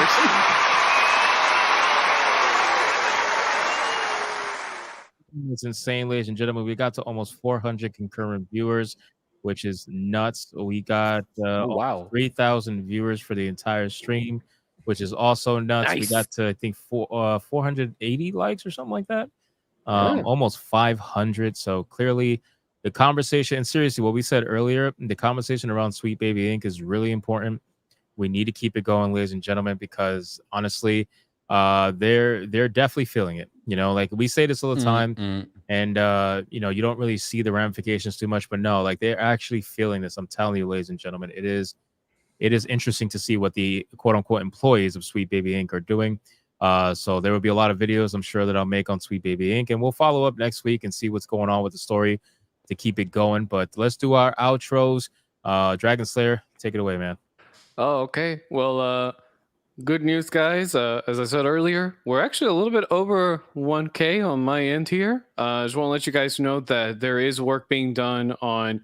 version. It's insane, ladies and gentlemen. We got to almost 400 concurrent viewers, which is nuts. We got wow, 3,000 viewers for the entire stream, which is also nuts. We Nice. got to, I think, 480 likes or something like that. Yeah. Almost 500. So clearly, the conversation, and seriously, what we said earlier, the conversation around Sweet Baby Inc. is really important. We need to keep it going, ladies and gentlemen, because honestly, they're definitely feeling it. You know, like we say this all the time, and you know, you don't really see the ramifications too much, but no, like they're actually feeling this. I'm telling you, ladies and gentlemen, it is interesting to see what the quote unquote employees of Sweet Baby Inc. are doing. So there will be a lot of videos I'm sure that I'll make on Sweet Baby Inc. And we'll follow up next week and see what's going on with the story to keep it going. But let's do our outros. Dragon Slayer, take it away, man. Oh, okay. Well, good news, guys. As I said earlier, we're actually a little bit over 1K on my end here. I just want to let you guys know that there is work being done on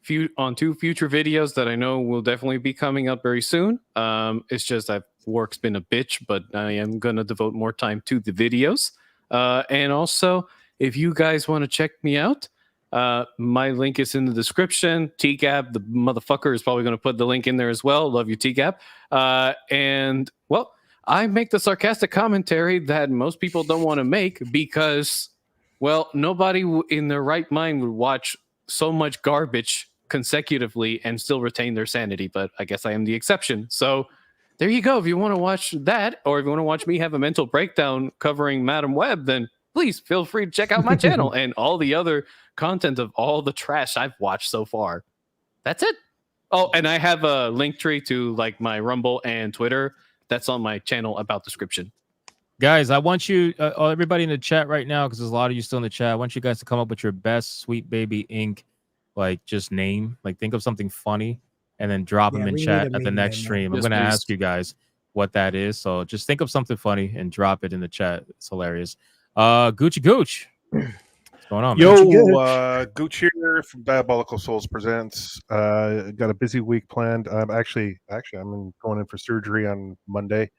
2 future videos that I know will definitely be coming up very soon. It's just that work's been a bitch, but I am going to devote more time to the videos. And also, if you guys want to check me out, my link is in the description. TGAB, the motherfucker, is probably going to put the link in there as well. Love you, TGAB. And, well, I make the sarcastic commentary that most people don't want to make because, well, nobody in their right mind would watch so much garbage consecutively and still retain their sanity. But I guess I am the exception. So there you go. If you want to watch that, or if you want to watch me have a mental breakdown covering Madam Web, then please feel free to check out my channel and all the other content of all the trash I've watched so far. That's it. Oh, and I have a link tree to like my Rumble and Twitter. That's on my channel about description. Guys, I want you, everybody in the chat right now, because there's a lot of you still in the chat. I want you guys to come up with your best Sweet Baby Inc. like just name. Like think of something funny and then drop them in chat at the next stream. I'm Yes, going to please. ask you guys what that is. So just think of something funny and drop it in the chat. It's hilarious. Gucci Gooch. What's going on, Yo, man? Gooch here from Diabolical Souls Presents. Got a busy week planned. I'm actually going in for surgery on Monday,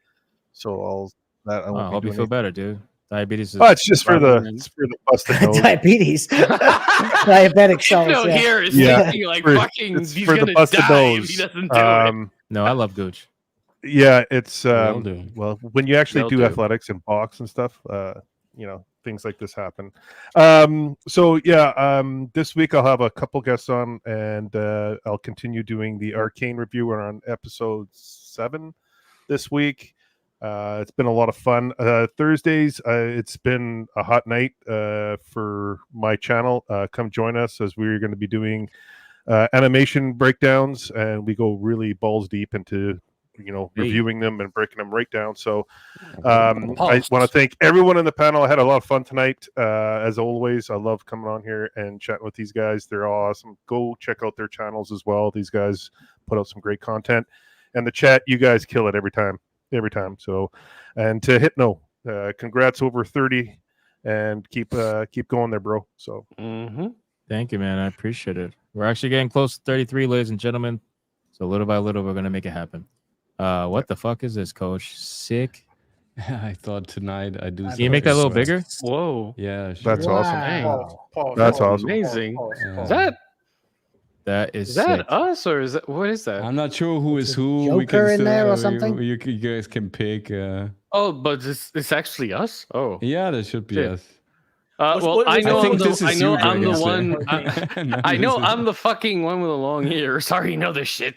so I won't I be hope you doing feel better, dude. Diabetes is. Oh, it's just for the busted nose. Diabetes. Diabetic souls. Yeah. It's for the busted nose. No, I love Gooch. Yeah, it's do. well, when you actually Will do do. athletics and box and stuff, things like this happen. This week I'll have a couple guests on, and I'll continue doing the Arcane review. We're on episode 7 this week. It's been a lot of fun. Thursdays, it's been a hot night for my channel. Come join us, as we're going to be doing animation breakdowns, and we go really balls deep into reviewing them and breaking them right down. So I want to thank everyone in the panel. I had a lot of fun tonight. As always, I love coming on here and chatting with these guys. They're all awesome. Go check out their channels as well. These guys put out some great content. And the chat, you guys kill it every time. So, and to Hypno, congrats over 30, and keep going there, bro. So Thank you, man. I appreciate it. We're actually getting close to 33, ladies and gentlemen. So little by little, we're gonna make it happen. What the fuck is this, Coach? Sick. I thought tonight I do. Can you make that a little bigger? Whoa. Yeah, sure. That's awesome. Dang. That's awesome. Amazing. Yeah. That Is is that sick. us or is that what is that? I'm not sure who is who. Joker in there or something? You guys can pick. Oh, but it's actually us. Oh, Yeah, that should be Shit. us. I know. think this is you, I'm the Dragon one. Slayer. I know I'm the fucking one with a long ear. Sorry, you know this shit.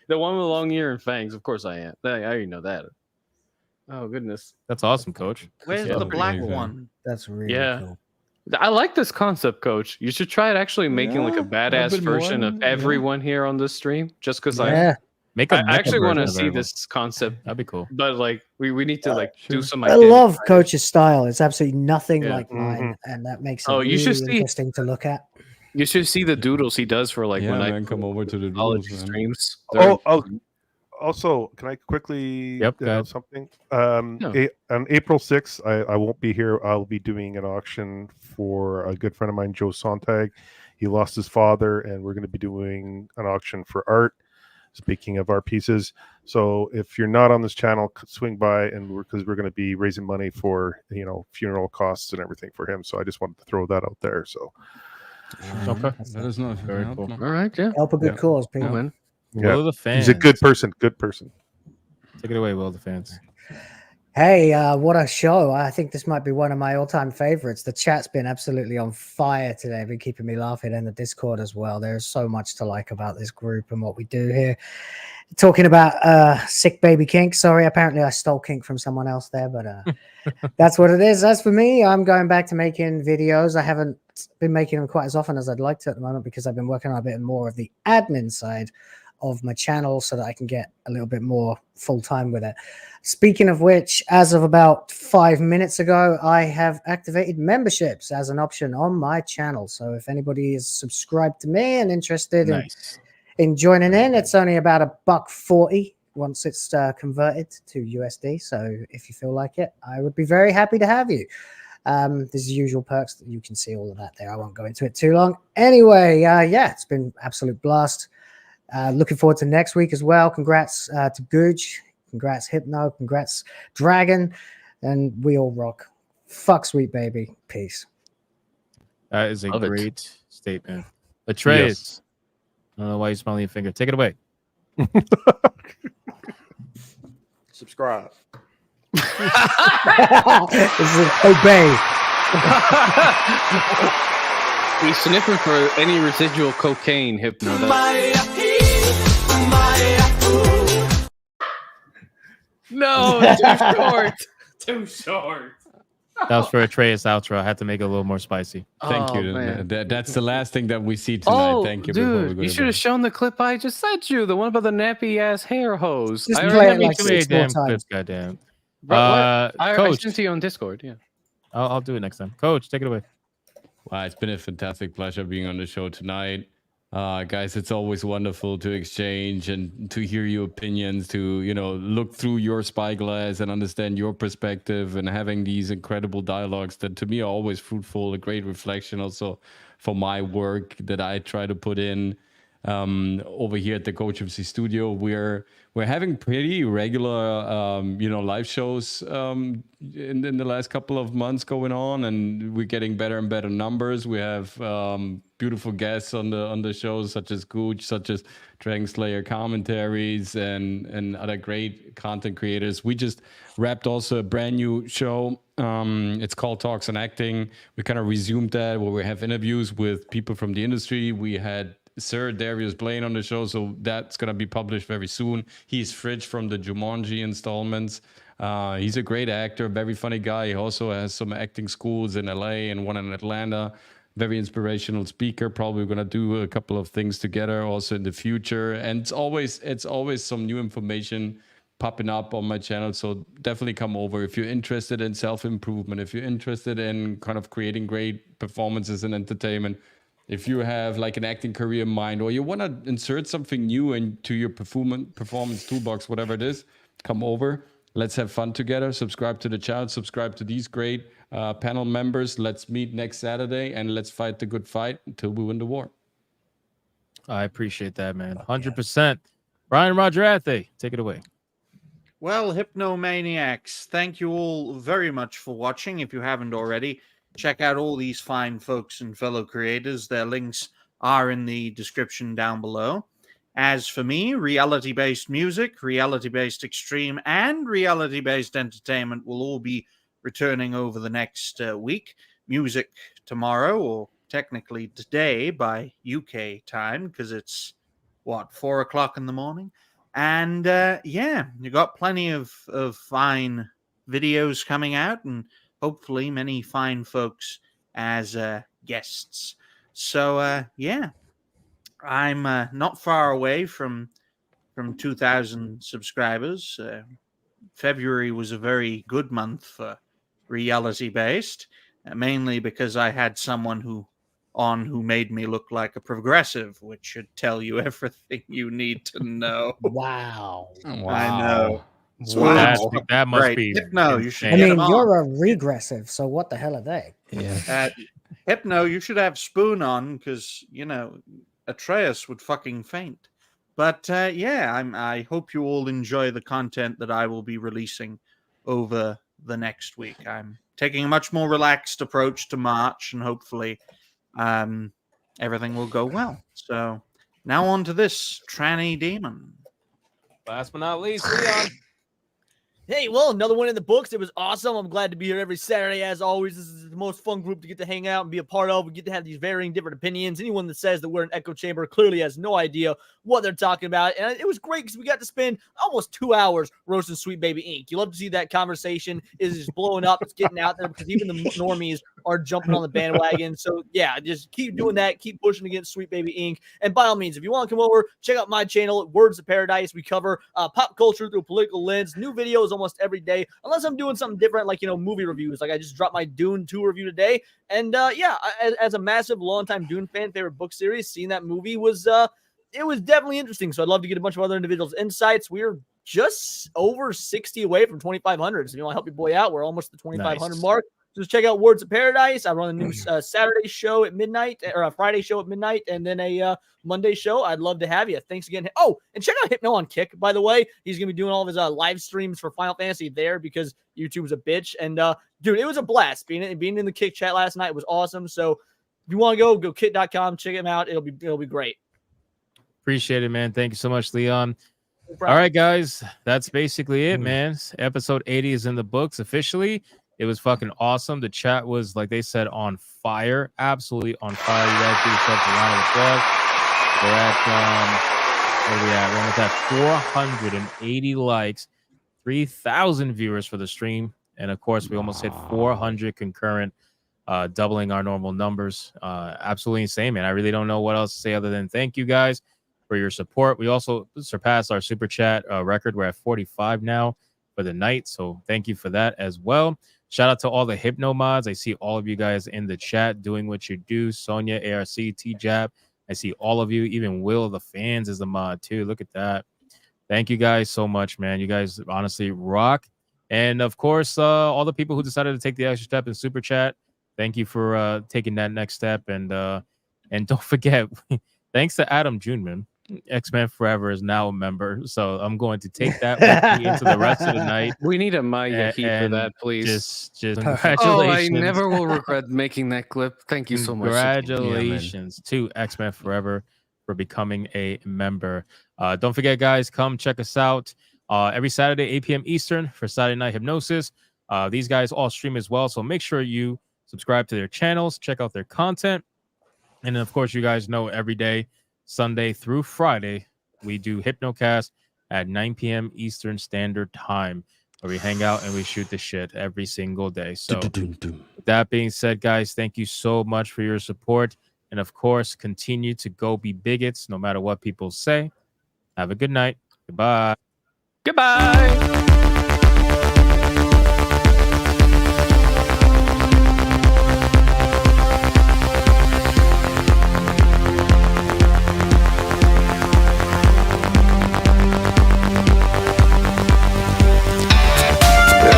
The one with a long ear and fangs. Of course I am. I already know that. Oh goodness. That's awesome, Coach. Where's Yeah. the black amazing. one? That's really Yeah. cool. I like this concept, Coach. You should try it actually making like a Yeah, badass I've been version of wanting, yeah. everyone here on this stream. Just because Yeah. Make a I actually want to version of see everyone. this concept, That'd be cool. but like we need to like do some. I love Coach's style. It's absolutely nothing Yeah. like mine, and that makes it Oh, really you should see- interesting to look at. You should see the doodles he does for like Yeah, when I man, come over to the college doodles, man. streams. Also, can I quickly Yep, go ahead. announce something? Yeah. On April 6th, I won't be here. I'll be doing an auction for a good friend of mine, Joe Sontag. He lost his father, and we're going to be doing an auction for art. Speaking of art pieces, so if you're not on this channel, swing by, and because we're going to be raising money for funeral costs and everything for him. So I just wanted to throw that out there. So Okay. That is not Very cool. All right, yeah. Help a good Yeah. cause, Yeah, people. man. Will the fans. he's a good person. Good person. Take it away, Will the fans. Hey, what a show. I think this might be one of my all-time favorites. The chat's been absolutely on fire today. Been keeping me laughing in the Discord as well. There's so much to like about this group and what we do here. Talking about sick baby kink. Sorry, apparently I stole kink from someone else there, but that's what it is. As for me, I'm going back to making videos. I haven't been making them quite as often as I'd like to at the moment because I've been working on a bit more of the admin side of my channel so that I can get a little bit more full time with it. Speaking of which, as of about 5 minutes ago, I have activated memberships as an option on my channel. So if anybody is subscribed to me and interested in joining in, it's only about $1.40 once it's converted to USD. So if you feel like it, I would be very happy to have you. There's the usual perks that you can see all of that there. I won't go into it too long. Anyway, yeah, it's been absolute blast. Looking forward to next week as well. Congrats to Gooch. Congrats Hypno. Congrats Dragon. And we all rock. Fuck Sweet Baby. Peace. That is a Love it. great statement. Atreus. Yes. I don't know why you're smiling your finger. Take it away. Subscribe. Obey. We sniffing for any residual cocaine, Hypno. No, too short. Too short. That was for Atreus outro. I had to make it a little more spicy. Thank Oh, you. man. That's the last thing that we see tonight. Oh, Thank you. before we dude, go you to should bed. have shown the clip I just sent you. The one about the nappy ass hair hose. Just I play already it like Too many 6 more damn times. clips, goddamn. Bro, what? I Coach, sent to you on Discord. Yeah. I'll do it next time. Coach, take it away. Wow, it's been a fantastic pleasure being on the show tonight. Guys, it's always wonderful to exchange and to hear your opinions, to look through your spyglass and understand your perspective, and having these incredible dialogues that to me are always fruitful, a great reflection also for my work that I try to put in. Over here at the Coach MC studio, we're having pretty regular live shows in the last couple of months going on, and we're getting better and better numbers. We have beautiful guests on the shows, such as Gooch, such as Dragon Slayer commentaries, and other great content creators. We just wrapped also a brand new show. It's called Talks on Acting. We kind of resumed that, where we have interviews with people from the industry. We had Sir Darius Blaine on the show, so that's going to be published very soon. He's Fridge from the Jumanji installments. He's a great actor, very funny guy. He also has some acting schools in LA and one in Atlanta. Very inspirational speaker. Probably going to do a couple of things together also in the future. And it's always some new information popping up on my channel, so definitely come over if you're interested in self-improvement, if you're interested in kind of creating great performances and entertainment. If you have like an acting career in mind, or you want to insert something new into your performance toolbox, whatever it is, come over. Let's have fun together. Subscribe to the channel. Subscribe to these great panel members. Let's meet next Saturday, and let's fight the good fight until we win the war. I appreciate that, man. 100%. Brian Rodrathe, take it away. Well, Hypnomaniacs, thank you all very much for watching. If you haven't already, check out all these fine folks and fellow creators. Their links are in the description down below. As for me, reality-based music, reality-based extreme, and reality-based entertainment will all be returning over the next week. Music tomorrow, or technically today by UK time, because it's, 4 o'clock in the morning? And yeah, you got plenty of fine videos coming out, and hopefully many fine folks as guests. So yeah, I'm not far away from 2,000 subscribers. February was a very good month for reality based, mainly because I had someone who made me look like a progressive, which should tell you everything you need to know. Wow. I know. Wow. That must be Hypno, you should I get mean, him you're on. a regressive, so what the hell are they? Yeah. Hypno, you should have Spoon on, because, Atreus would fucking faint. But yeah, I hope you all enjoy the content that I will be releasing over the next week. I'm taking a much more relaxed approach to March, and hopefully everything will go well. So now on to this tranny demon. Last but not least, Leon. Hey, well, another one in the books. It was awesome. I'm glad to be here every Saturday. As always, this is the most fun group to get to hang out and be a part of. We get to have these varying different opinions. Anyone that says that we're an echo chamber clearly has no idea what they're talking about. And it was great because we got to spend almost 2 hours roasting Sweet Baby Inc. You love to see that conversation is just blowing up. It's getting out there because even the normies are jumping on the bandwagon. So, yeah, just keep doing that. Keep pushing against Sweet Baby Inc. And by all means, if you want to come over, check out my channel, Words of Paradise. We cover pop culture through a political lens, new videos almost every day, unless I'm doing something different, like, movie reviews. Like I just dropped my Dune 2 review today. And yeah, as a massive, longtime Dune fan, favorite book series, seeing that movie was, it was definitely interesting. So I'd love to get a bunch of other individuals' insights. We're just over 60 away from 2,500. So if you want to help your boy out, we're almost the 2,500 mark. Just check out Words of Paradise. I run a new Saturday show at midnight, or a Friday show at midnight, and then a Monday show. I'd love to have you. Thanks again. Oh, and check out Hypno on Kick, by the way. He's going to be doing all of his live streams for Final Fantasy there because YouTube's a bitch. And, dude, it was a blast. Being in the Kick chat last night was awesome. So if you want to go kick.com, check him out. It'll be great. Appreciate it, man. Thank you so much, Leon. No all right, guys. That's basically it, man. Episode 80 is in the books officially. It was fucking awesome. The chat was, like they said, on fire. Absolutely on fire. You guys give yourselves a round of applause. We're at, where are we at? We're almost at 480 likes, 3,000 viewers for the stream. And, of course, we almost hit 400 concurrent, doubling our normal numbers. Absolutely insane, man. I really don't know what else to say other than thank you guys for your support. We also surpassed our Super Chat record. We're at 45 now for the night. So thank you for that as well. Shout out to all the Hypno mods. I see all of you guys in the chat doing what you do. Sonia, ARC, T-Jab, I see all of you. Even Will of the Fans is a mod too. Look at that. Thank you guys so much, man. You guys honestly rock. And of course, all the people who decided to take the extra step in Super Chat, thank you for taking that next step. And don't forget, thanks to Adam Juneman, X-Men Forever is now a member. So I'm going to take that with me into the rest of the night. We need a Maya key for that, please. Just congratulations. Oh, I never will regret making that clip. Thank you so much. Congratulations to X-Men Forever for becoming a member. Don't forget, guys, come check us out every Saturday, 8 p.m. Eastern for Saturday Night Hypnosis. These guys all stream as well, so make sure you subscribe to their channels, check out their content. And then, of course, you guys know every day, Sunday through Friday, we do Hypnocast at 9 p.m. Eastern Standard Time, where we hang out and we shoot the shit every single day. So with that being said, guys, thank you so much for your support. And of course, continue to go be bigots, no matter what people say. Have a good night. Goodbye. Goodbye.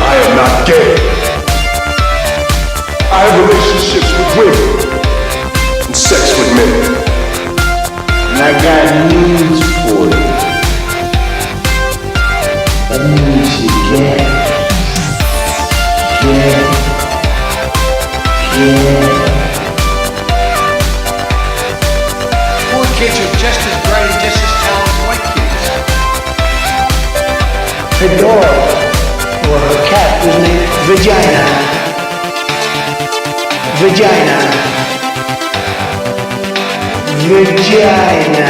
I am not gay. I have relationships with women and sex with men. And I got news for you. That means you get. Poor kids are just as bright and just as talented as white kids. The dog. Or her cat was named Vagina. Vagina. Vagina.